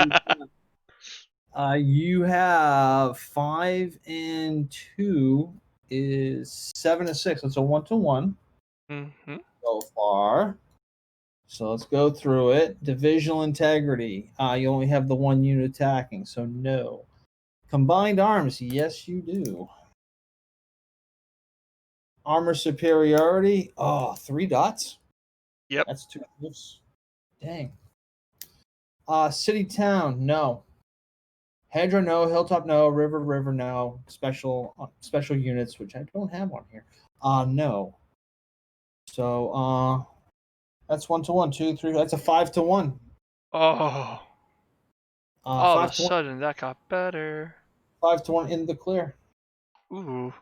you have 5 and 2 is 7 and 6. It's a 1-to-1 Mm-hmm. so far. So let's go through it. Divisional integrity. You only have the 1 unit attacking, so no. Combined arms, yes, you do. Armor superiority. Oh, 3 dots. Yep. That's 2 close. Dang. City town, no. Hedra, no. Hilltop, no. River, no. Special units, which I don't have on here. No. So that's 1-to-1, 2, 3. That's a 5-to-1. Oh, all of a 5-to-1. sudden that got better. 5-to-1 in the clear. Ooh.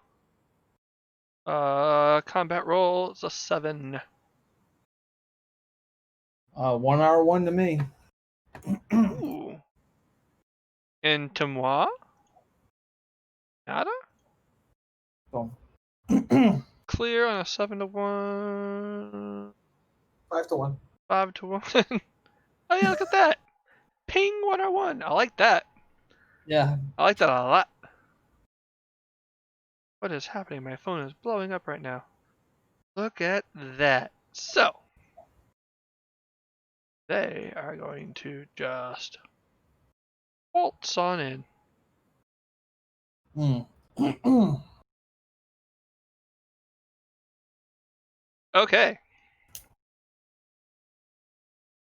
Combat roll is a 7. 1R1 to me. Ooh. And to moi? Nada? So, Clear on a 7-to-1. 5-to-1. 5-to-1. Oh yeah, look at that. Ping 101. I like that. Yeah. I like that a lot. What is happening? My phone is blowing up right now. Look at that. So, they are going to just waltz on in. Mm. Okay.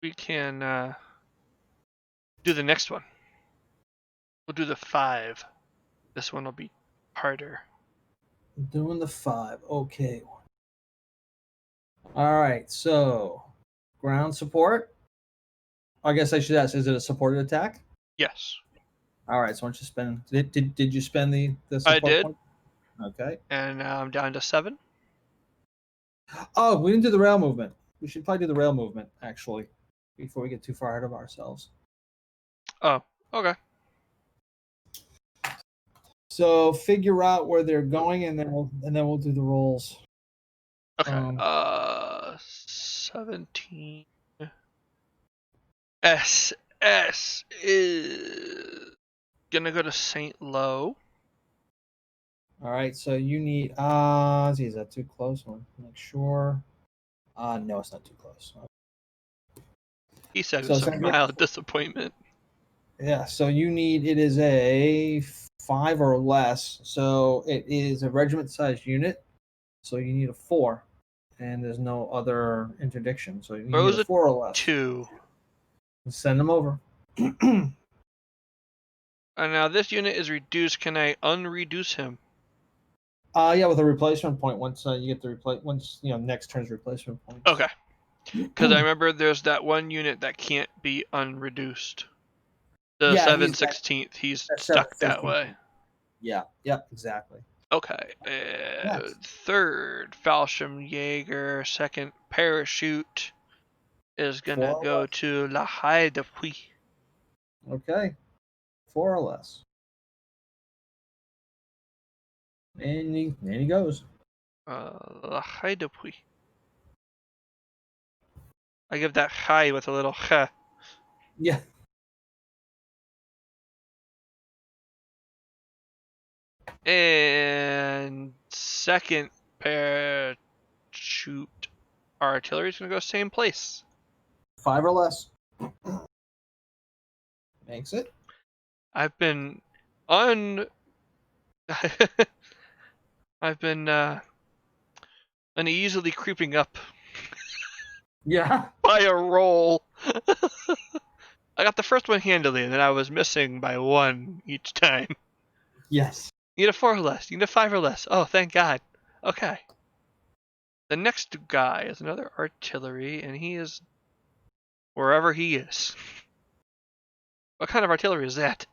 We can do the next one. We'll do the 5. This one will be harder. Doing the 5. Okay. All right. So, ground support. I guess I should ask: is it a supported attack? Yes. All right. So, once you spend, did you spend the I support did. point? Okay. And now I'm down to 7. Oh, we didn't do the rail movement. We should probably do the rail movement actually, before we get too far ahead of ourselves. Oh, okay. So figure out where they're going, and then we'll do the rolls. Okay. 17. SS is gonna go to St. Lo. All right. So you need. Is that too close? I want to make sure. No, it's not too close. He said So it's a it's mild disappointment. yeah. So you need. It is a 5 or less. So it is a regiment-sized unit. So you need a 4, and there's no other interdiction. So you need Rose a a 4 or less. 2. Send them over. And now this unit is reduced. Can I unreduce him? Yeah, with a replacement point once you get the once next turn's replacement points. Okay. Because I remember there's that one unit that can't be unreduced. The Yeah, 7/16th, he's that's stuck that 7/16. way. Yeah, exactly. Okay. Next. Third, Fallschirmjäger. Second, parachute is gonna 4 or go less. to La Haye de Puy. Okay, 4 or less. And he goes. La Haye de Puy. I give that high with a little ha. Yeah. And second parachute artillery is gonna go same place. 5 or less. Makes it. I've been un. I've been uneasily creeping up Yeah. by a roll. I got the first one handily, and then I was missing by 1 each time. Yes. You need a 4 or less. You need a 5 or less. Oh, thank God. Okay. The next guy is another artillery, and he is wherever he is. What kind of artillery is that?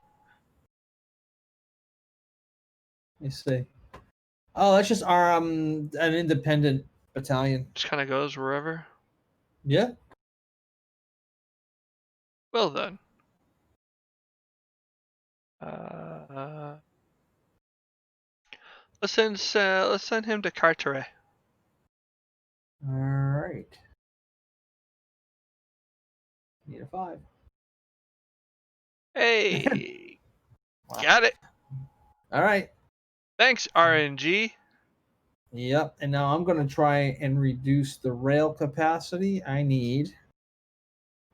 Let me see. Oh, that's just our an independent battalion. Just kind of goes wherever. Yeah. Well then. Uh, let's send him to Carteret. All right. Need a 5. Hey, Wow. got it. All right. Thanks, RNG. Yep. And now I'm going to try and reduce the rail capacity. I need,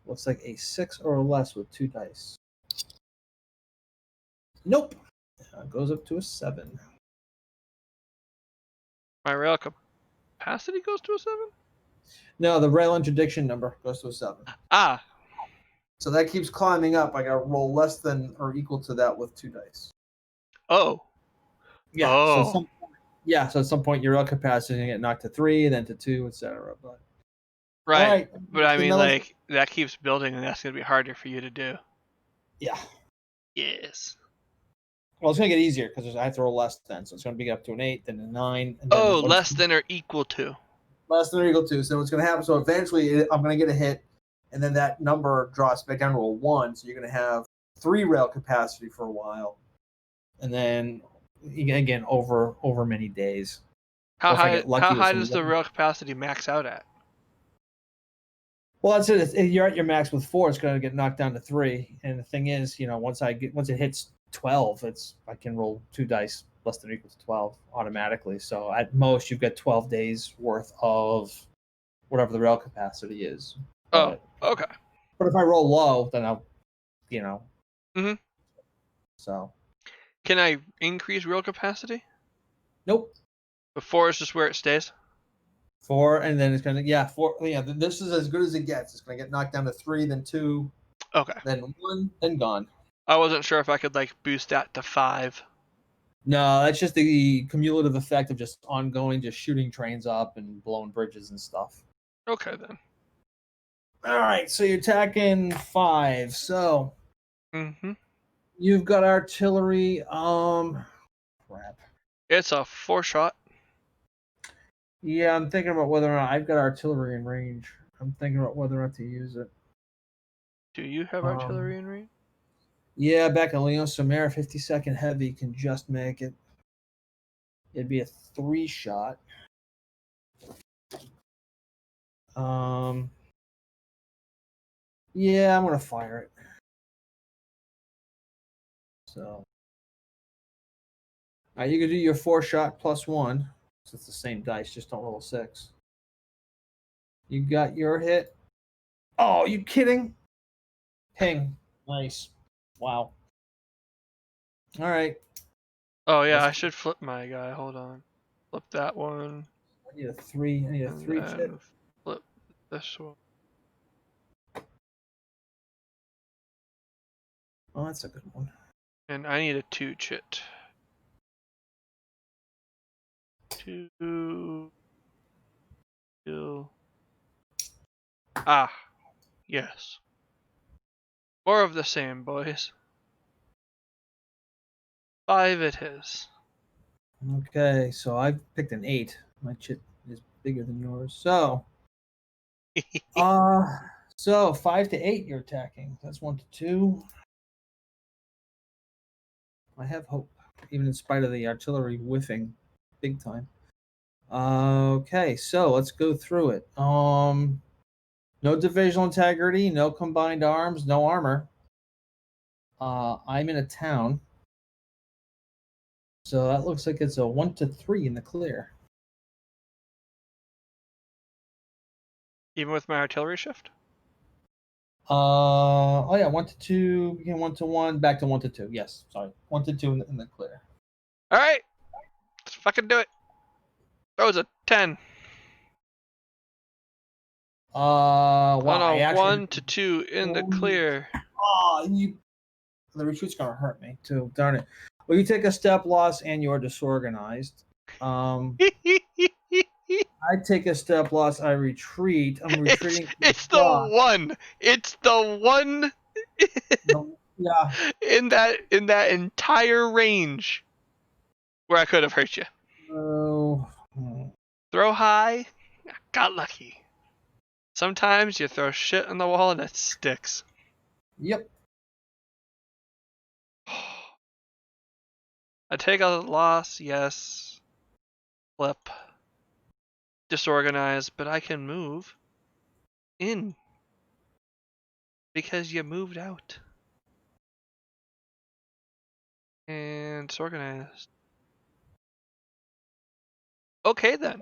looks like a 6 or less with 2 dice. Nope. It goes up to a 7. My rail capacity goes to a 7? No, the rail interdiction number goes to a 7. Ah, So that keeps climbing up. I got to roll less than or equal to that with 2 dice. oh. Yeah. Oh. So at some point your rail capacity is going to get knocked to 3, then to 2, etc. But Right. all right. But I So mean, now let's- like, that keeps building, and that's going to be harder for you to do. yeah. Yes. Well, it's going to get easier because I have to roll less than. So it's going to be up to an 8, then a 9. And then Oh, less than or equal to. less than or equal to. So what's going to happen? So eventually I'm going to get a hit, and then that number drops back down to a 1. So you're going to have 3 rail capacity for a while, and then again over many days. How Or if I high? get lucky How with high some does the rail capacity max out at? Well, that's it. If you're at your max with 4, it's going to get knocked down to 3. And the thing is, once it hits 12, I can roll 2 dice less than or equal to 12 automatically. So at most, you've got 12 days worth of whatever the rail capacity is. Oh, But, okay. but if I roll low, then I'll, Mhm. So Can I increase rail capacity? nope. Before it's just where it stays. 4, and then it's going to 4. Yeah, this is as good as it gets. It's going to get knocked down to 3, then 2, Okay. then 1, then gone. I wasn't sure if I could like boost that to 5. No, that's just the cumulative effect of just ongoing, just shooting trains up and blowing bridges and stuff. Okay then. All right, so you're attacking 5. So Mhm. you've got artillery. Crap. It's a 4-shot. Yeah, I'm thinking about whether or not I've got artillery in range. I'm thinking about whether or not to use it. Do you have artillery in range? Yeah, back in Leon Samara, 52nd heavy can just make it. It'd be a 3-shot. Yeah, I'm gonna fire it. So, you can do your 4-shot plus 1. So it's the same dice, just don't roll a 6. You got your hit. Oh, you kidding? Ping. Nice. Wow. All right. Oh yeah, I should flip my guy. Hold on. Flip that one. I need a 3. I need a And 3 then chit. flip this one. Oh, that's a good one. And I need a 2 chit. 2. Ah, yes. More of the same, boys. 5 it is. Okay, so I picked an 8. My chit is bigger than yours. So, so 5 to 8 you're attacking. That's 1 to 2. I have hope, even in spite of the artillery whiffing big time. Okay, so let's go through it. No divisional integrity, no combined arms, no armor. I'm in a town. So that looks like it's a 1 to 3 in the clear. Even with my artillery shift? Oh yeah, 1 to 2, begin 1 to 1, back to 1 to 2. Yes, sorry. 1 to 2 in the clear. Alright! Let's fucking do it. That was a 10. Wow, On I a actually 1 to 2 in the clear. The retreat's gonna hurt me too. Darn it. Well, you take a step loss and you're disorganized. I take a step loss. I retreat. I'm retreating. It's the one. It's the one. Yeah. in that entire range where I could have hurt you. Oh. Throw high. Got lucky. Sometimes you throw shit on the wall and it sticks. Yep. I take a loss, yes. Flip. Disorganized, but I can move in because you moved out. And disorganized. Okay then.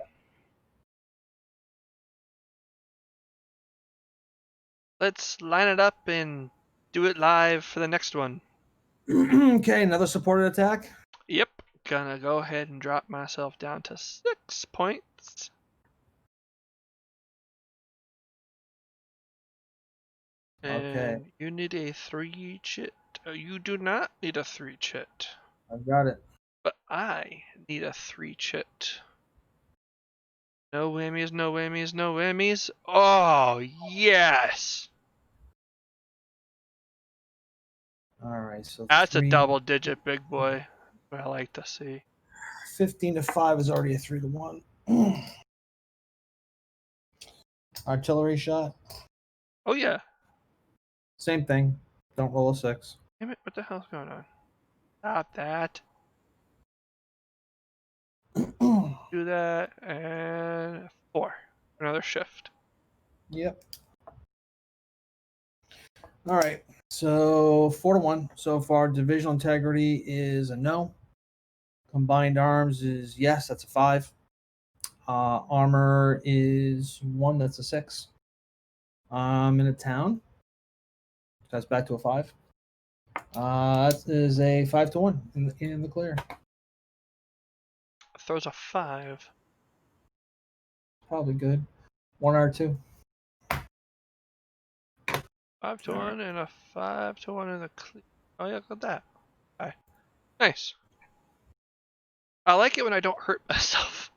Let's line it up and do it live for the next one. Okay, another supported attack. Yep. Gonna go ahead and drop myself down to 6 points. Okay, And you need a 3 chit. You do not need a 3 chit. I've got it. But I need a 3 chit. No whammies, no whammies, no whammies. Oh, yes! All right, so That's a 3, double digit big boy. What I like to see. 15 to 5 is already a 3 to 1. Artillery shot. Oh, yeah. Same thing. Don't roll a 6. Damn it, what the hell's going on? Stop that. Do that, and 4. Another shift. Yep. All right. So 4 to 1 so far. Divisional integrity is a no. Combined arms is yes. That's a 5. Armor is 1. That's a 6. I'm in a town. That's back to a 5. That is a 5 to 1 in the clear. Throws a 5. Probably good. 1 or 2. 5 to All 1 and a 5 to 1 in the clear. Oh, yeah, look at that. Okay. Nice. I like it when I don't hurt myself.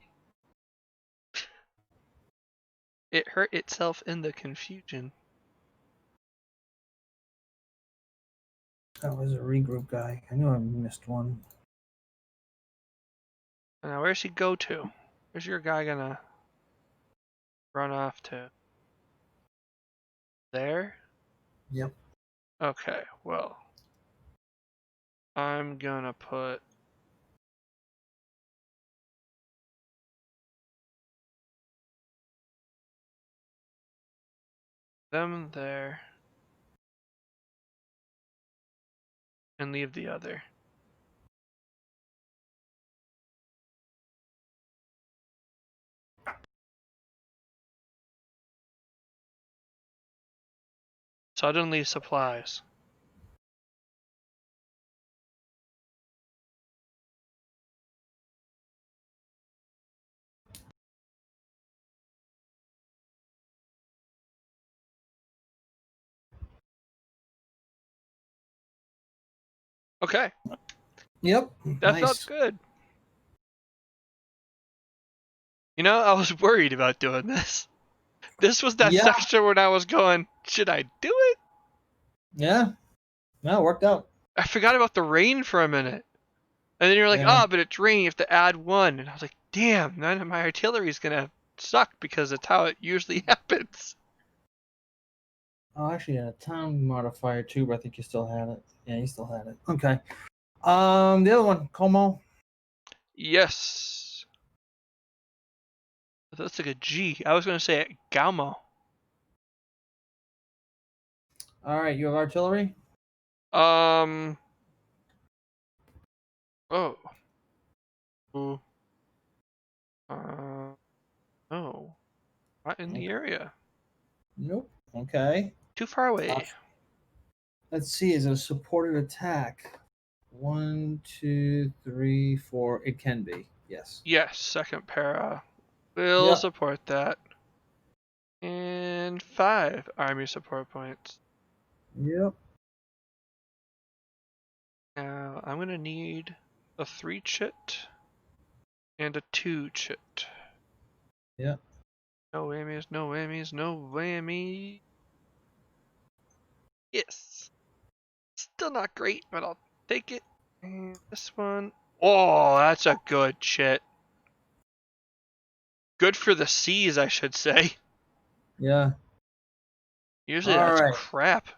It hurt itself in the confusion. That was a regroup guy. I knew I missed one. Now, where's he go to? Where's your guy gonna run off to? There? Yep. Okay, well. I'm gonna put them there and leave the other. Suddenly supplies. Okay, Yep. that felt Nice. good. You know, I was worried about doing this. This was that Yeah. section when I was going, should I do it? Yeah. No, it worked out. I forgot about the rain for a minute. And then you're like, Yeah. oh, but it's rain, you have to add 1. And I was like, damn, none of my artillery's gonna suck because that's how it usually happens. Oh, actually, a town modifier too, but I think you still had it. Yeah, you still had it. Okay. The other one, Como. Yes. That's like a G. I was gonna say Gaumo. All right, you have artillery. Um. Oh. Ooh. Oh. Not in the area. Nope. Okay. Too far away. Let's see. Is it a supported attack? 1, 2, 3, 4. It can be. Yes. Yes, second para. Will Yep. support that. And 5 army support points. Yep. Now I'm gonna need a 3 chit and a 2 chit. Yep. No whammies, no whammies, no whammy. Yes. Still not great, but I'll take it. And this one. Oh, that's a good chit. Good for the seas, I should say. Yeah. Usually All that's right. crap.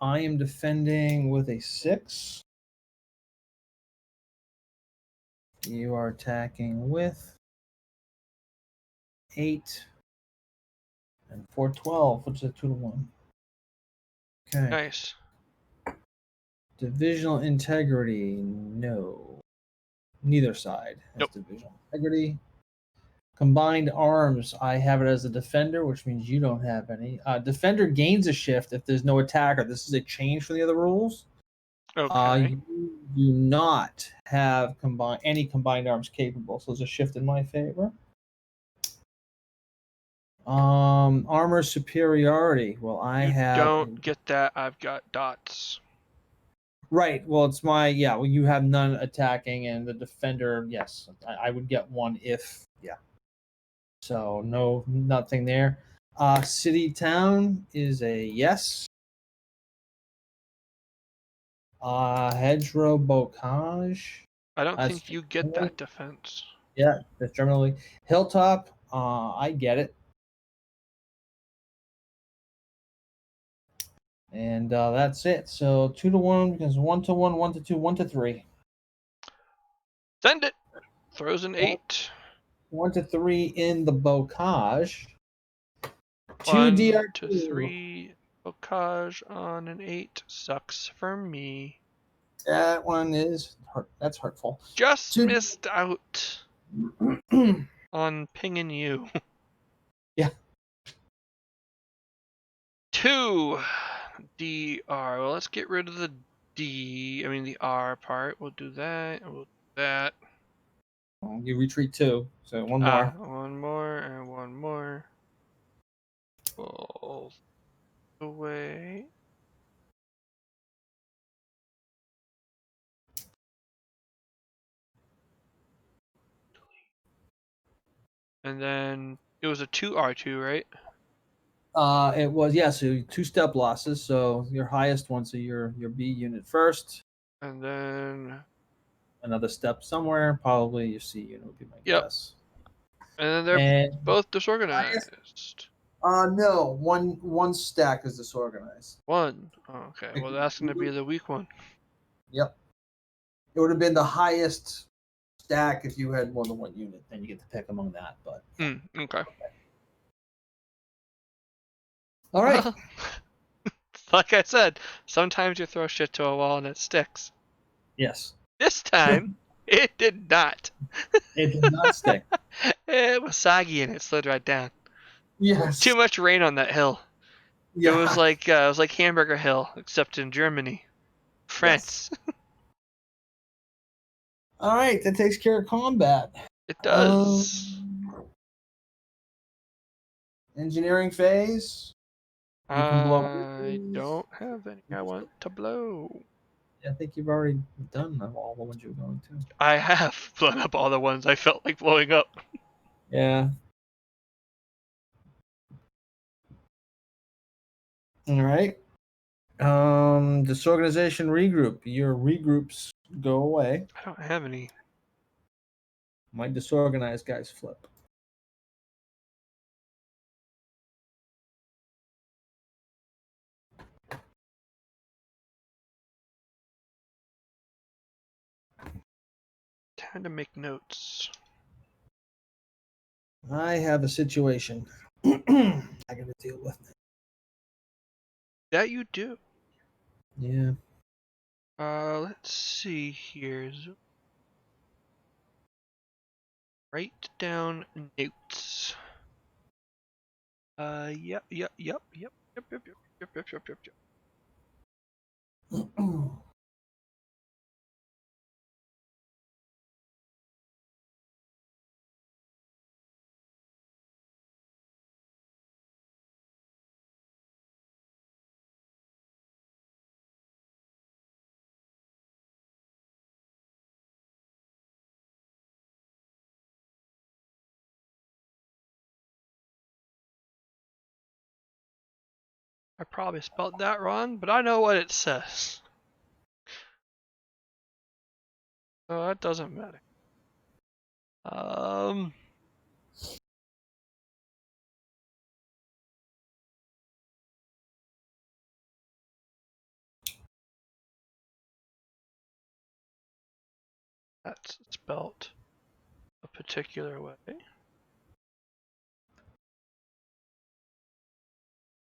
I am defending with a 6. You are attacking with 8 and 4, 12, which is a 2 to 1. Okay. Nice. Divisional integrity, no. Neither side has Nope. divisional integrity. Combined arms, I have it as a defender, which means you don't have any. Defender gains a shift if there's no attacker. This is a change from the other rules. Okay. You do not have any combined arms capable, so there's a shift in my favor. Armor superiority. Well, I You have don't get that. I've got dots. right. Well, it's my Well, you have none attacking, and the defender. Yes, I would get one if So no, nothing there. City town is a yes. Hedgerow bocage. I don't That's think you get generally, that defense. yeah, that's generally hilltop. I get it. And that's it. So 2 to 1 because 1 to 1, 1 to 2, 1 to 3. Send it. Throws an 8. 1 to 3 in the bocage. 2 1 to DR2. 3. Bocage on an 8 sucks for me. That one is that's hurtful. Just 2 missed out on pinging you. Yeah. 2 DR. Well, let's get rid of the the R part. We'll do that. And we'll do that. You retreat 2. So one more. One more and one more. All the way. And then it was a 2R2, right? It was so 2 step losses. So your highest one, so your B unit first. And then Another step somewhere. Probably your C unit would be my guess. And then they're And both disorganized. no, one stack is disorganized. One. Oh, okay. Well, that's going to be the weak one. Yep. It would have been the highest stack if you had more than one unit. Then you get to pick among that. But Okay. all right. Well, like I said, sometimes you throw shit to a wall and it sticks. Yes. This time, it did not. It did not stick. It was soggy and it slid right down. Yes. Too much rain on that hill. Yeah. It was like Hamburger Hill, except in Germany, France. Yes. All right, that takes care of combat. It does. Engineering phase. You can blow. I don't have any I want to blow. I think you've already done all the ones you were going to. I have blown up all the ones I felt like blowing up. Yeah. All right. Disorganization regroup. Your regroups go away. I don't have any. My disorganized guys flip. Time to make notes. I have a situation I got to deal with. That you do. Yeah. Let's see here. Write down notes. Yep. I probably spelled that wrong, but I know what it says. So that doesn't matter. that's spelt a particular way.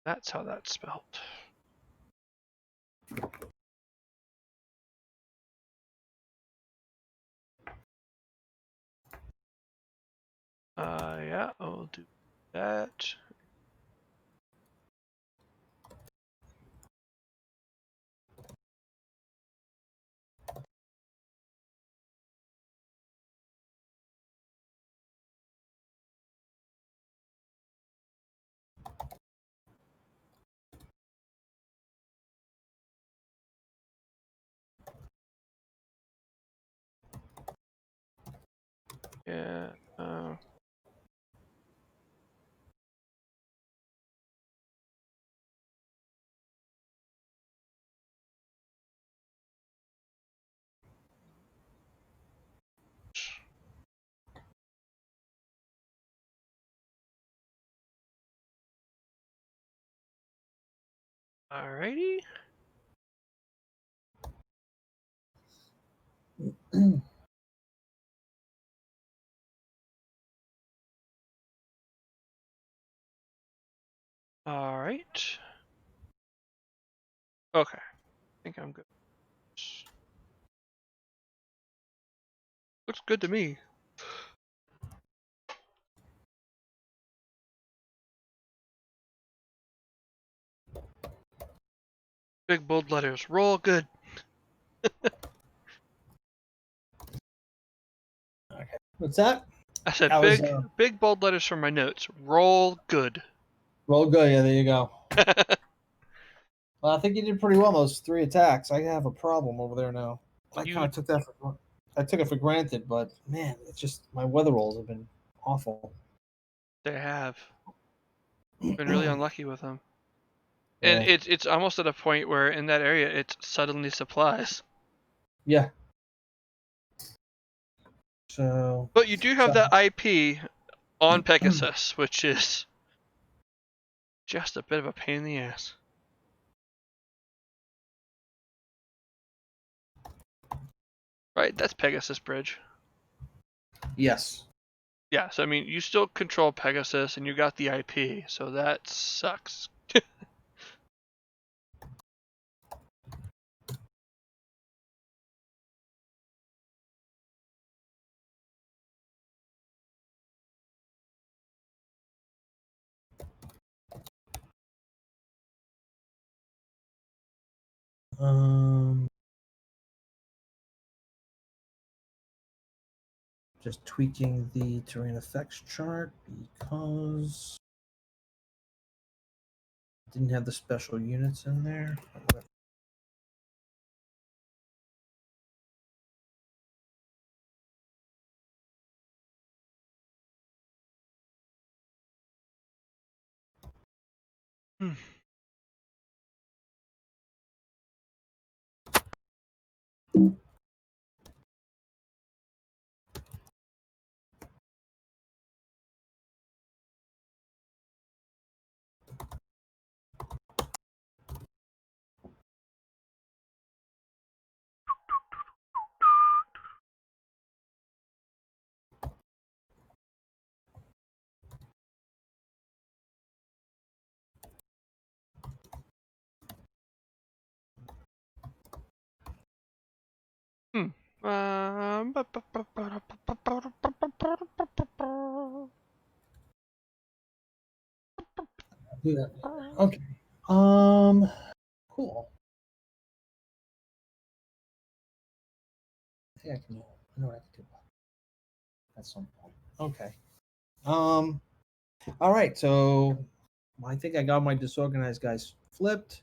That's how that's spelt. Yeah, I'll do that. Yeah. Alrighty. Alright. Okay. I think I'm good. Looks good to me. Big bold letters. Roll good. Okay. What's that? I said That was big bold letters from my notes. Roll good. roll good. Yeah, there you go. Well, I think you did pretty well those 3 attacks. I have a problem over there now. I kind of took that for it for granted, but man, it's just my weather rolls have been awful. They have been really unlucky with them. And Yeah. it's almost at a point where in that area it's suddenly supplies. Yeah. So. But you do have that IP on Pegasus, which is just a bit of a pain in the ass. Right, that's Pegasus Bridge. Yes. Yeah, so I mean, you still control Pegasus and you got the IP, so that sucks. Just tweaking the terrain effects chart because didn't have the special units in there. Hmm. Hmm. Do that. Okay. Cool. I think I know what I can do at some point. Okay. All right. So I think I got my disorganized guys flipped.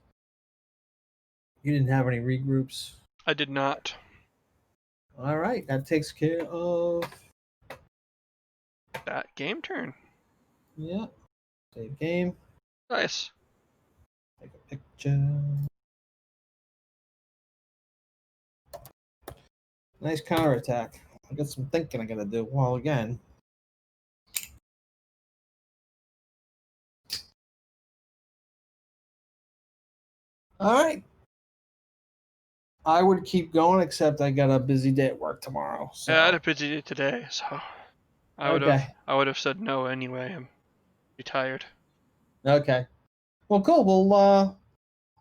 You didn't have any regroups. I did not. All right. That takes care of. That game turn. Yeah. Save game. Nice. Take a picture. Nice counterattack. I got some thinking I gotta do. Well, again. All right. I would keep going, except I got a busy day at work tomorrow. So Yeah, I had a busy day today, so okay, I would have said no anyway. I'm retired. okay. Well, cool. Well,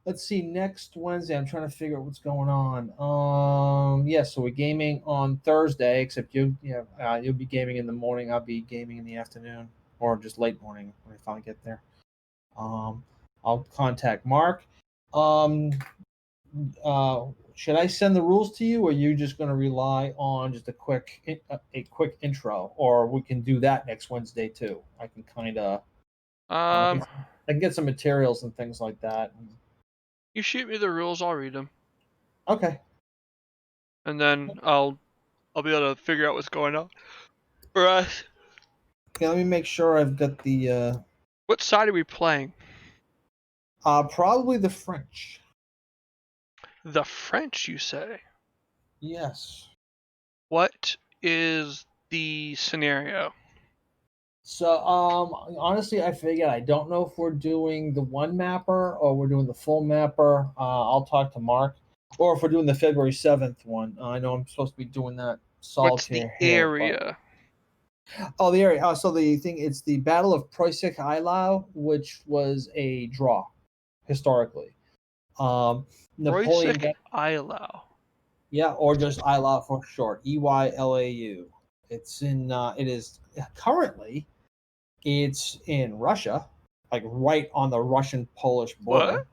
let's see. Next Wednesday, I'm trying to figure out what's going on. Yeah. So we're gaming on Thursday, except you'll be gaming in the morning. I'll be gaming in the afternoon, or just late morning when I finally get there. Um, I'll contact Mark. Um, should I send the rules to you, or are you just going to rely on just a quick intro, or we can do that next Wednesday too? I can kind of Um, I can get some materials and things like that. you shoot me the rules, I'll read them, Okay. and then I'll be able to figure out what's going on for us. Okay, let me make sure I've got the What side are we playing? probably the French. The French, you say? Yes. What is the scenario? So honestly, I figured I don't know if we're doing the one mapper or we're doing the full mapper. I'll talk to Mark, or if we're doing the February 7th one. I know I'm supposed to be doing that What's the solitaire here, but area? the area. So the thing, it's the Battle of Preussisch-Eylau, which was a draw historically. Napoleon Preussisch got, Eylau. yeah, or just Eylau for short, Eylau. It's in. It is currently. It's in Russia, like right on the Russian-Polish What? border.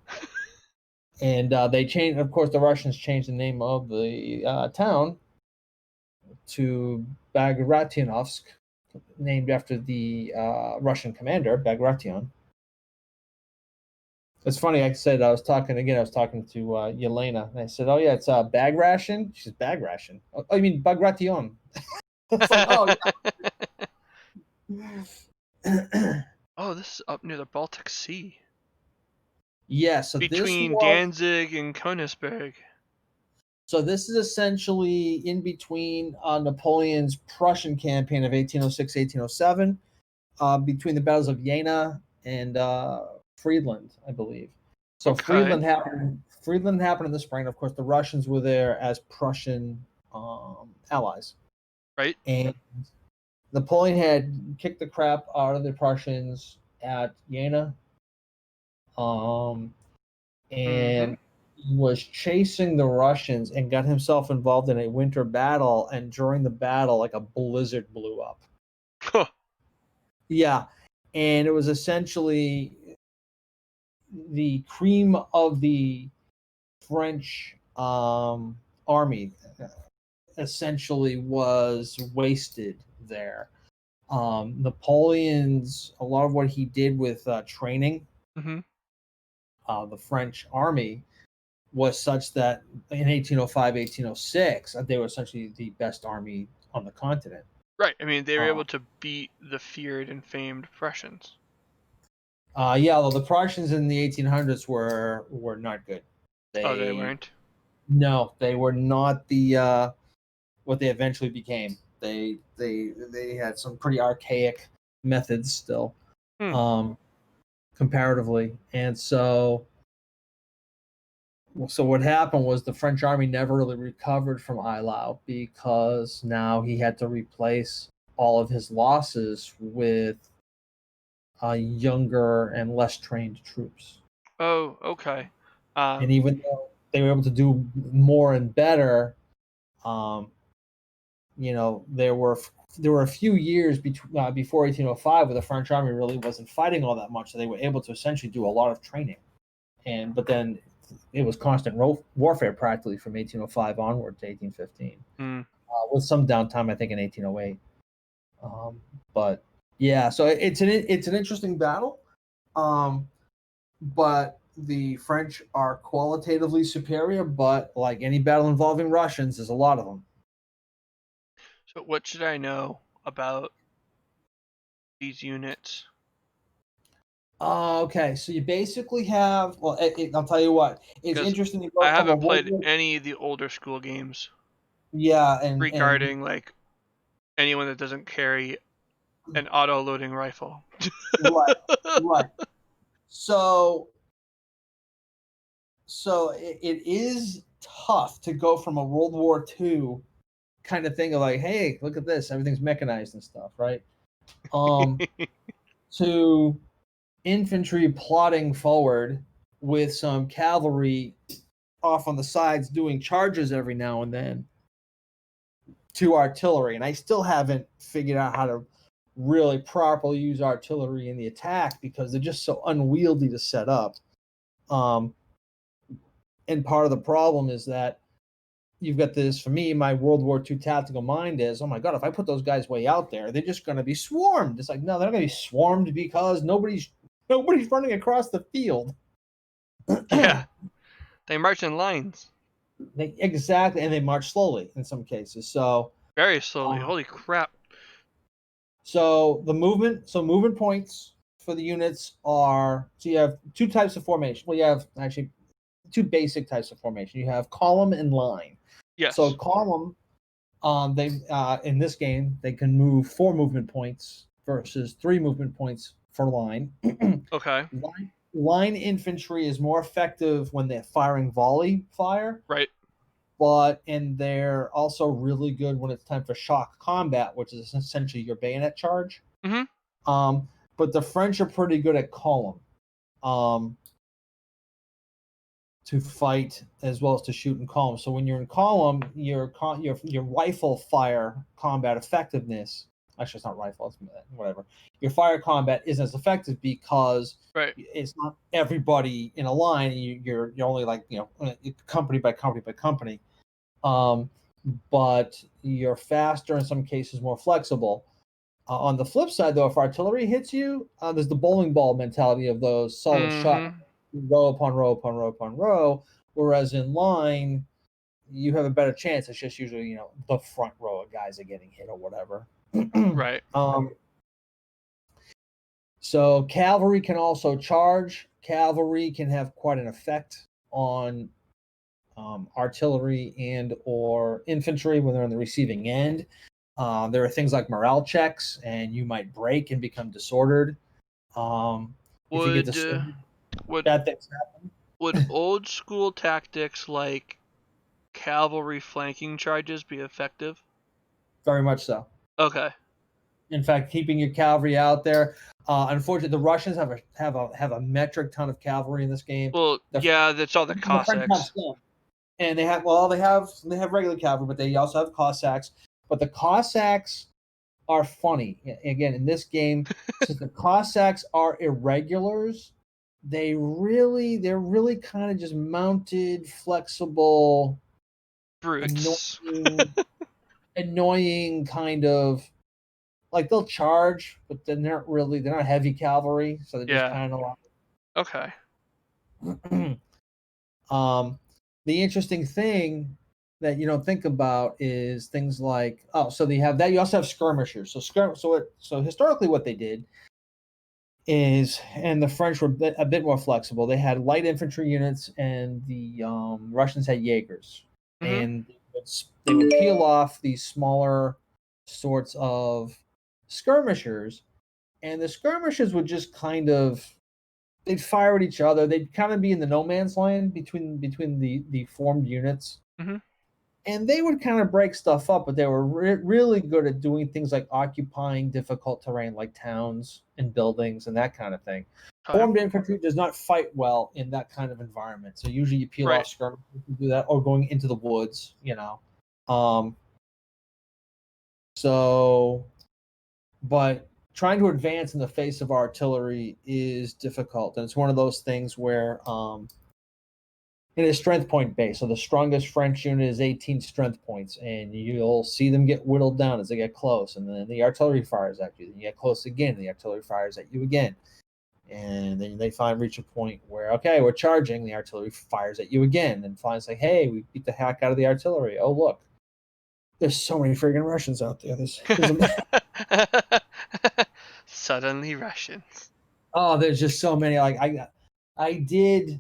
And they changed. Of course, the Russians changed the name of the town to Bagratiónovsk, named after the Russian commander Bagration. It's funny. I said I was talking again. I was talking to Yelena, and I said, "Oh yeah, it's bag ration." She says, "Bag ration." Oh, you mean Bagration? It's like, oh yeah. Oh, this is up near the Baltic Sea. Yeah. So this Between was. Danzig and Königsberg. So this is essentially in between Napoleon's Prussian campaign of 1806, 1807, between the battles of Jena and Friedland, I believe. So Okay. Friedland happened in the spring. Of course, the Russians were there as Prussian allies, Right? and Napoleon had kicked the crap out of the Prussians at Jena, um, Mm-hmm. and was chasing the Russians and got himself involved in a winter battle. And during the battle, like a blizzard blew up. Yeah. And it was essentially the cream of the French army essentially was wasted there. Napoleon's, a lot of what he did with training Mm-hmm. the French army was such that in 1805, 1806, they were essentially the best army on the continent. Right. I mean, they were Uh, able to beat the feared and famed Prussians. yeah, although the Prussians in the 1800s were not good. Oh, they They weren't. No, they were not the what they eventually became. They had some pretty archaic methods still, Hmm. um, comparatively, and so what happened was the French army never really recovered from Eylau because now he had to replace all of his losses with younger and less trained troops. Oh, okay. And Um, even though they were able to do more and better, um, there were a few years before 1805 where the French army really wasn't fighting all that much, so they were able to essentially do a lot of training. But then it was constant warfare practically from 1805 onward to 1815, hmm. with some downtime, I think, in 1808. But yeah, so it's an interesting battle, but the French are qualitatively superior. But like any battle involving Russians, there's a lot of them. So what should I know about these units? Okay, so you basically have. Well, I'll tell you what. It's Because interesting to I go from a haven't World played War. any of the older school games Yeah, and regarding like anyone that doesn't carry an auto-loading rifle. right, right. So So it is tough to go from a World War II kind of thing of like, hey, look at this, everything's mechanized and stuff, right? To infantry plodding forward with some cavalry off on the sides doing charges every now and then to artillery. And I still haven't figured out how to really properly use artillery in the attack because they're just so unwieldy to set up. And part of the problem is that you've got this, for me, my World War II tactical mind is, oh my God, if I put those guys way out there, they're just going to be swarmed. It's like, no, they're not going to be swarmed because nobody's running across the field. Yeah. They march in lines. Exactly, and they march slowly in some cases. So Very slowly. Holy crap. So movement points for the units are, so you have two types of formation. Well, you have actually two basic types of formation. You have column and line. Yes. So column, they in this game they can move 4 movement points versus 3 movement points for line. Okay. Line infantry is more effective when they're firing volley fire. Right. And they're also really good when it's time for shock combat, which is essentially your bayonet charge. Mm-hmm. But the French are pretty good at column, to fight as well as to shoot in column. So when you're in column, your rifle fire combat effectiveness, actually it's not rifle, it's whatever. Your fire combat isn't as effective because it's not everybody in a line. You're only like, company by company by company. But you're faster, in some cases more flexible. On the flip side, though, if artillery hits you, there's the bowling ball mentality of those solid shot, row upon row upon row upon row. Whereas in line, you have a better chance. It's just usually, the front row of guys are getting hit or whatever. Right. So cavalry can also charge. Cavalry can have quite an effect on artillery and or infantry when they're on the receiving end. There are things like morale checks, and you might break and become disordered. If you get disordered, bad things happen. Would old school tactics like cavalry flanking charges be effective? Very much so. Okay. In fact, keeping your cavalry out there. Unfortunately, the Russians have a metric ton of cavalry in this game. Well, that's all the Cossacks. And they have regular cavalry, but they also have Cossacks. But the Cossacks are funny. Again, in this game, since the Cossacks are irregulars, they're really kind of just mounted, flexible, brutes. annoying kind of, like, they'll charge, but then they're not heavy cavalry, so they're just kind of like, okay. The interesting thing that you don't think about is things like, so they have that. You also have skirmishers. So historically, what they did is, and the French were a bit more flexible. They had light infantry units, and the Russians had Jaegers, and they would peel off these smaller sorts of skirmishers, and the skirmishers would just kind of, they'd fire at each other. They'd kind of be in the no man's land between the formed units. And they would kind of break stuff up, but they were really good at doing things like occupying difficult terrain like towns and buildings and that kind of thing. Formed infantry does not fight well in that kind of environment. So usually you peel off skirmishers to do that, or going into the woods, but trying to advance in the face of artillery is difficult. And it's one of those things where it is strength point based. So the strongest French unit is 18 strength points, and you'll see them get whittled down as they get close. And then the artillery fires at you. Then you get close again, and the artillery fires at you again. And then they reach a point where, okay, we're charging. The artillery fires at you again, and finds like, hey, we beat the heck out of the artillery. Oh, look, there's so many friggin' Russians out there. Suddenly Russians. Oh, there's just so many. Like I did,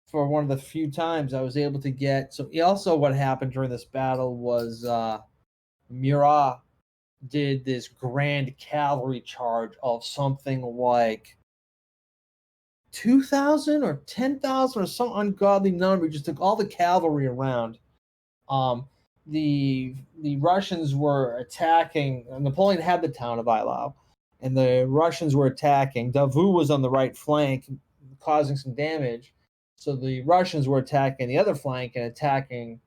for one of the few times I was able to get. So also what happened during this battle was Murat did this grand cavalry charge of something like 2,000 or 10,000 or some ungodly number. He just took all the cavalry around. The Russians were attacking. Napoleon had the town of Eylau, and the Russians were attacking. Davout was on the right flank, causing some damage. So the Russians were attacking the other flank and attacking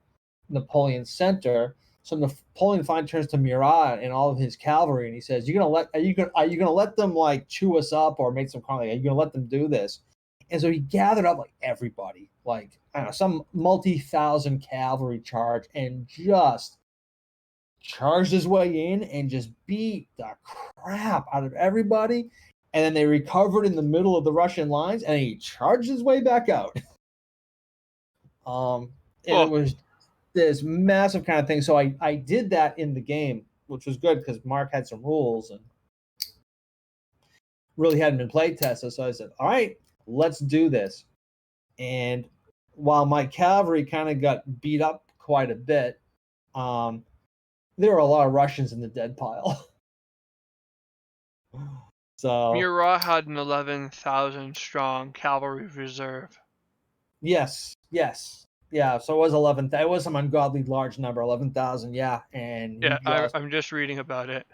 Napoleon's center. So Napoleon finally turns to Murat and all of his cavalry, and he says, are you gonna let them like chew us up or make some conflict? Are you gonna let them do this?" And so he gathered up like everybody, like I don't know, some multi-thousand cavalry charge, and just charged his way in and just beat the crap out of everybody. And then they recovered in the middle of the Russian lines, and he charged his way back out. And it was this massive kind of thing. So I did that in the game, which was good because Mark had some rules and really hadn't been play tested. So I said, all right, let's do this. And while my cavalry kind of got beat up quite a bit, there were a lot of Russians in the dead pile. So Murat had an 11,000 strong cavalry reserve. yes. Yeah, so it was 11. It was some ungodly large number, 11,000. Yeah, and yeah, I'm just reading about it.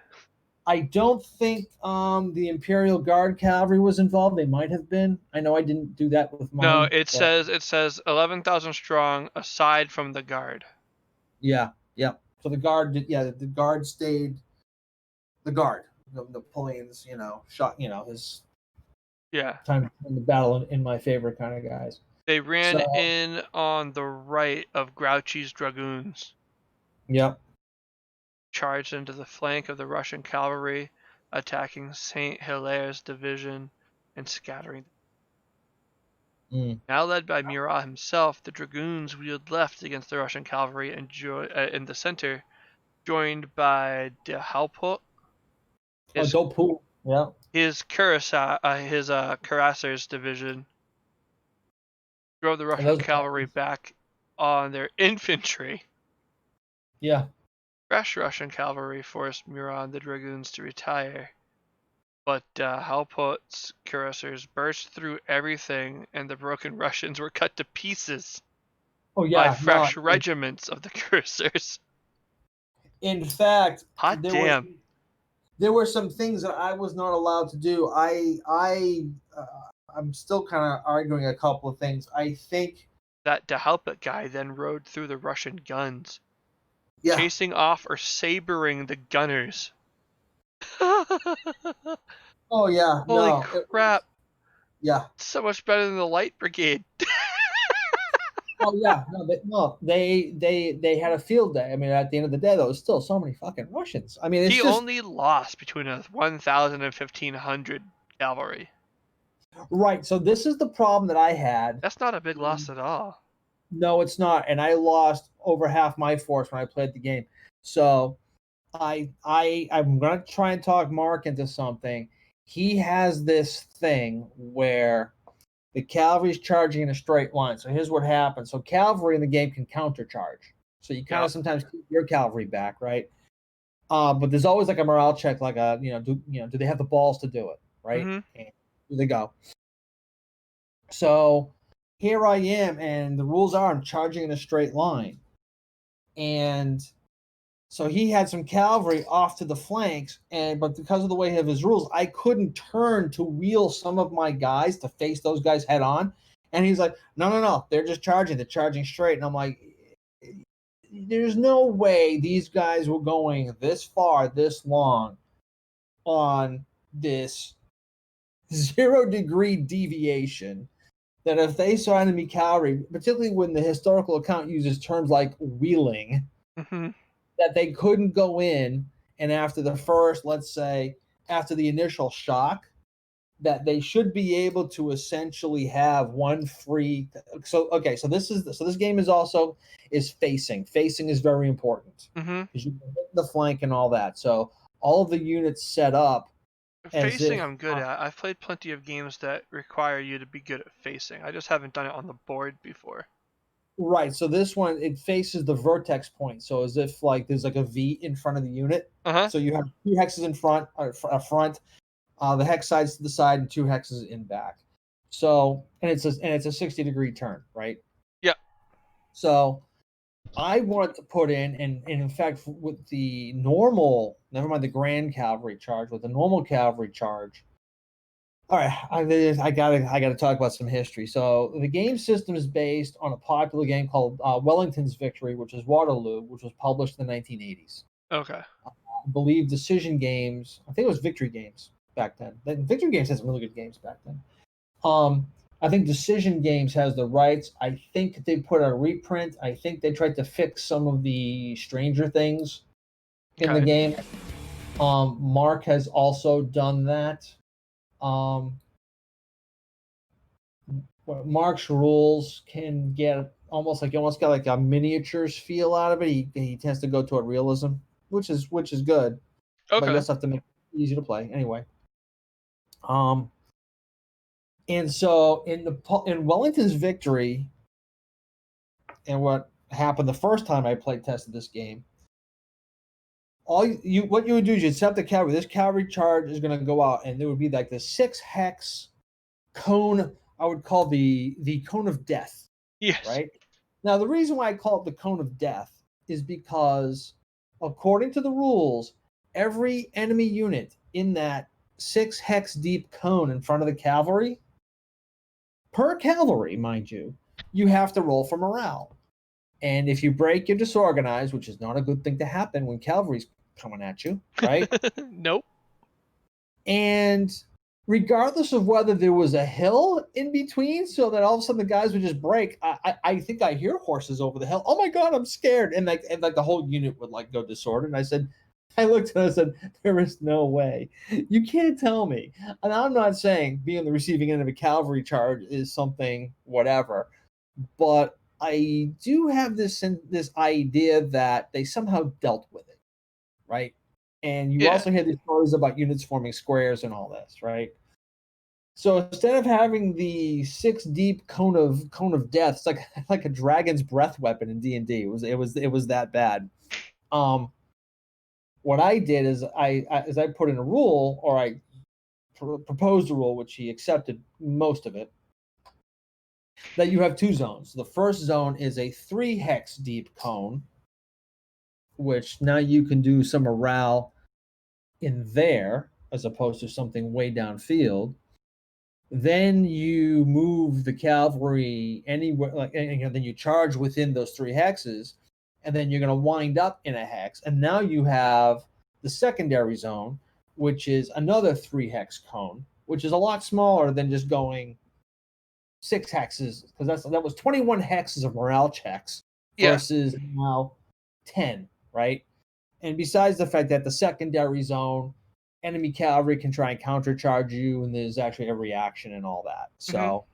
I don't think the Imperial Guard cavalry was involved. They might have been. I know I didn't do that with mine. No, it says 11,000 strong aside from the guard. Yeah. So the guard did. Yeah, the guard stayed. The guard, Napoleon's, shot. His time in the battle in my favor kind of guys. They ran in on the right of Grouchy's dragoons. Yep. Charged into the flank of the Russian cavalry, attacking Saint Hilaire's division and scattering. Now led by Murat himself, the dragoons wheeled left against the Russian cavalry and in the center, joined by de Hauptput. Doput. Yeah. His cuirassiers division drove the Russian cavalry back on their infantry. Yeah. Fresh Russian cavalry forced Murat and the dragoons to retire, but Hauptput's cuirassiers burst through everything, and the broken Russians were cut to pieces by fresh regiments of the cuirassiers. In fact, there were some things that I was not allowed to do. I'm still kind of arguing a couple of things. I think that de Hauptput guy then rode through the Russian guns, chasing off or sabering the gunners. Oh yeah! Holy crap! Yeah, so much better than the Light Brigade. Oh yeah, they had a field day. I mean, at the end of the day, there was still so many fucking Russians. I mean, he only lost between 1,000 and 1,500 cavalry. Right. So this is the problem that I had. That's not a big loss at all. No, it's not. And I lost over half my force when I played the game. So I'm gonna try and talk Mark into something. He has this thing where the cavalry's charging in a straight line. So here's what happens. So cavalry in the game can countercharge. So you kind of sometimes keep your cavalry back, right? But there's always like a morale check, like do they have the balls to do it, right? Mm-hmm. And here they go. So here I am, and the rules are I'm charging in a straight line. And so he had some cavalry off to the flanks, but because of the way of his rules, I couldn't turn to wheel some of my guys to face those guys head on. And he's like, no, they're just charging. They're charging straight. And I'm like, there's no way these guys were going this far, this long on this 0-degree deviation that if they saw enemy cavalry, particularly when the historical account uses terms like wheeling, that they couldn't go in, and after the first, let's say, after the initial shock, that they should be able to essentially have one free. So this game is facing. Facing is very important because you can hit the flank and all that. So all of the units set up. Facing, I'm good at. I've played plenty of games that require you to be good at facing. I just haven't done it on the board before. Right. So this one, it faces the vertex point. So as if like there's like a V in front of the unit. So you have 2 hexes in front, the hex sides to the side, and 2 hexes in back. So, and it's a 60-degree turn, right? Yeah. So I wanted to put and in fact, with the normal, never mind the grand cavalry charge, with the normal cavalry charge. All right, I gotta talk about some history. So the game system is based on a popular game called Wellington's Victory, which is Waterloo, which was published in the 1980s. Okay. I believe Decision Games, I think it was Victory Games back then. Victory Games had some really good games back then. I think Decision Games has the rights. I think they put a reprint. I think they tried to fix some of the Stranger Things in the Okay. game. Mark has also done that. Mark's rules can get almost got like a miniatures feel out of it. He tends to go toward realism, which is good, but you Okay. also have to make it easy to play anyway. And so in Wellington's Victory, and what happened the first time I played tested this game, what you would do is you'd set up the cavalry. This cavalry charge is going to go out, and there would be like the 6 hex cone. I would call the cone of death. Yes. Right now, the reason why I call it the cone of death is because, according to the rules, every enemy unit in that 6 hex deep cone in front of the cavalry, per cavalry, mind you, you have to roll for morale. And if you break, you're disorganized, which is not a good thing to happen when cavalry's coming at you, right? Nope. And regardless of whether there was a hill in between, so that all of a sudden the guys would just break, I think I hear horses over the hill. Oh my god, I'm scared! And the whole unit would like go disordered. And I looked and I said, there is no way. You can't tell me. And I'm not saying being on the receiving end of a cavalry charge is something whatever, but I do have this idea that they somehow dealt with it, right? And you Yeah. also hear these stories about units forming squares and all this, right? So instead of having the 6 deep cone of death, it's like a dragon's breath weapon in D&D. It was that bad. What I did is I put in a rule, or I proposed a rule, which he accepted most of it, that you have 2 zones. The first zone is a 3 hex deep cone, which now you can do some morale in there as opposed to something way downfield. Then you move the cavalry anywhere, then you charge within those 3 hexes, and then you're going to wind up in a hex. And now you have the secondary zone, which is another 3 hex cone, which is a lot smaller than just going 6 hexes, because that was 21 hexes of morale checks versus now 10, right? And besides the fact that the secondary zone, enemy cavalry can try and countercharge you, and there's actually a reaction and all that. So,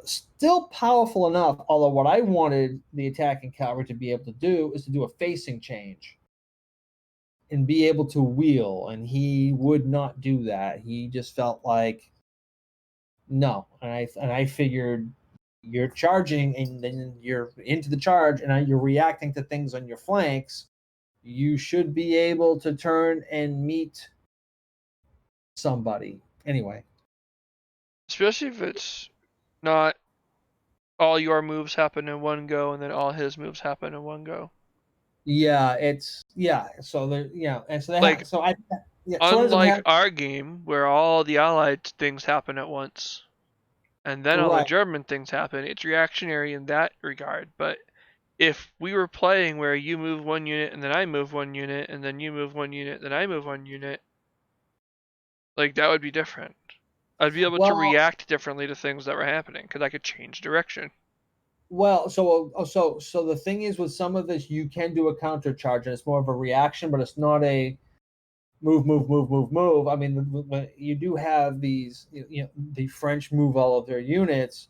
still powerful enough. Although what I wanted the attacking cavalry to be able to do is to do a facing change and be able to wheel, and he would not do that. He just felt like no, and I figured you're charging, and then you're into the charge, and you're reacting to things on your flanks. You should be able to turn and meet somebody. Anyway. Especially if it's not all your moves happen in one go and then all his moves happen in one go. Yeah, So there, and so they Like, have. So I, yeah. So what ends up unlike happening? our game where all the allied things happen at once and then all the Right. German things happen, it's reactionary in that regard. But if we were playing where you move one unit and then I move one unit and then you move one unit, then I move one unit, like that would be different. I'd be able to Well, react differently to things that were happening because I could change direction. so the thing is, with some of this, you can do a counter charge, and it's more of a reaction, but it's not a move. I mean, you do have these, the French move all of their units,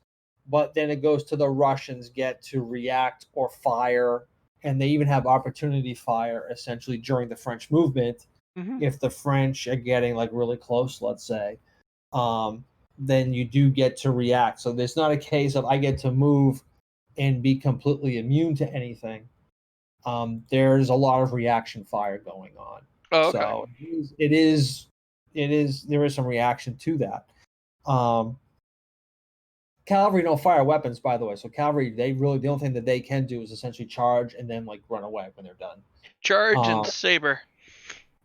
but then it goes to the Russians get to react or fire, and they even have opportunity fire essentially during the French movement. Mm-hmm. If the French are getting like really close, let's say, then you do get to react. So there's not a case of I get to move and be completely immune to anything. There's a lot of reaction fire going on. Oh, okay. So there is some reaction to that. Cavalry don't fire weapons, by the way. So cavalry, the only thing that they can do is essentially charge and then like run away when they're done. Charge and saber.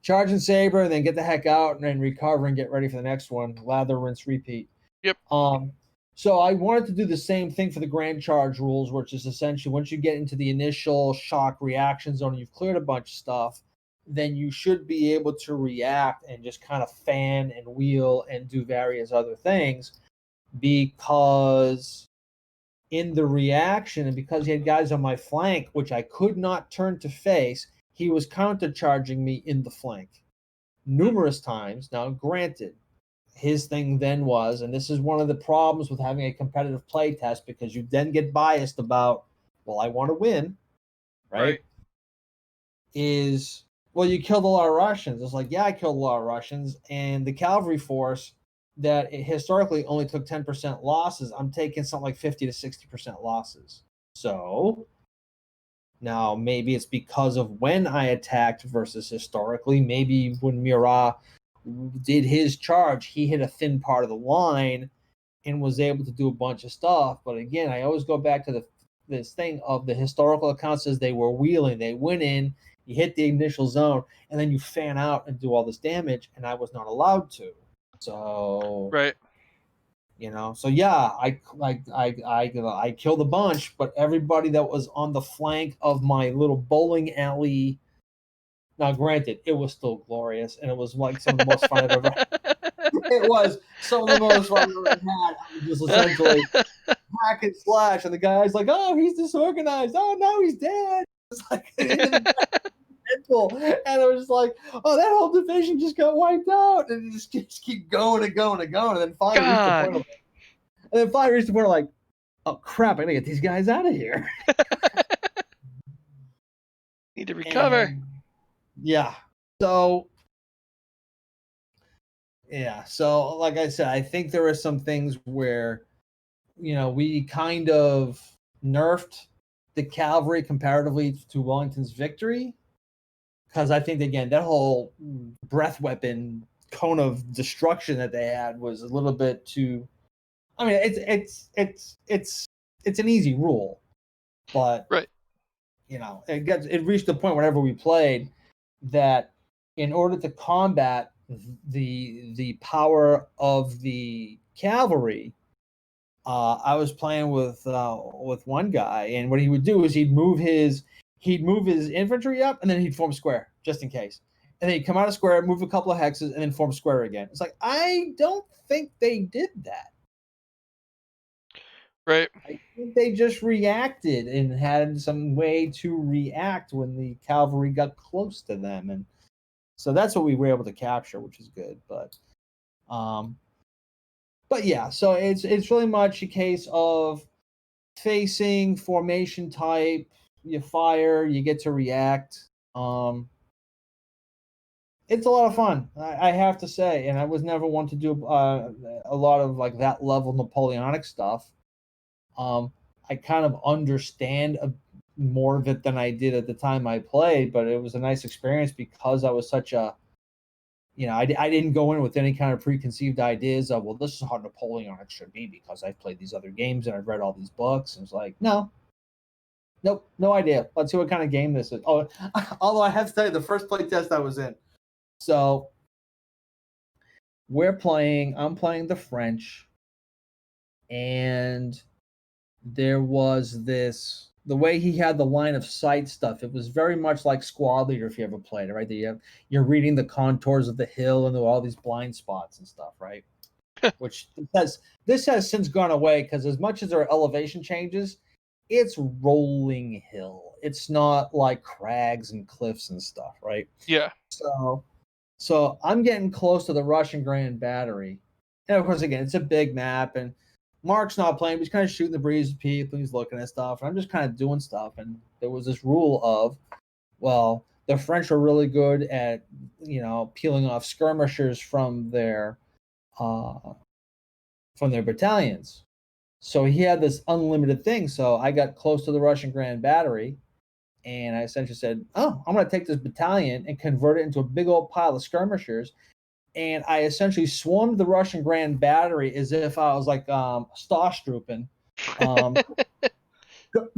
Charge and saber, and then get the heck out and then recover and get ready for the next one. Lather, rinse, repeat. Yep. So I wanted to do the same thing for the grand charge rules, which is essentially once you get into the initial shock reaction zone and you've cleared a bunch of stuff, then you should be able to react and just kind of fan and wheel and do various other things, because in the reaction and because he had guys on my flank, which I could not turn to face, he was countercharging me in the flank numerous times. Now, granted, his thing then was, and this is one of the problems with having a competitive play test, because you then get biased about, well, I want to win, right? Is, well, you killed a lot of Russians. It's like, yeah, I killed a lot of Russians, and the cavalry force that historically only took 10% losses, I'm taking something like 50 to 60% losses. So now maybe it's because of when I attacked versus historically. Maybe when Murat did his charge, he hit a thin part of the line and was able to do a bunch of stuff. But again, I always go back to this thing of the historical accounts says they were wheeling. They went in, you hit the initial zone, and then you fan out and do all this damage, and I was not allowed to. So Right. So yeah, I killed a bunch, but everybody that was on the flank of my little bowling alley. Now, granted, it was still glorious, and it was like some of the most fun I've ever. It was some of the most fun I've ever had. I was just essentially hack and slash, and the guy's like, "Oh, he's disorganized. Oh no, he's dead." It's like Deadpool, and it was like, "Oh, that whole division just got wiped out," and it just keep going and going and going, and then finally reached the point of like, "Oh crap, I gotta get these guys out of here." Need to recover. And, yeah. So like I said, I think there are some things where, we kind of nerfed the cavalry comparatively to Wellington's victory, because I think, again, that whole breath weapon cone of destruction that they had was a little bit too. I mean, it's an easy rule, but right. It reached the point whenever we played that in order to combat the power of the cavalry, I was playing with one guy, and what he would do is he'd move his infantry up, and then he'd form square just in case, and then he'd come out of square, move a couple of hexes, and then form square again. It's like, I don't think they did that. Right. I think they just reacted and had some way to react when the cavalry got close to them, and so that's what we were able to capture, which is good. But yeah, so it's really much a case of facing formation type. You fire, you get to react. It's a lot of fun, I have to say, and I was never one to do a lot of like that level Napoleonic stuff. I kind of understand more of it than I did at the time I played, but it was a nice experience because I was such a, I didn't go in with any kind of preconceived ideas of, well, this is how Napoleonic should be because I've played these other games and I've read all these books. And it's like, nope, no idea. Let's see what kind of game this is. Oh, although I have to tell you, the first play test I was in. So I'm playing the French, and there was the way he had the line of sight stuff. It was very much like Squad Leader, if you ever played it, right? You're reading the contours of the hill and there were all these blind spots and stuff, right? Which this has since gone away, because as much as there are elevation changes, it's rolling hill. It's not like crags and cliffs and stuff, right? Yeah. So I'm getting close to the Russian Grand Battery. And of course, again, it's a big map, and Mark's not playing, but he's kind of shooting the breeze with people. He's looking at stuff. And I'm just kind of doing stuff. And there was this rule of, well, the French are really good at, peeling off skirmishers from their battalions. So he had this unlimited thing. So I got close to the Russian Grand Battery, and I essentially said, oh, I'm going to take this battalion and convert it into a big old pile of skirmishers and I essentially swarmed the Russian Grand Battery as if I was like Starstrupping, um,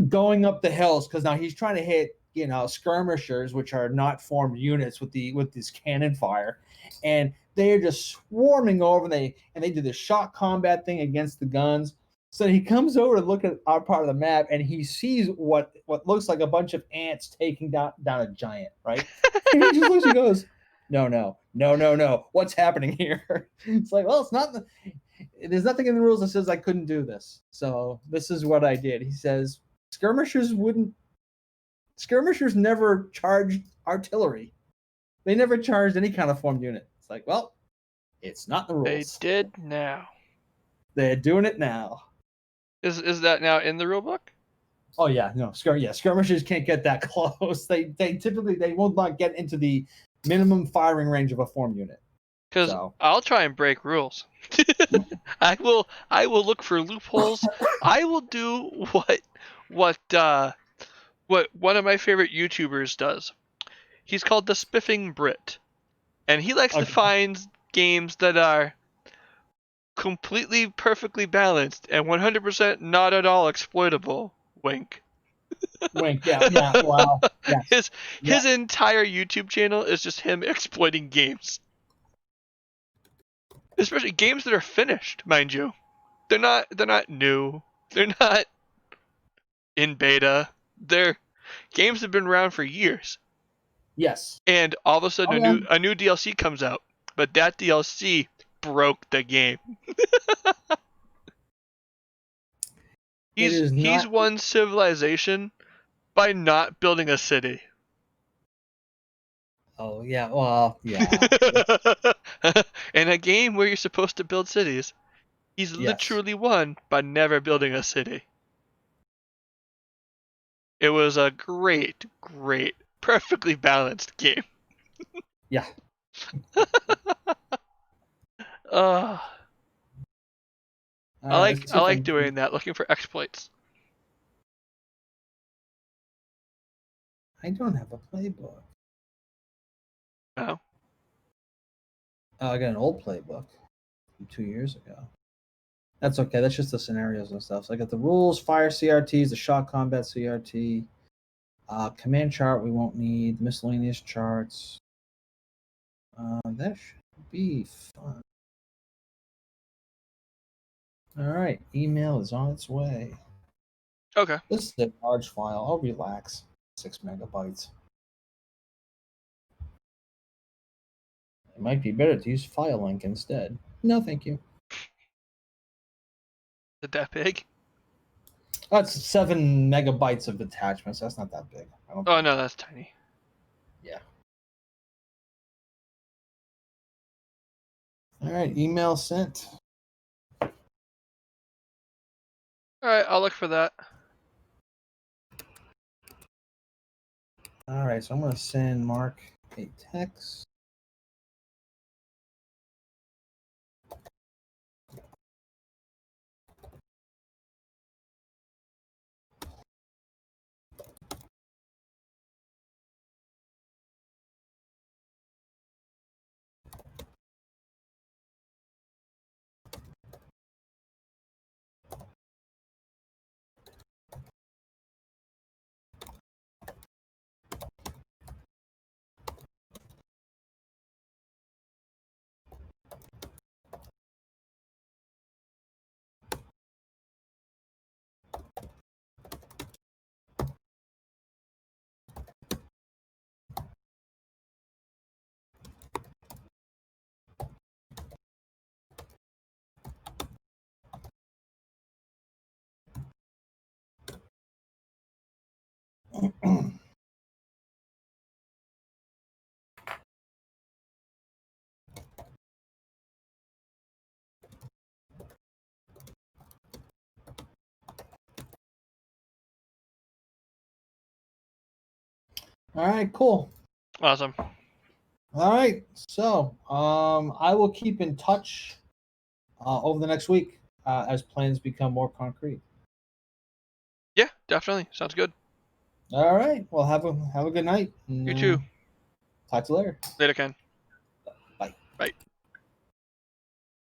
going up the hills, because now he's trying to hit skirmishers, which are not formed units with this cannon fire, and they're just swarming over. And they do the shock combat thing against the guns. So he comes over to look at our part of the map, and he sees what looks like a bunch of ants taking down a giant, right? And he just looks and goes, "No, no, no, no, no! What's happening here?" It's like, well, it's not. There's nothing in the rules that says I couldn't do this. So this is what I did. He says skirmishers never charged artillery. They never charged any kind of formed unit. It's like, well, it's not the They rules. did now. They're doing it now. Is that now in the rule book? Oh yeah, no, skirmishers can't get that close. They typically will not get into the minimum firing range of a formed unit. Because So. I'll try and break rules. I will look for loopholes. I will do what one of my favorite YouTubers does. He's called the Spiffing Brit, and he likes to find games that are completely perfectly balanced and 100% not at all exploitable. Wink. Wink. Yeah. Wow. Yes. His entire YouTube channel is just him exploiting games. Especially games that are finished, mind you. They're not new. They're not in beta. They're games that have been around for years. Yes. And all of a sudden a new DLC comes out, but that DLC broke the game. He's won civilization by not building a city. Oh yeah, well, yeah. In a game where you're supposed to build cities, he's literally won by never building a city. It was a great, perfectly balanced game. Yeah. I like doing that, looking for exploits. I don't have a playbook. Oh. I got an old playbook from 2 years ago. That's okay. That's just the scenarios and stuff. So I got the rules, fire CRTs, the shock combat CRT, command chart we won't need, miscellaneous charts. That should be fun. All right, email is on its way. Okay. This is a large file. I'll relax. 6 megabytes. It might be better to use file link instead. No, thank you. Is it that big? That's 7 megabytes of attachments. That's not that big. Oh no, that's tiny. Yeah. All right, email sent. All right, I'll look for that. All right, so I'm going to send Mark a text. All right, cool. Awesome. All right, so I will keep in touch over the next week as plans become more concrete. Yeah, definitely. Sounds good. All right, well, have a good night. You too. Talk to you later. Later, Ken. Bye. Bye.